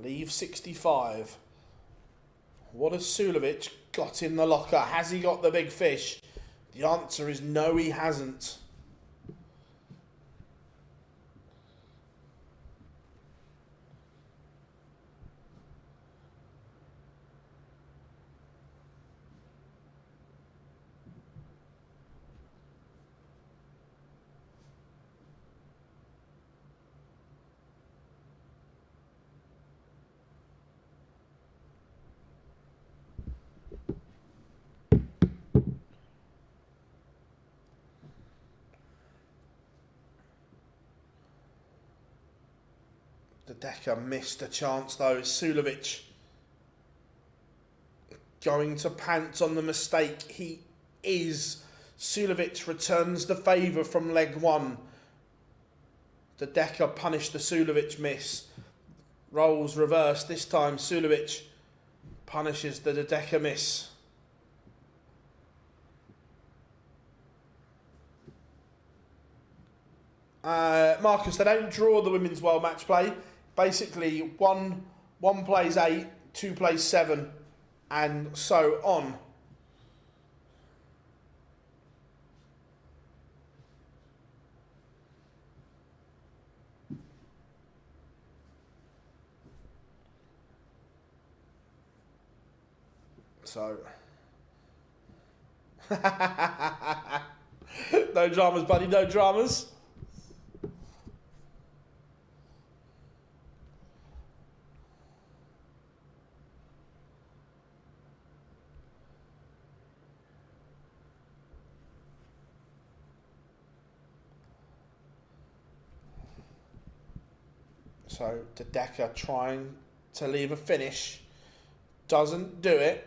Leave 65. What has Suljovic got in the locker? Has he got the big fish? The answer is no, he hasn't. Decker missed a chance though. Suljovic going to pants on the mistake. He is. Suljovic returns the favour from leg one. The Decker punished the Suljovic miss. Rolls reverse. This time Suljovic punishes the Decker miss. Marcus, they don't draw the women's world match play. Basically, one plays 8, 2 plays 7, and so on. So, no dramas, buddy, no dramas. So, the Decker trying to leave a finish, doesn't do it.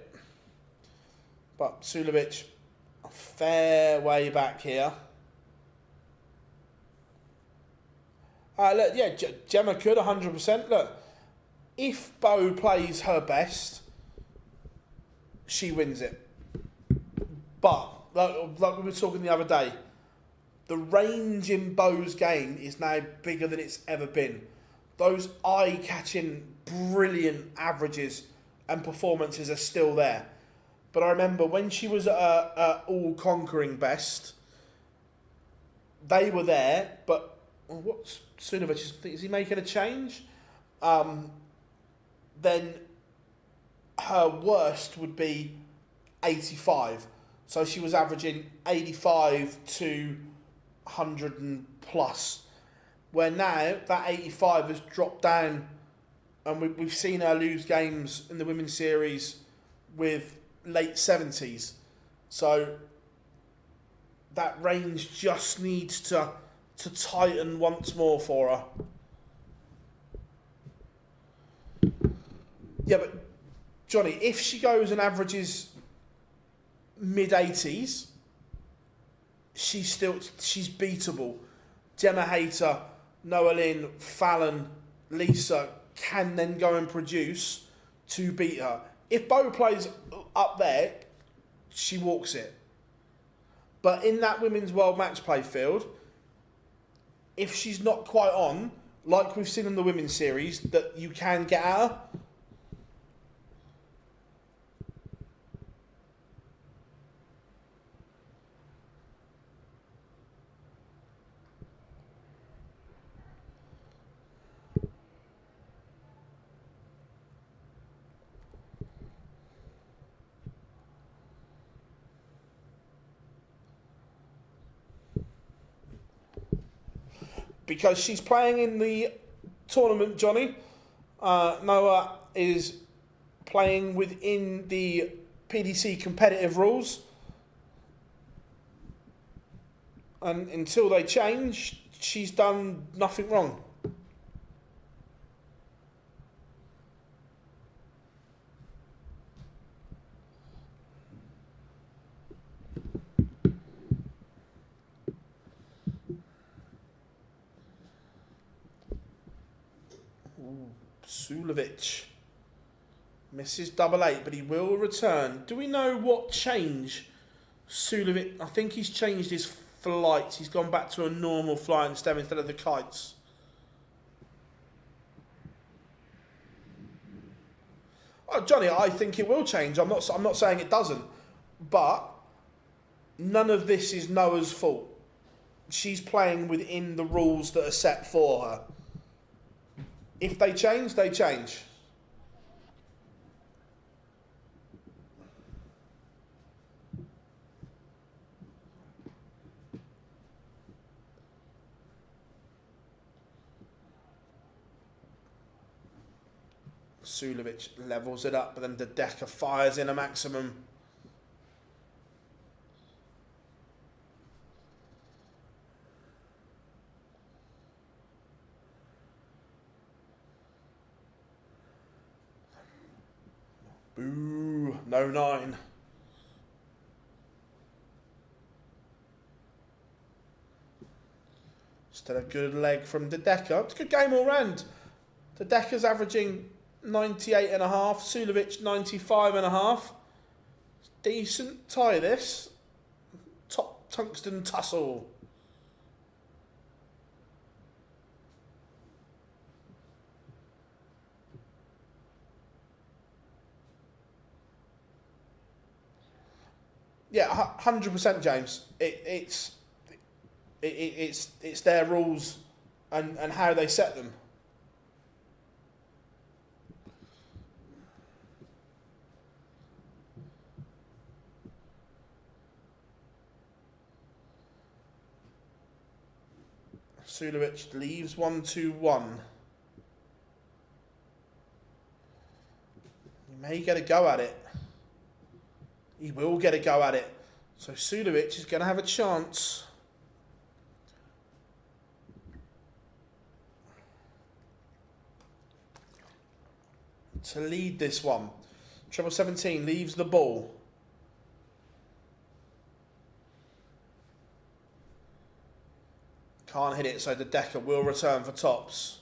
But Suljovic, a fair way back here. Look, yeah, Gemma could 100%. Look, if Bo plays her best, she wins it. But, like we were talking the other day, the range in Bo's game is now bigger than it's ever been. Those eye-catching, brilliant averages and performances are still there. But I remember when she was at all-conquering best, they were there, but what's Suljovic? Is he making a change? Then her worst would be 85. So she was averaging 85 to 100 and plus. Where now that 85 has dropped down, and we've seen her lose games in the women's series with late 70s. So that range just needs to tighten once more for her. Yeah, but Johnny, if she goes and averages mid-80s, she's beatable. Gemma Hayter, Noah Lynn, Fallon, Lisa can then go and produce to beat her. If Bo plays up there, she walks it. But in that women's world match play field, if she's not quite on, like we've seen in the women's series, that you can get at her. Because she's playing in the tournament, Johnny. Noah is playing within the PDC competitive rules. And until they change, she's done nothing wrong. Suljovic misses double 8, but he will return. Do we know what change Suljovic? I think he's changed his flight. He's gone back to a normal flying stem instead of the kites. Oh, Johnny, I think it will change. I'm not saying it doesn't, but none of this is Noah's fault. She's playing within the rules that are set for her. If they change, they change. Suljovic levels it up, but then the Decker fires in a maximum. Ooh, no 9. Still a good leg from De Decker. It's a good game all round. De Decker's averaging 98.5, Suljovic 95.5. Decent tie this. Top tungsten tussle. Yeah, 100%, James. It's their rules and how they set them. Suljovic leaves 1-2-1. He may get a go at it. He will get a go at it. So Suljovic is going to have a chance. To lead this one. Treble 17 leaves the ball. Can't hit it, so De Decker will return for tops.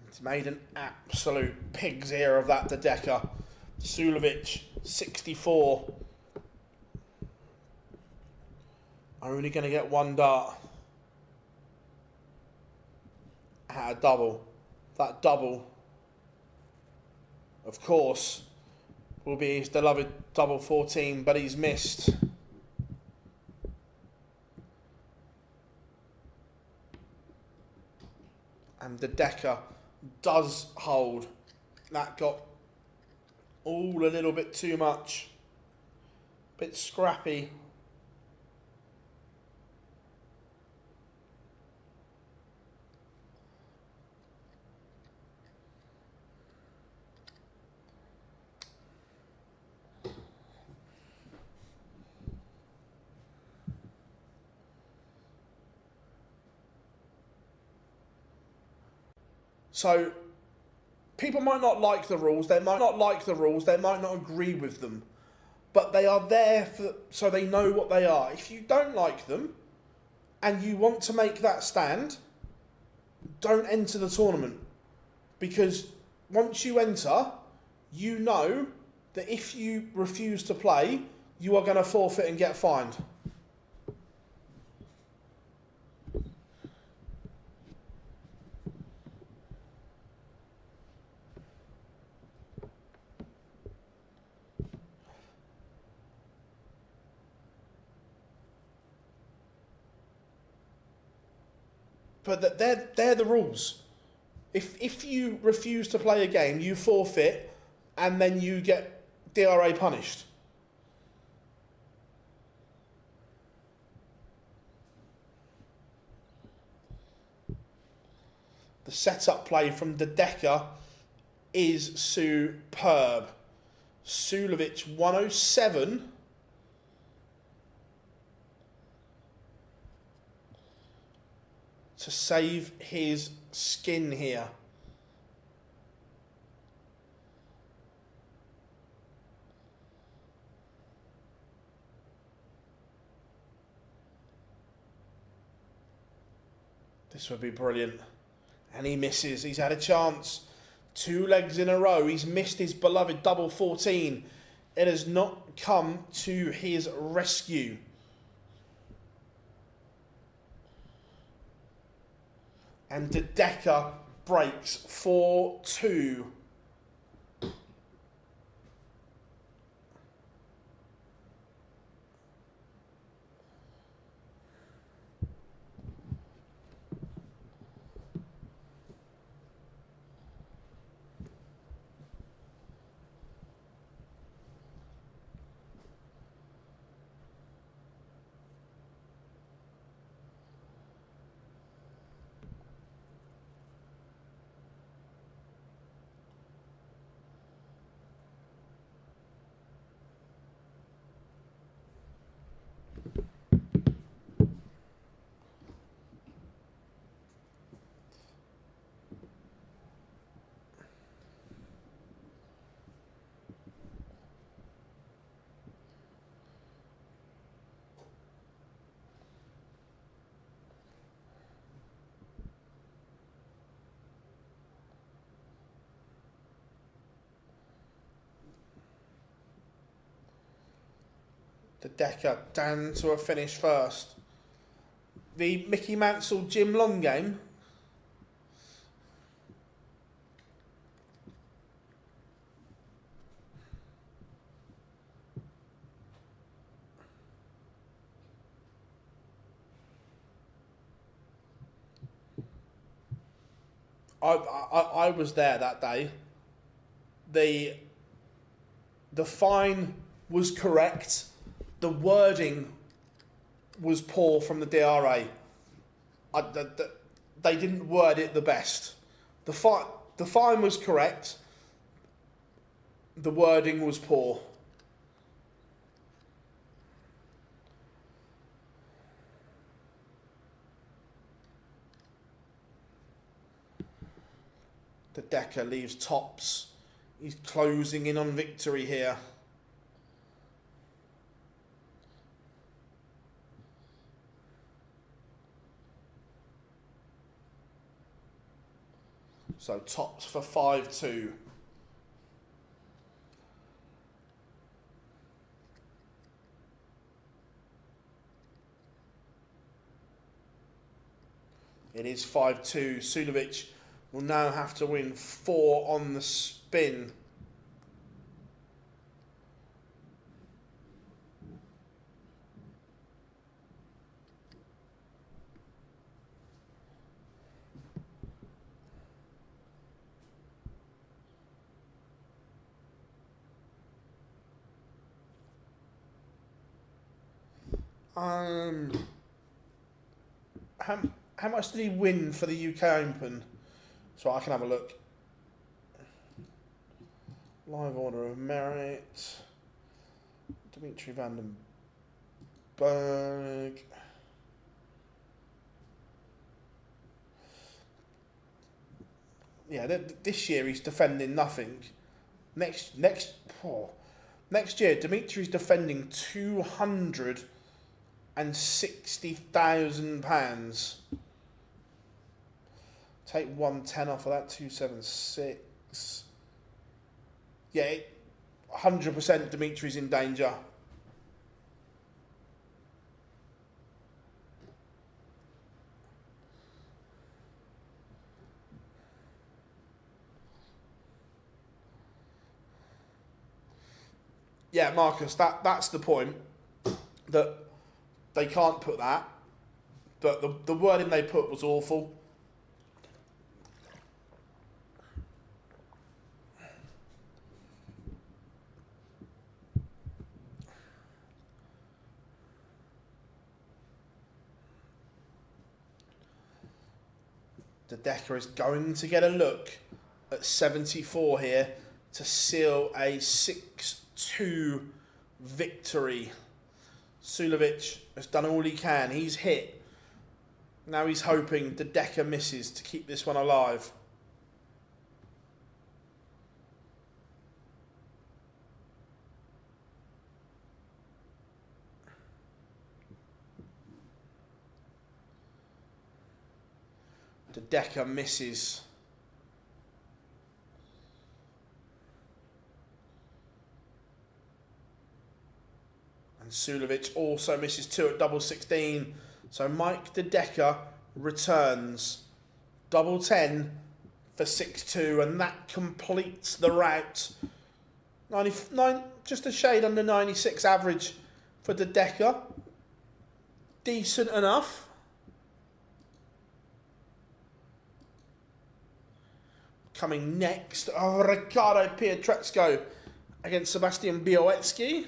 He's made an absolute pig's ear of that, De Decker. Suljovic, 64. Only going to get one dart. At a double. That double, of course, will be his beloved double 14, but he's missed. And De Decker does hold. That got all a little bit too much. Bit scrappy. So, people might not like the rules, they might not like the rules, they might not agree with them, but they are there so they know what they are. If you don't like them, and you want to make that stand, don't enter the tournament. Because once you enter, you know that if you refuse to play, you are going to forfeit and get fined. But they're the rules. If you refuse to play a game, you forfeit, and then you get DRA punished. The setup play from De Decker is superb. Suljovic 107. To save his skin here. This would be brilliant. And he misses. He's had a chance. 2 legs in a row. He's missed his beloved double 14. It has not come to his rescue. And De Decker breaks 4-2. De Decker down to a finish first. The Mickey Mansell Jim Long game. I was there that day. The fine was correct. The wording was poor from the DRA. They didn't word it the best. The fine was correct. The wording was poor. De Decker leaves tops. He's closing in on victory here. So tops for 5-2. It is 5-2. Suljovic will now have to win 4 on the spin. How much did he win for the UK Open? So I can have a look. Live order of merit. Dimitri van den Berg. Yeah, this year he's defending nothing. Next year, Dimitri's defending £260,000. Take 110 off of that, 276. Yeah, 100% Dimitri's in danger. Yeah, Marcus, that's the point. That they can't put that. But the wording they put was awful. De Decker is going to get a look at 74 here to seal a 6-2 victory. Suljovic has done all he can. He's hit. Now he's hoping De Decker misses to keep this one alive. De Decker misses. And Suljovic also misses 2 at double 16. So Mike De Decker returns double 10 for 6-2, and that completes the route. 99, just a shade under 96 average for De Decker. Decent enough. Coming next, Ricardo Pietreczko against Sebastian Bialecki.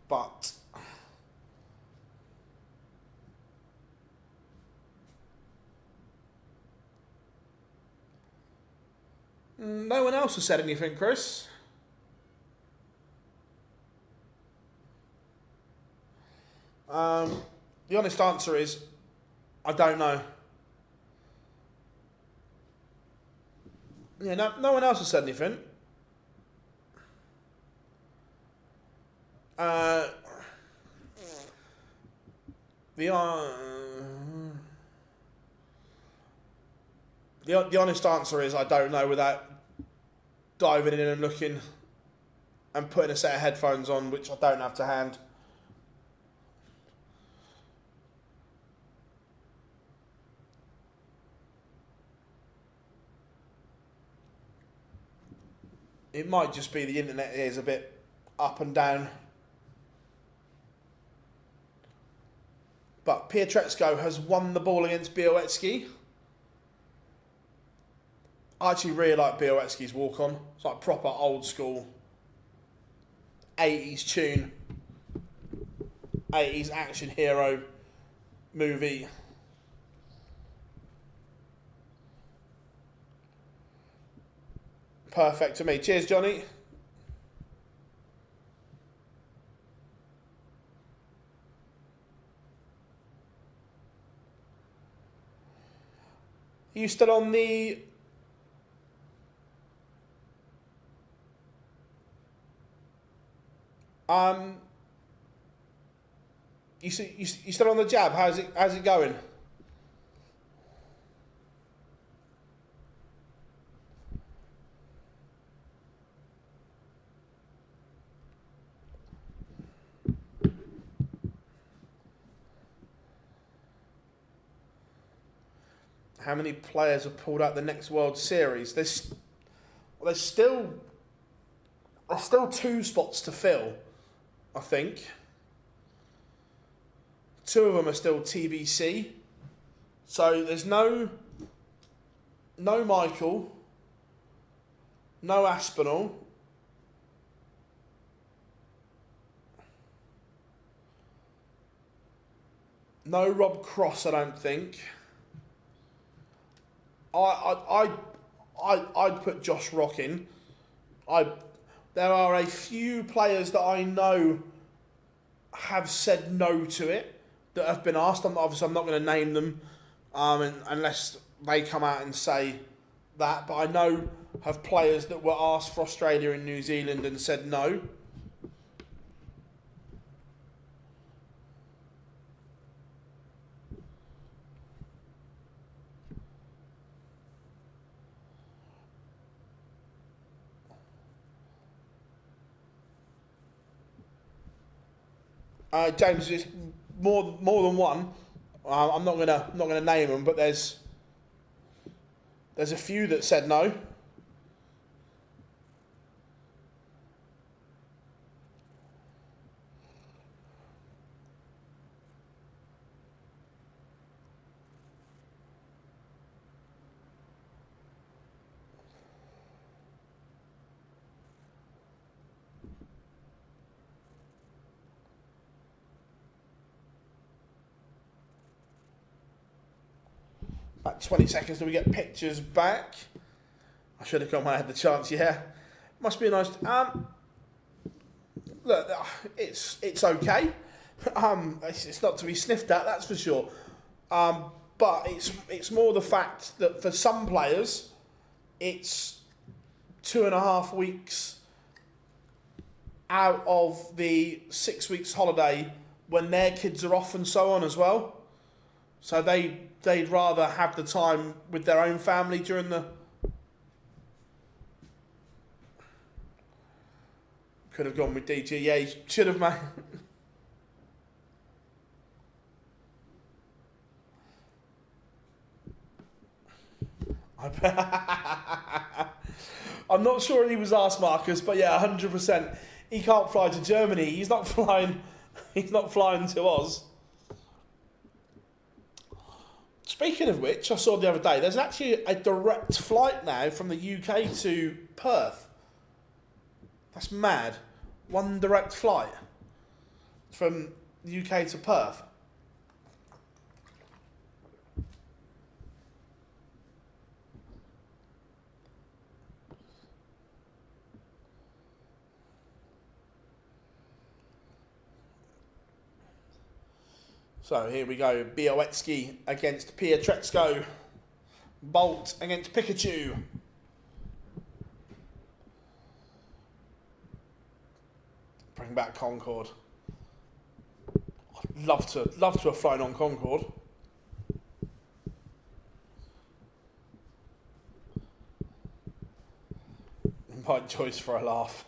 But no one else has said anything, Chris. The honest answer is, I don't know. Yeah, no one else has said anything. The honest answer is I don't know without diving in and looking and putting a set of headphones on, which I don't have to hand. It might just be the internet is a bit up and down. But Pietreczko has won the ball against Bialecki. I actually really like Bialecki's walk on. It's like proper old school 80s tune. 80s action hero movie. Perfect to me. Cheers, Johnny. Are you still on the... You still on the jab? How's it going? How many players have pulled out the next World Series? There's still 2 spots to fill, I think. 2 of them are still TBC. So there's no Meikle, no Aspinall, no Rob Cross, I don't think. I'd put Josh Rock in. There are a few players that I know have said no to it, that have been asked. I'm not going to name them unless they come out and say that. But I know have players that were asked for Australia and New Zealand and said no. James, it's more than one. I'm not gonna name them, but there's a few that said no. About 20 seconds till we get pictures back. I should have gone when I had the chance, yeah. Must be a nice... look, it's okay. It's not to be sniffed at, that's for sure. But it's more the fact that for some players, it's 2.5 weeks out of the 6 weeks holiday when their kids are off and so on as well. So they'd rather have the time with their own family during the... Could have gone with DG. Yeah, he should have, mate. I'm not sure he was asked, Marcus, but yeah, 100%. He can't fly to Germany. He's not flying to Oz. Speaking of which, I saw the other day, there's actually a direct flight now from the UK to Perth. That's mad. One direct flight from the UK to Perth. So here we go. Bialecki against Pietreczko. Bolt against Pikachu. Bring back Concord. Love to have flown on Concorde. Invite Joyce for a laugh.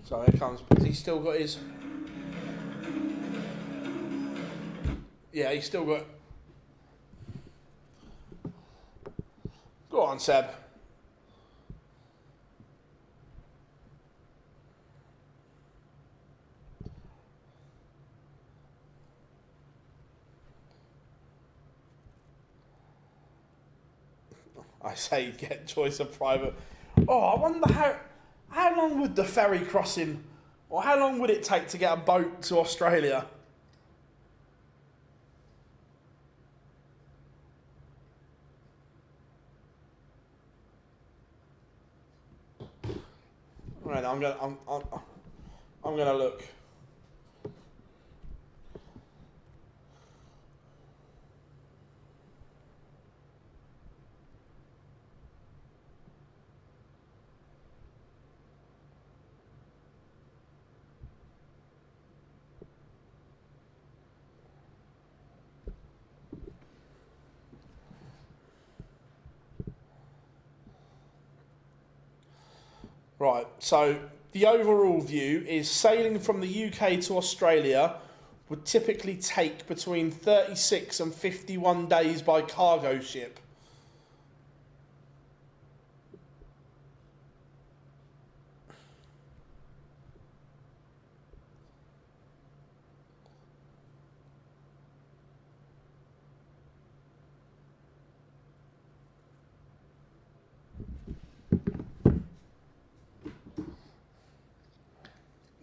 So here comes. Has he still got his? Yeah, he's still got. Go on, Seb. I say get Joyce a private. Oh, I wonder how long would the ferry crossing, or how long would it take to get a boat to Australia? Right, I'm gonna look. Right, so the overall view is sailing from the UK to Australia would typically take between 36 and 51 days by cargo ship.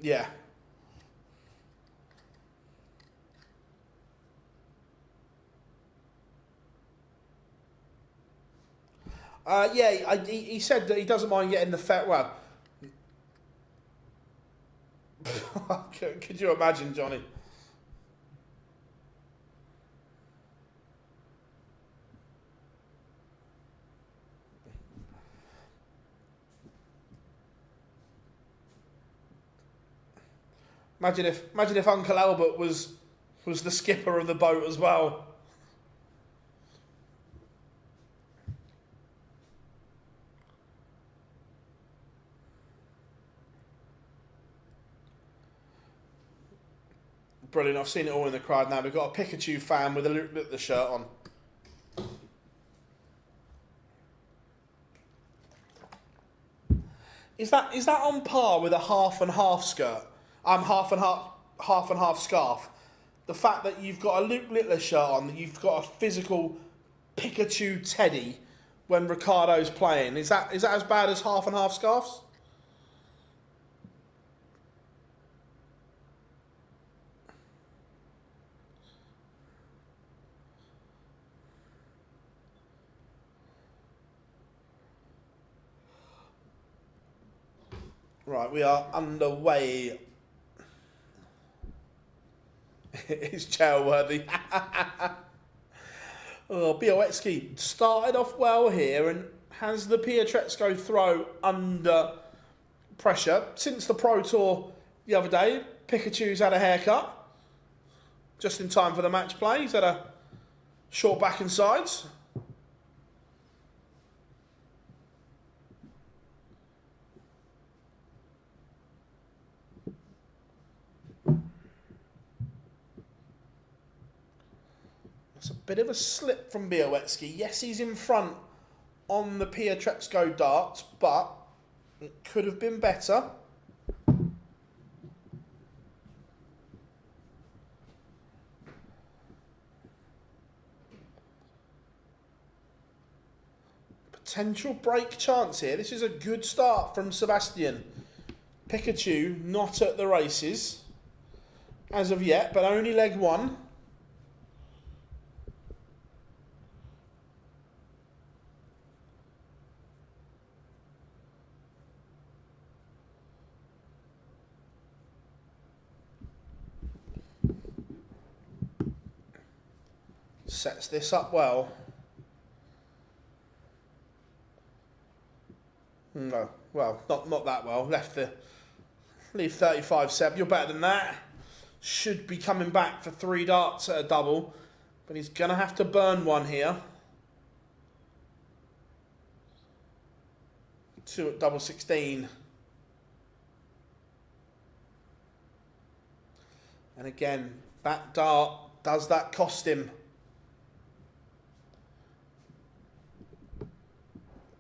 Yeah. He said that he doesn't mind getting the ferry. Well, could you imagine, Johnny? Imagine if Uncle Albert was the skipper of the boat as well. Brilliant, I've seen it all in the crowd now. We've got a Pikachu fan with a Luke shirt on. Is that on par with a half and half skirt? Half and half scarf. The fact that you've got a Luke Littler shirt on, that you've got a physical Pikachu teddy when Ricardo's playing. Is that as bad as half and half scarves? Right, we are underway. It's chair-worthy. Bialecki started off well here and has the Pietreczko throw under pressure. Since the Pro Tour the other day, Pikachu's had a haircut. Just in time for the match play. He's had a short back and sides. It's a bit of a slip from Bialecki. Yes, he's in front on the Pietreczko darts, but it could have been better. Potential break chance here. This is a good start from Sebastian. Pikachu not at the races as of yet, but only leg one. Sets this up well. No, well, not that well. Leave 35, Seb. You're better than that. Should be coming back for 3 darts at a double, but he's going to have to burn one here. 2 at double 16. And again, that dart, does that cost him?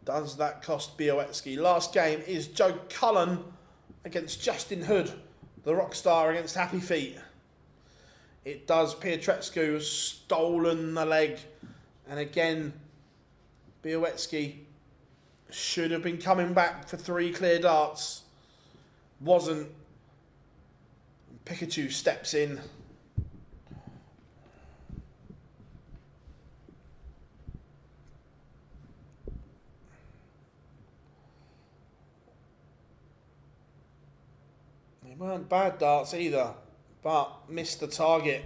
Does that cost Bialecki? Last game is Joe Cullen against Justin Hood, the rock star against Happy Feet. It does. Pietreczko has stolen the leg. And again, Bialecki should have been coming back for 3 clear darts. Wasn't. Pikachu steps in. They weren't bad darts either, but missed the target.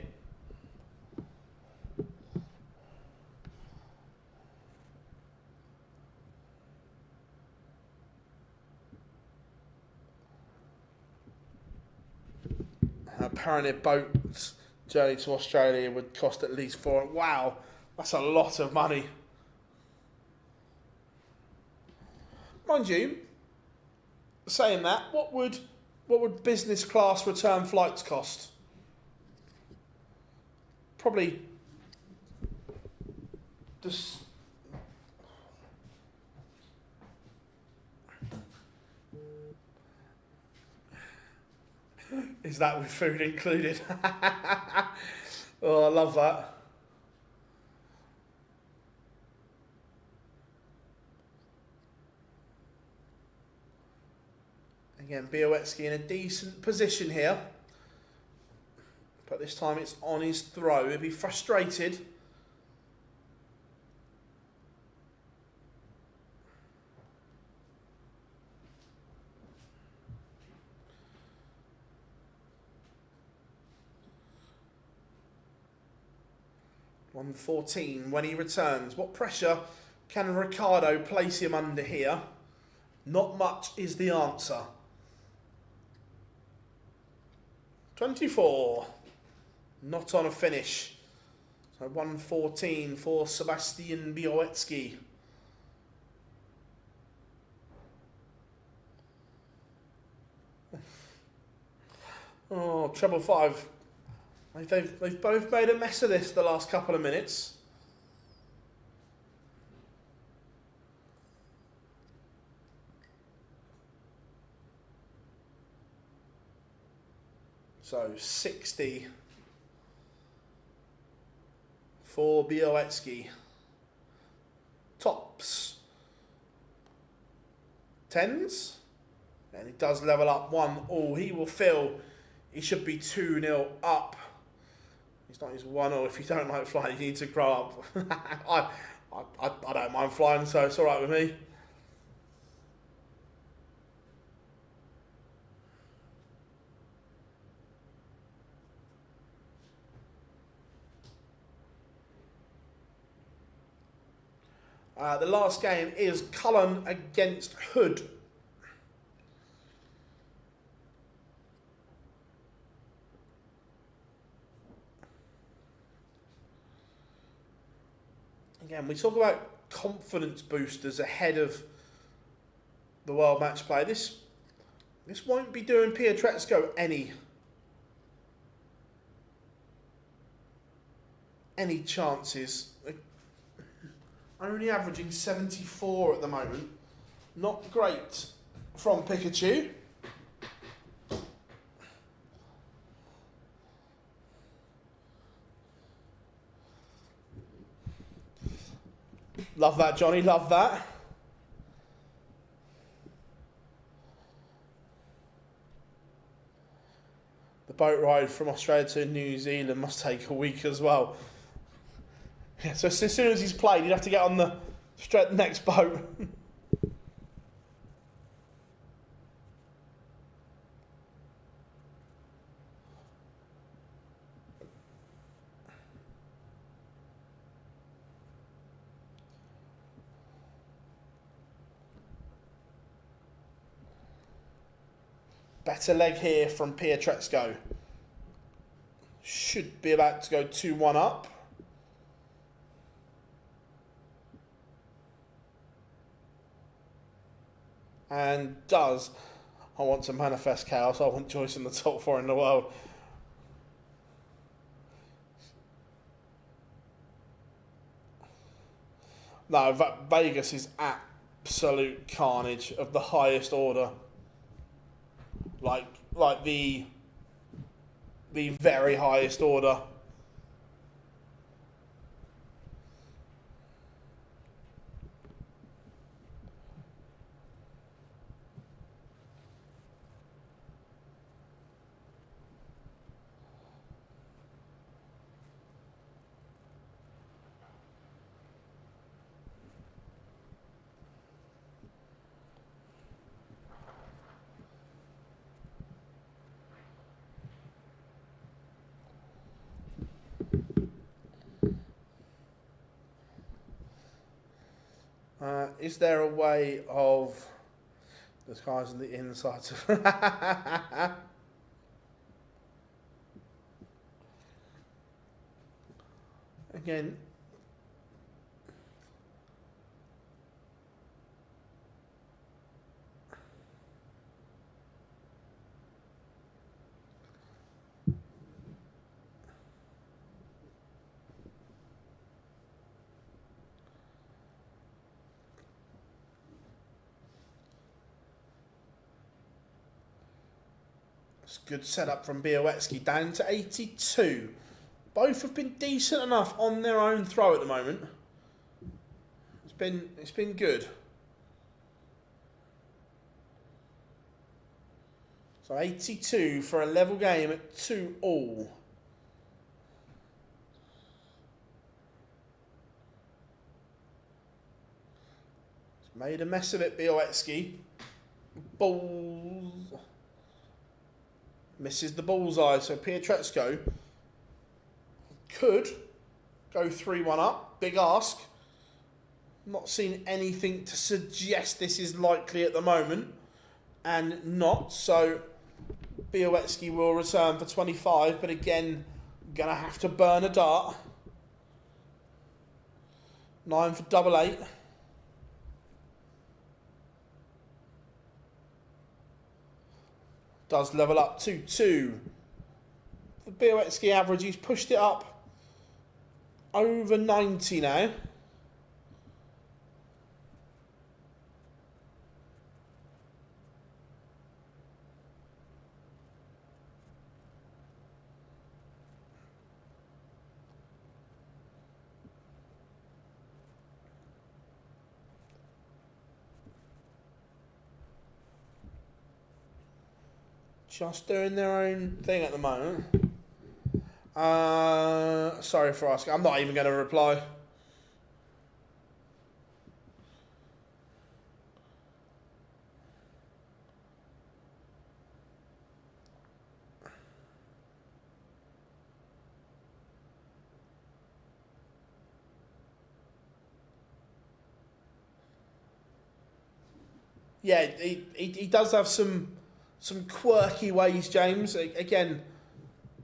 Apparently a boat's journey to Australia would cost at least 4. Wow, that's a lot of money. Mind you, saying that, what would business class return flights cost? Probably just is that with food included? Oh, I love that. Again, Bialecki in a decent position here. But this time it's on his throw. He'll be frustrated. $114 when he returns. What pressure can Ricardo place him under here? Not much is the answer. 24. Not on a finish. So 114 for Sebastian Bialecki. Oh, treble 5. They've both made a mess of this the last couple of minutes. So 60 for Bialecki. Tops. 10s. And he does level up 1-1. He will feel he should be 2-0 up. It's not his 1-0. If you don't like flying, you need to grow up. I don't mind flying, so it's all right with me. The last game is Cullen against Hood. Again, we talk about confidence boosters ahead of the World Match Play. This won't be doing Pietreczko any chances. Only averaging 74 at the moment. Not great from Pikachu. Love that, Johnny, love that. The boat ride from Australia to New Zealand must take a week as well. Yeah, so as soon as he's played, he'd have to get on the next boat. Better leg here from Pietreczko. Should be about to go 2-1 up. And does. I want to manifest chaos. I want Joyce in the top 4 in the world. No, Vegas is absolute carnage of the highest order. Like the very highest order. Is there a way of disguising the insides of again? Good setup from Bialecki, down to 82. Both have been decent enough on their own throw at the moment. It's been good. So 82 for a level game at 2-all. He's made a mess of it, Bialecki. Balls. Misses the bullseye, so Pietreczko could go 3-1 up. Big ask. Not seen anything to suggest this is likely at the moment, and not. So Bialecki will return for 25, but again, gonna have to burn a dart. 9 for double 8. Does level up 2-2. The Bialecki average, he's pushed it up over 90 now. Just doing their own thing at the moment. Sorry for asking. I'm not even going to reply. Yeah, he does have some quirky ways, James. Again,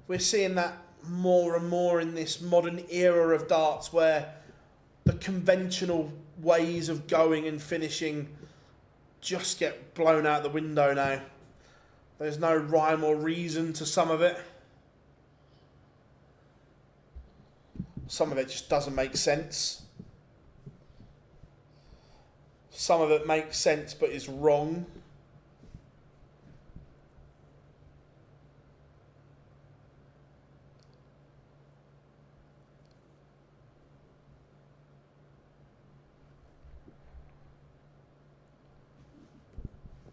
we're seeing that more and more in this modern era of darts where the conventional ways of going and finishing just get blown out the window now. There's no rhyme or reason to some of it. Some of it just doesn't make sense. Some of it makes sense but is wrong.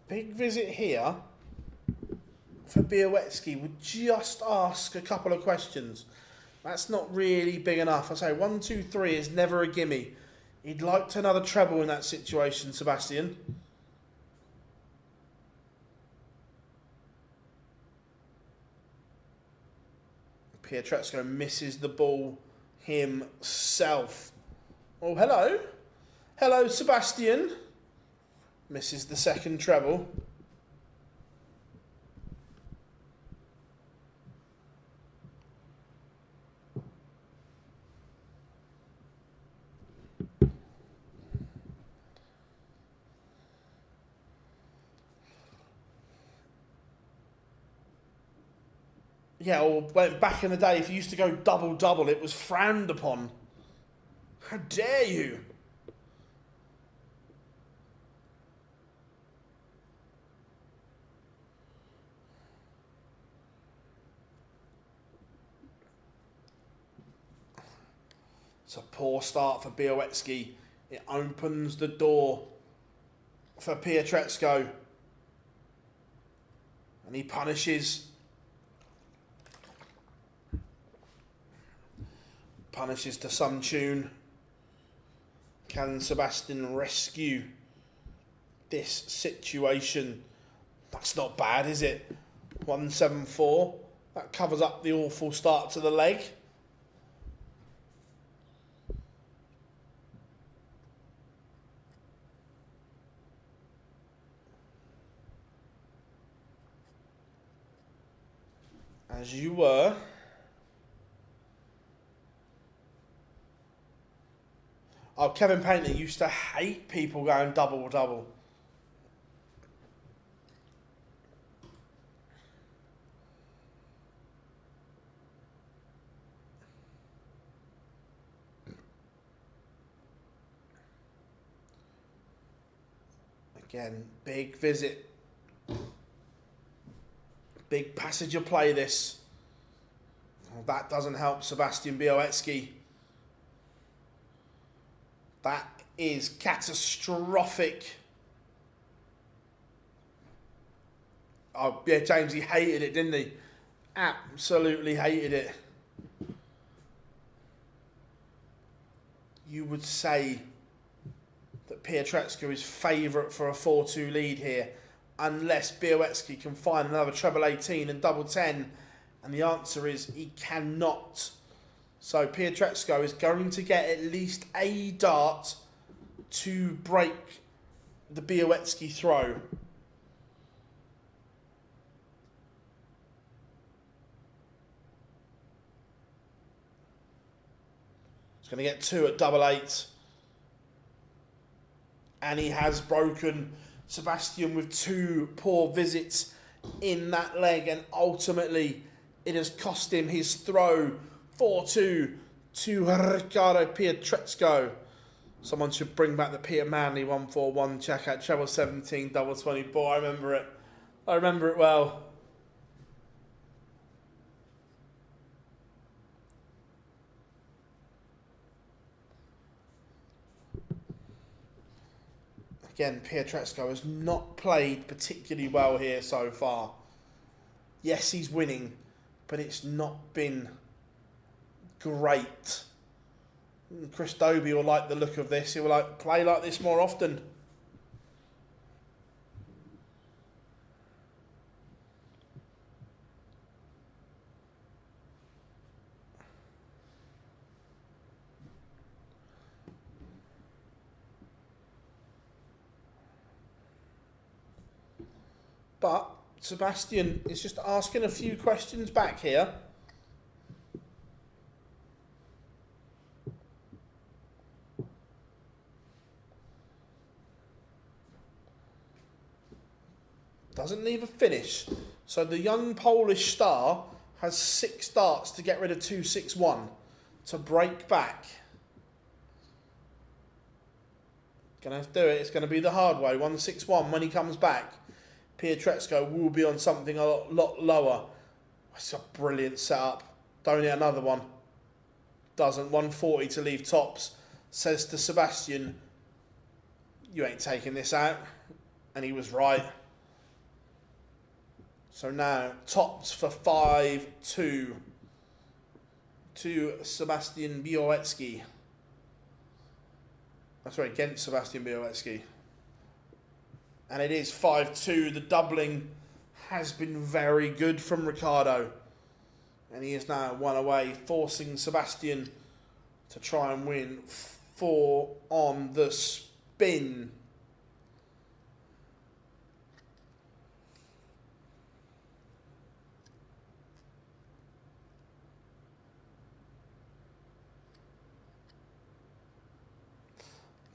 Big visit here for Bialecki. Would just ask a couple of questions. That's not really big enough. I say 1, 2, 3 is never a gimme. He'd liked another treble in that situation, Sebastian. Pietreczko misses the ball himself. Oh, hello. Hello, Sebastian. Misses the second treble. Yeah, or went back in the day, if you used to go double-double, it was frowned upon. How dare you? It's a poor start for Bialecki. It opens the door for Pietreczko. And he punishes to some tune. Can Sebastian rescue this situation? That's not bad, is it? 174. That covers up the awful start to the leg. As you were. Oh, Kevin Painter used to hate people going double-double. Again, big visit. Big passage of play, this. Well, that doesn't help Sebastian Bialecki. That is catastrophic. Oh, yeah, James, he hated it, didn't he? Absolutely hated it. You would say that Pietreczko is favourite for a 4-2 lead here, unless Bialecki can find another treble 18 and double 10, and the answer is he cannot. So Pietreczko is going to get at least a dart to break the Bialecki throw. He's going to get 2 at double 8. And he has broken Sebastian with 2 poor visits in that leg, and ultimately it has cost him his throw. 4-2 to Ricardo Pietreczko. Someone should bring back the Peter Manley 141 check out treble 17 double 24. I remember it. I remember it well. Again, Pietreczko has not played particularly well here so far. Yes, he's winning, but it's not been great. Chris Dobie will like the look of this. He will like play like this more often. But Sebastian is just asking a few questions back here. Doesn't leave a finish. So the young Polish star has 6 darts to get rid of 2-6-1 to break back. Gonna have to do it. It's going to be the hard way. 1-6-1 when he comes back. Pietreczko will be on something a lot lower. It's a brilliant setup. Don't hit another one. Doesn't. 140 to leave tops. Says to Sebastian, you ain't taking this out. And he was right. So now, tops for 5-2 to Sebastian Bialecki. Sorry, against Sebastian Bialecki. And it is 5-2. The doubling has been very good from Ricardo. And he is now 1 away, forcing Sebastian to try and win 4 on the spin.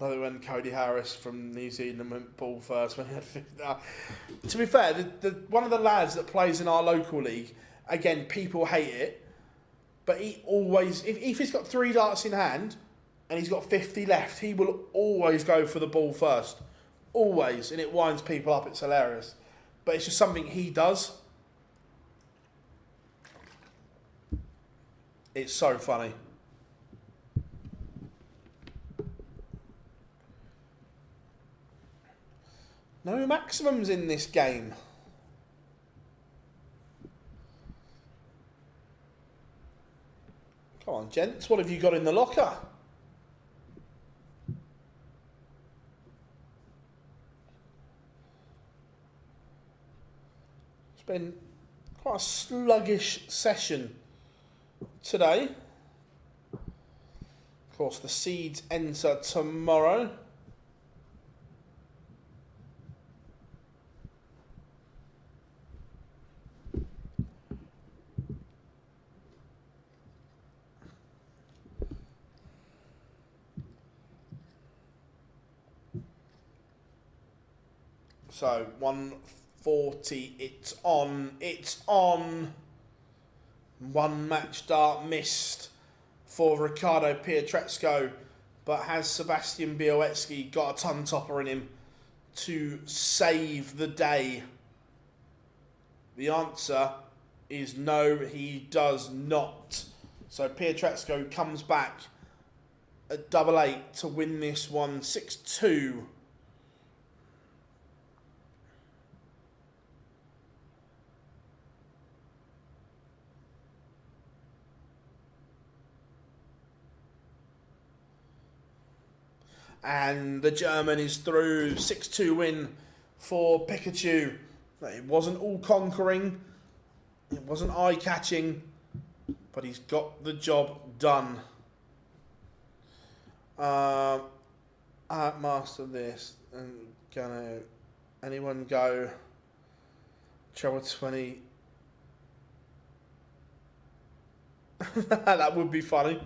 Another when Cody Harris from New Zealand went ball first when he had 50. To be fair, one of the lads that plays in our local league Again, people hate it, but he always, if he's got 3 darts in hand and he's got 50 left, he will always go for the ball first. Always. And it winds people up. It's hilarious. But it's just something he does. It's so funny. No maximums in this game. Come on, gents. What have you got in the locker? It's been quite a sluggish session today. Of course, the seeds enter tomorrow. So 140, it's on. 1 match dart missed for Ricardo Pietreczko, but has Sebastian Bialecki got a ton topper in him to save the day? The answer is no, he does not. So Pietreczko comes back at 8-8 to win this one 6-2. And the German is through. 6-2 win for Pikachu. It wasn't all conquering. It wasn't eye-catching. But he's got the job done. I master this. And gonna... Anyone go... Treble 20. That would be funny.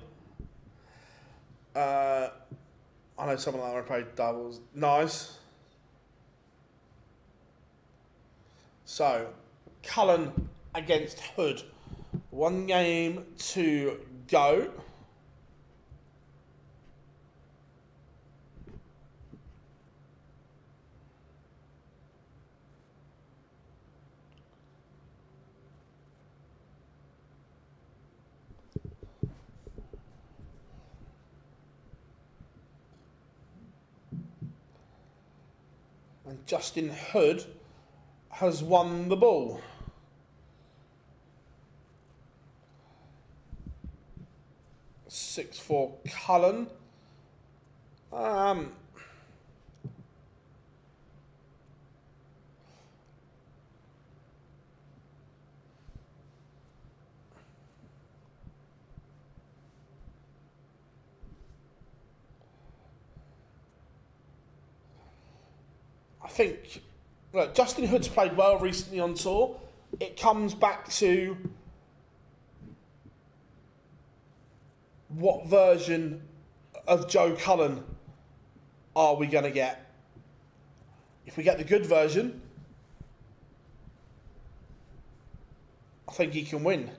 I know someone like that play doubles. Nice. So, Cullen against Hood. 1 game to go. And Justin Hood has won the ball. Six for Cullen. I think, look, Justin Hood's played well recently on tour. It comes back to what version of Joe Cullen are we going to get? If we get the good version, I think he can win.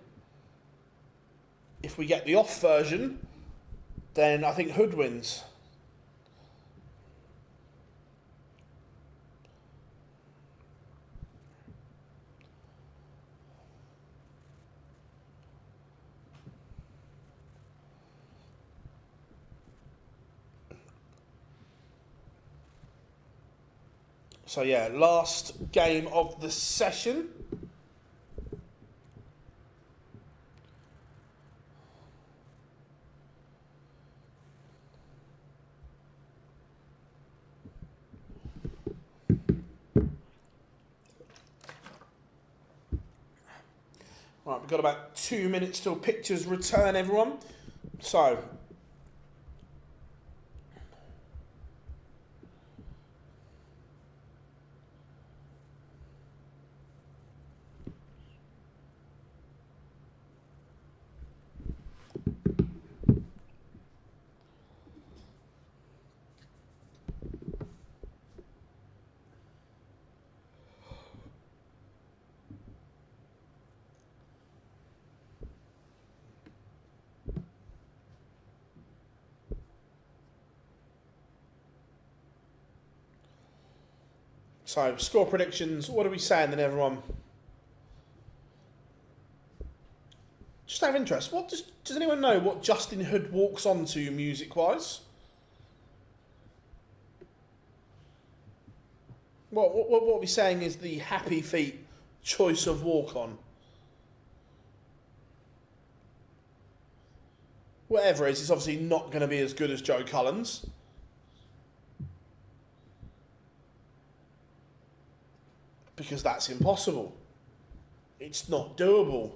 If we get the off version, then I think Hood wins. So yeah, last game of the session. Right, we've got about 2 minutes till pictures return, everyone. So, So, score predictions. What are we saying then, everyone? Just out of interest, what does anyone know what Justin Hood walks onto music-wise? What are we saying is the Happy Feet choice of walk-on? Whatever it is, it's obviously not going to be as good as Joe Cullen's. Because that's impossible. It's not doable.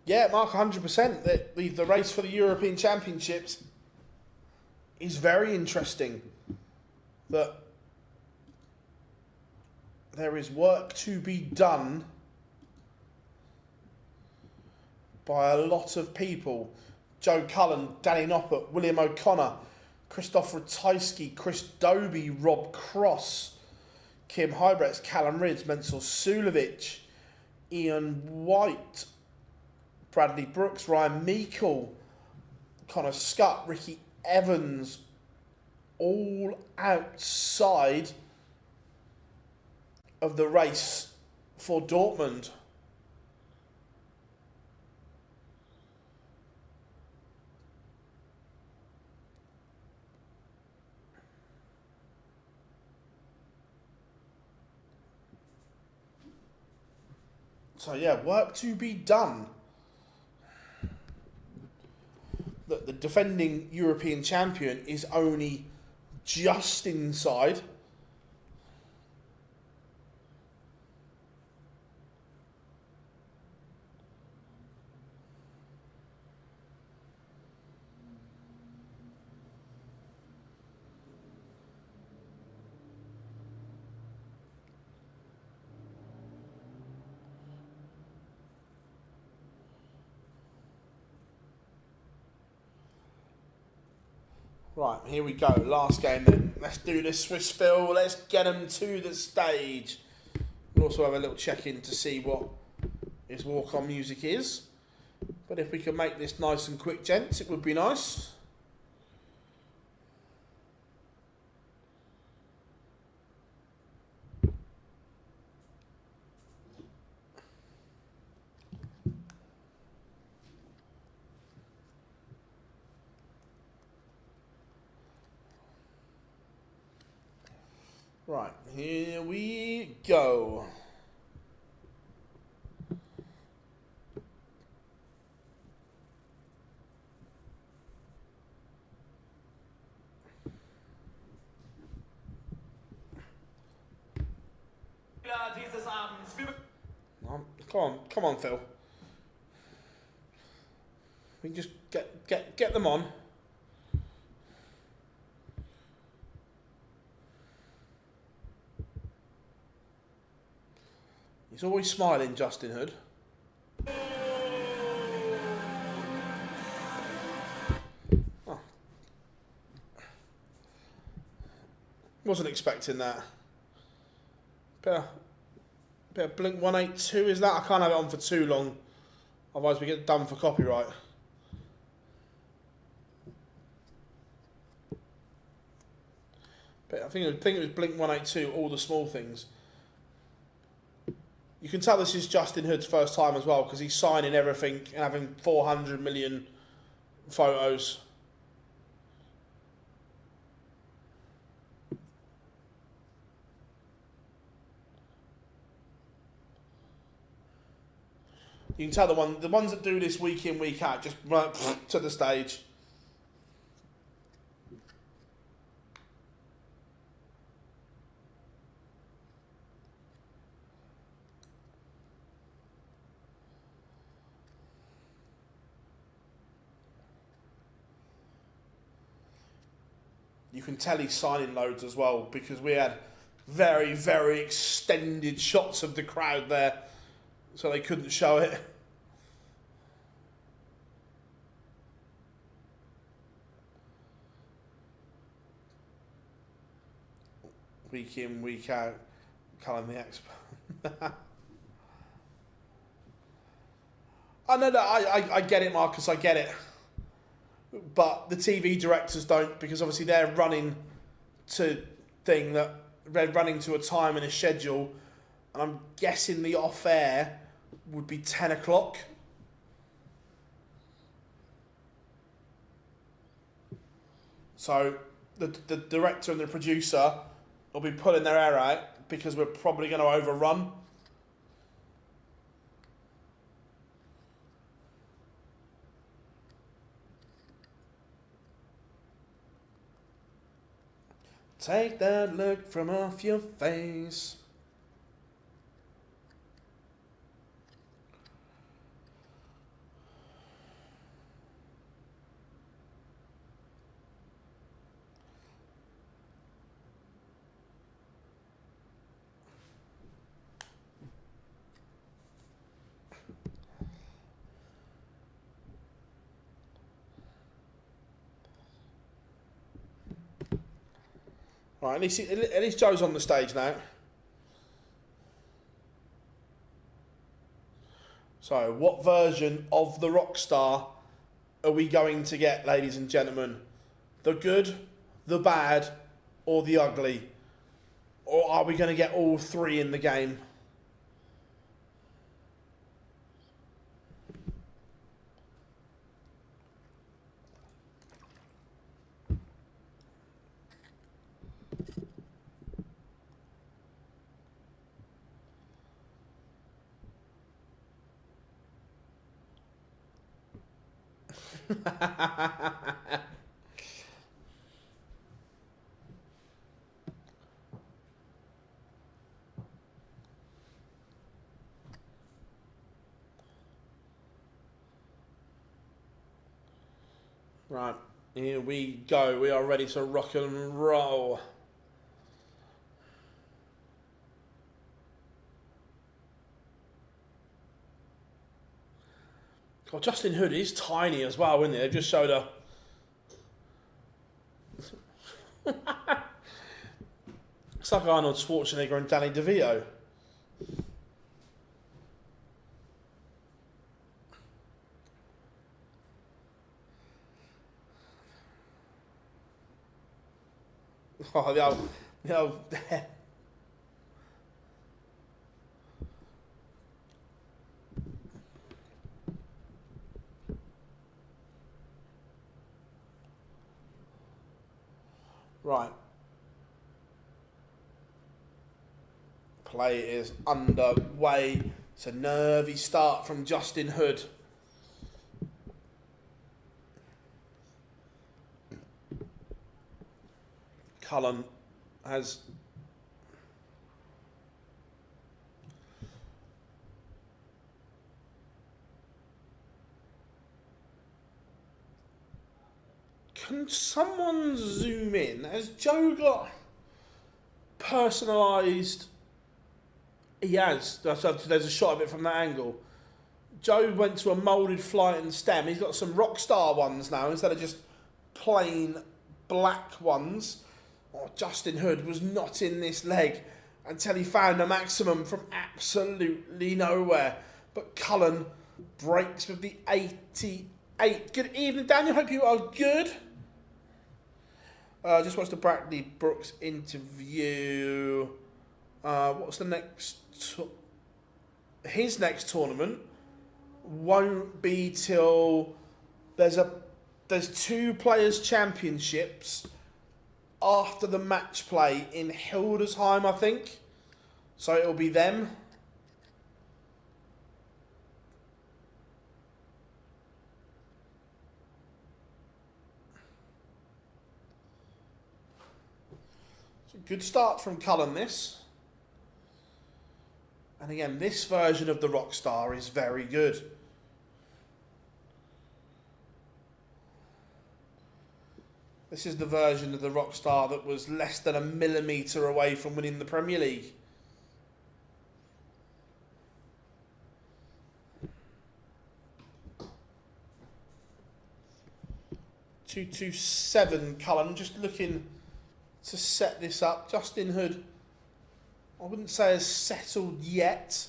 Yeah, Mark, 100%. The race for the European Championships is very interesting. That there is work to be done by a lot of people. Joe Cullen, Danny Noppert, William O'Connor, Christoph Ratajski, Chris Dobie, Rob Cross, Kim Hybretts, Callum Ridds, Mensel Suljovic, Ian White, Bradley Brooks, Ryan Meikle, Connor Scott, Ricky Evans, all outside of the race for Dortmund. So yeah, work to be done. That the defending European champion is only just inside. Right, here we go. Last game then. Let's do this Swiss Phil. Let's get them to the stage. We'll also have a little check-in to see what his walk-on music is. But if we can make this nice and quick, gents, it would be nice. Right, here we go. Come on, Phil. We can just get them on. He's always smiling, Justin Hood. Oh. Wasn't expecting that. Bit of Blink 182 is that? I can't have it on for too long, otherwise we get done for copyright. But I think it was Blink 182, All the Small Things. You can tell this is Justin Hood's first time as well because he's signing everything and having 400 million photos. You can tell the ones that do this week in, week out just run to the stage. You can tell he's signing loads as well because we had very, very extended shots of the crowd there, so they couldn't show it. Week in, week out, Cullen the expert. I know that I get it, Marcus, I get it. but the TV directors don't, because obviously they're running to they're running to a time and a schedule, and I'm guessing the off-air would be 10 o'clock. So the director and the producer will be pulling their hair out because we're probably going to overrun. Take that look from off your face. Right, at least Joe's on the stage now. So, what version of the Rockstar are we going to get, ladies and gentlemen? The good, the bad, or the ugly? Or are we going to get all three in the game? Right, here we go. We are ready to rock and roll. Well, Justin Hood is tiny as well, isn't he? They've just showed a... It's like Arnold Schwarzenegger and Danny DeVito. Oh, the old Right. Play is underway. It's a nervy start from Justin Hood. Cullen has Can someone zoom in? Has Joe got personalised? He has. There's a shot of it from that angle. Joe went to a moulded flight and stem. He's got some Rockstar ones now instead of just plain black ones. Oh, Justin Hood was not in this leg until he found a maximum from absolutely nowhere. But Cullen breaks with the 88. Good evening, Daniel. Hope you are good. Just watched the Bradley Brooks interview. What's the next? His next tournament won't be till there's 2 players' championships after the match play in Hildesheim, I think. So it'll be them. It's a good start from Cullen, this. And again, this version of the Rockstar is very good. This is the version of the Rockstar that was less than a millimetre away from winning the Premier League. .227 Cullen, just looking to set this up. Justin Hood, I wouldn't say has settled yet.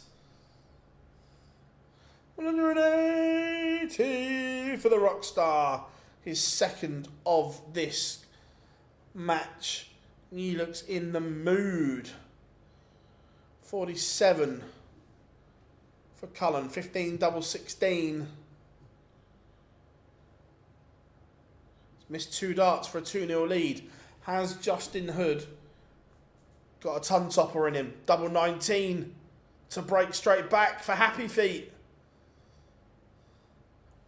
180 for the Rockstar. his second of this match. He looks in the mood. 47 for Cullen, 15 double 16. Missed 2 darts for a 2-0 lead. Has Justin Hood got a ton topper in him? Double 19 to break straight back for Happy Feet.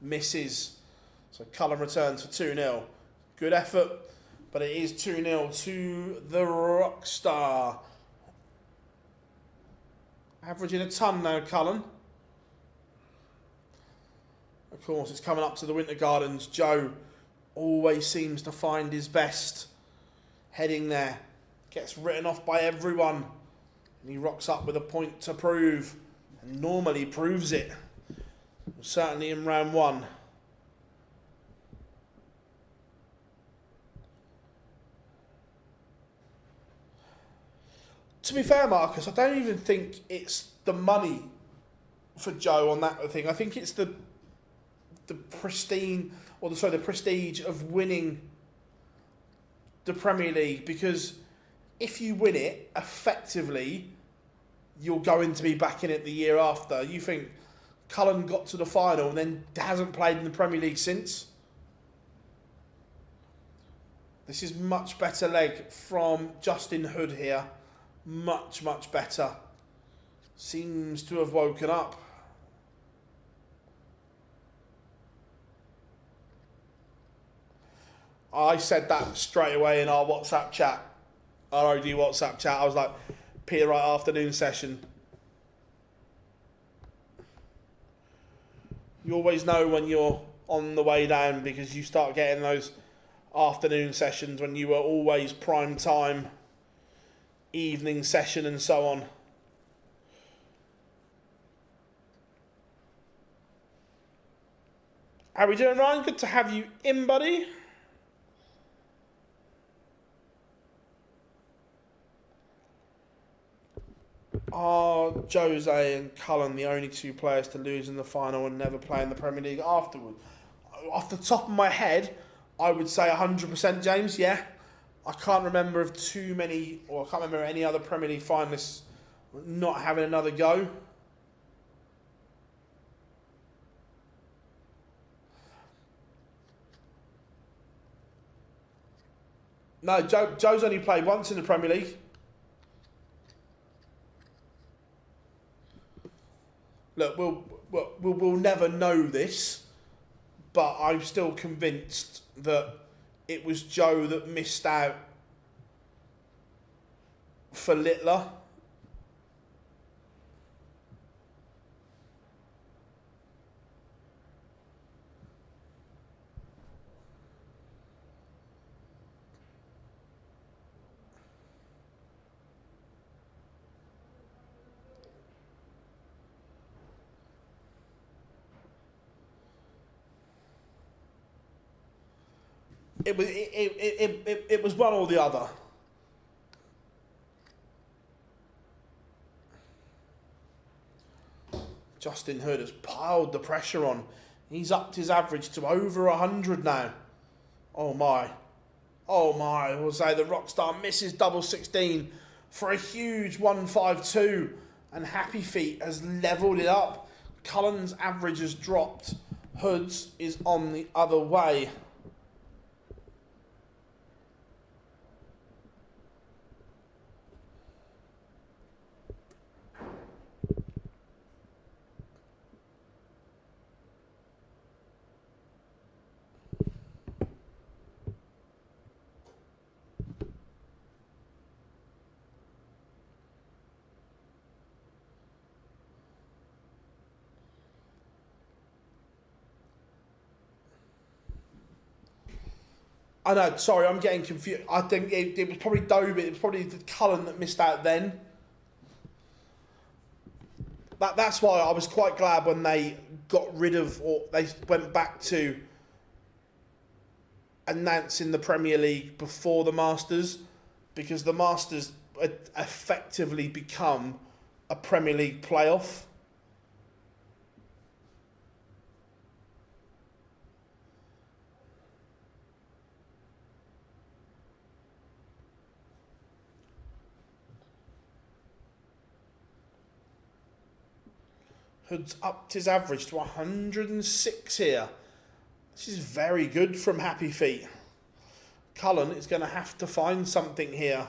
Misses. So Cullen returns for 2-0. Good effort, but it is 2-0 to the Rockstar. Averaging a ton now, Cullen. Of course, it's coming up to the Winter Gardens. Joe always seems to find his best. Heading there. Gets written off by everyone. And he rocks up with a point to prove. And normally proves it. Certainly in round 1. To be fair, Marcus, I don't even think it's the money for Joe on that thing. I think it's the prestige of winning the Premier League, because if you win it effectively, you're going to be back in it the year after. You think Cullen got to the final and then hasn't played in the Premier League since? This is much better leg from Justin Hood here. Much, much better. Seems to have woken up. I said that straight away in our WhatsApp chat. Our OD WhatsApp chat. I was like, Peter Wright afternoon session. You always know when you're on the way down, because you start getting those afternoon sessions when you were always prime time, evening session and so on. How are we doing, Ryan? Good to have you in, buddy. Are Jose and Cullen the only 2 players to lose in the final and never play in the Premier League afterward? Off the top of my head, I would say 100%, James, yeah. I can't remember of too many, or I can't remember any other Premier League finalists not having another go. No, Joe's only played once in the Premier League. Look, we'll never know this, but I'm still convinced that it was Joe that missed out for Littler. It was one or the other. Justin Hood has piled the pressure on. He's upped his average to over 100 now. Oh my. Oh my. We'll say the Rockstar misses double 16 for a huge 152. And Happy Feet has levelled it up. Cullen's average has dropped. Hood's is on the other way. I know, sorry, I'm getting confused. I think it was probably Dobie, it was probably the Cullen that missed out then. That's why I was quite glad when they got rid of, or they went back to announcing the Premier League before the Masters, because the Masters had effectively become a Premier League playoff. Hood's upped his average to 106 here. This is very good from Happy Feet. Cullen is going to have to find something here.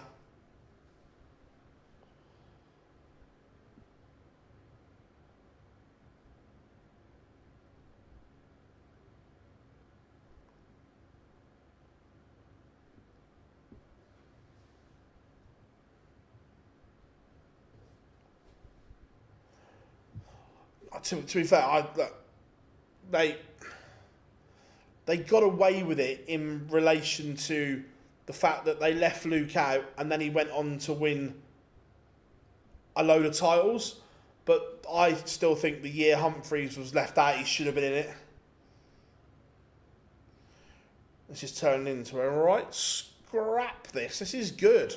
To be fair, they got away with it in relation to the fact that they left Luke out and then he went on to win a load of titles. But I still think the year Humphreys was left out, he should have been in it. This is turning into a right scrap, this. This is good.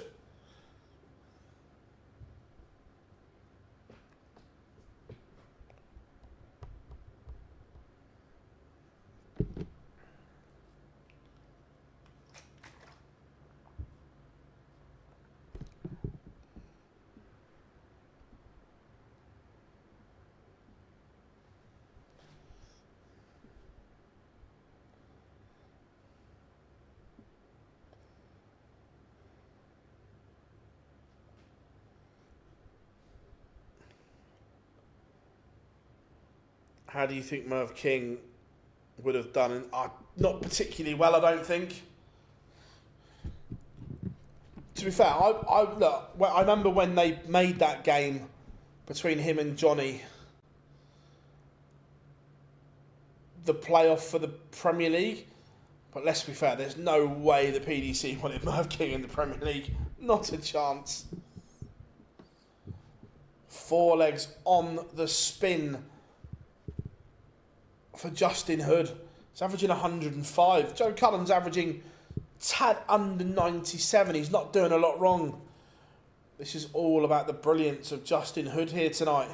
How do you think Merv King would have done? Not particularly well, I don't think. To be fair, I remember when they made that game between him and Johnny, the playoff for the Premier League. But let's be fair, there's no way the PDC wanted Merv King in the Premier League. Not a chance. 4 legs on the spin for Justin Hood. He's averaging 105. Joe Cullen's averaging tad under 97. He's not doing a lot wrong. This is all about the brilliance of Justin Hood here tonight.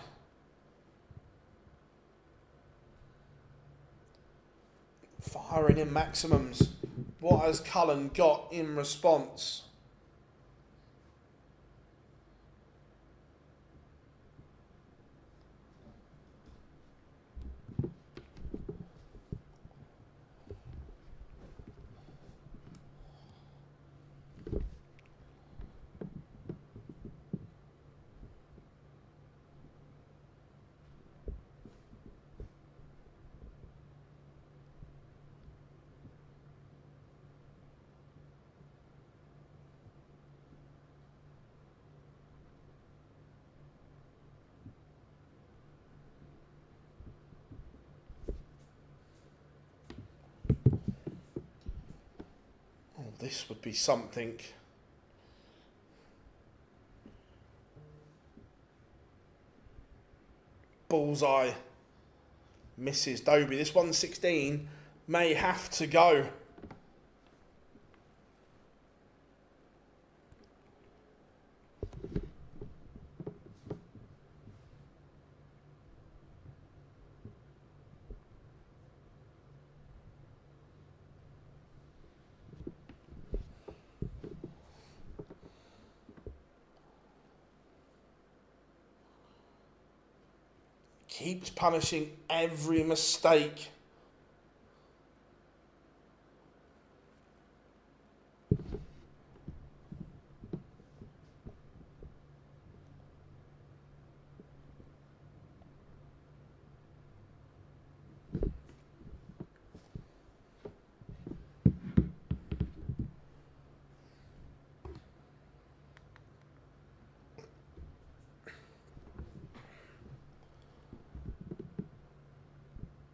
Firing in maximums. What has Cullen got in response? This would be something. Bullseye. Misses Dobie. This 116 may have to go. Keeps punishing every mistake.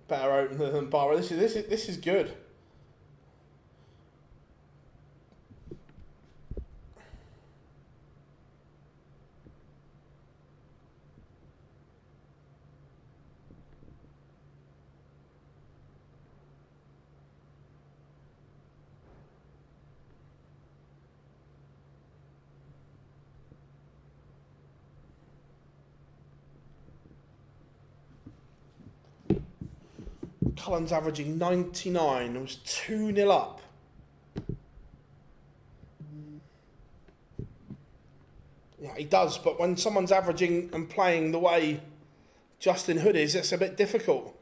Better opener than Barrow. This is good. Cullen's averaging 99. It was 2-0 up. Yeah, he does. But when someone's averaging and playing the way Justin Hood is, it's a bit difficult.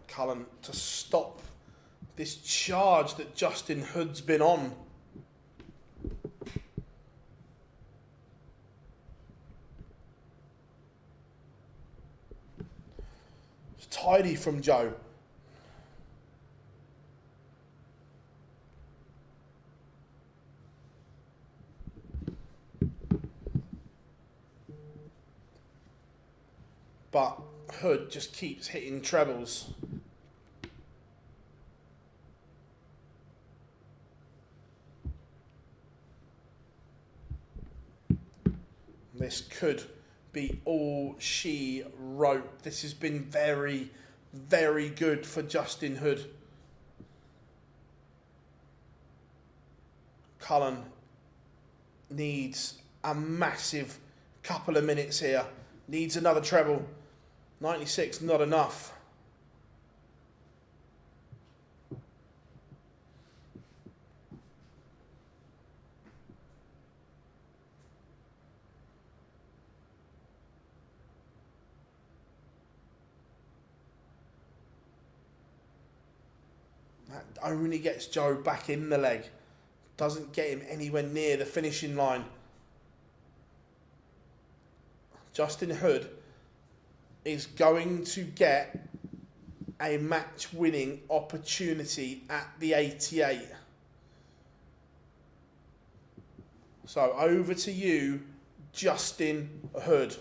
Cullen to stop this charge that Justin Hood's been on. It's tidy from Joe. But Hood just keeps hitting trebles. This could be all she wrote. This has been very, very good for Justin Hood. Cullen needs a massive couple of minutes here. Needs another treble. 96, not enough. That only gets Joe back in the leg. Doesn't get him anywhere near the finishing line. Justin Hood is going to get a match-winning opportunity at the 88. So over to you, Justin Hood.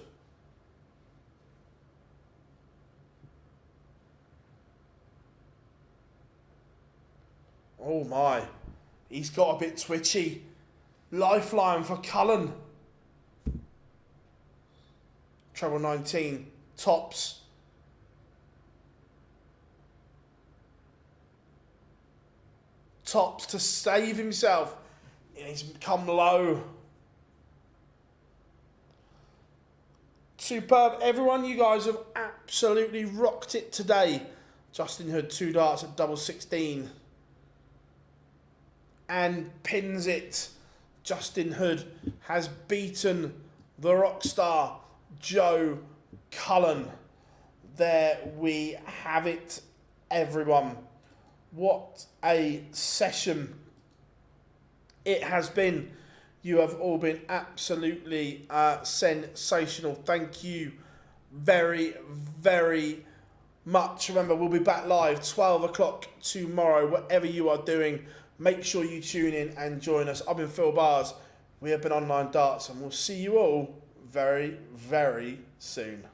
Oh my, he's got a bit twitchy. Lifeline for Cullen. Treble 19, tops. Tops to save himself. And he's come low. Superb. Everyone, you guys have absolutely rocked it today. Justin Hood, 2 darts at double 16. And pins it. Justin Hood has beaten the rock star Joe Cullen. There we have it, everyone. What a session it has been. You have all been absolutely sensational. Thank you very, very much. Remember, we'll be back live 12 o'clock tomorrow. Whatever you are doing, make sure you tune in and join us. I've been Phil Bars. We have been Online Darts, and we'll see you all very, very soon.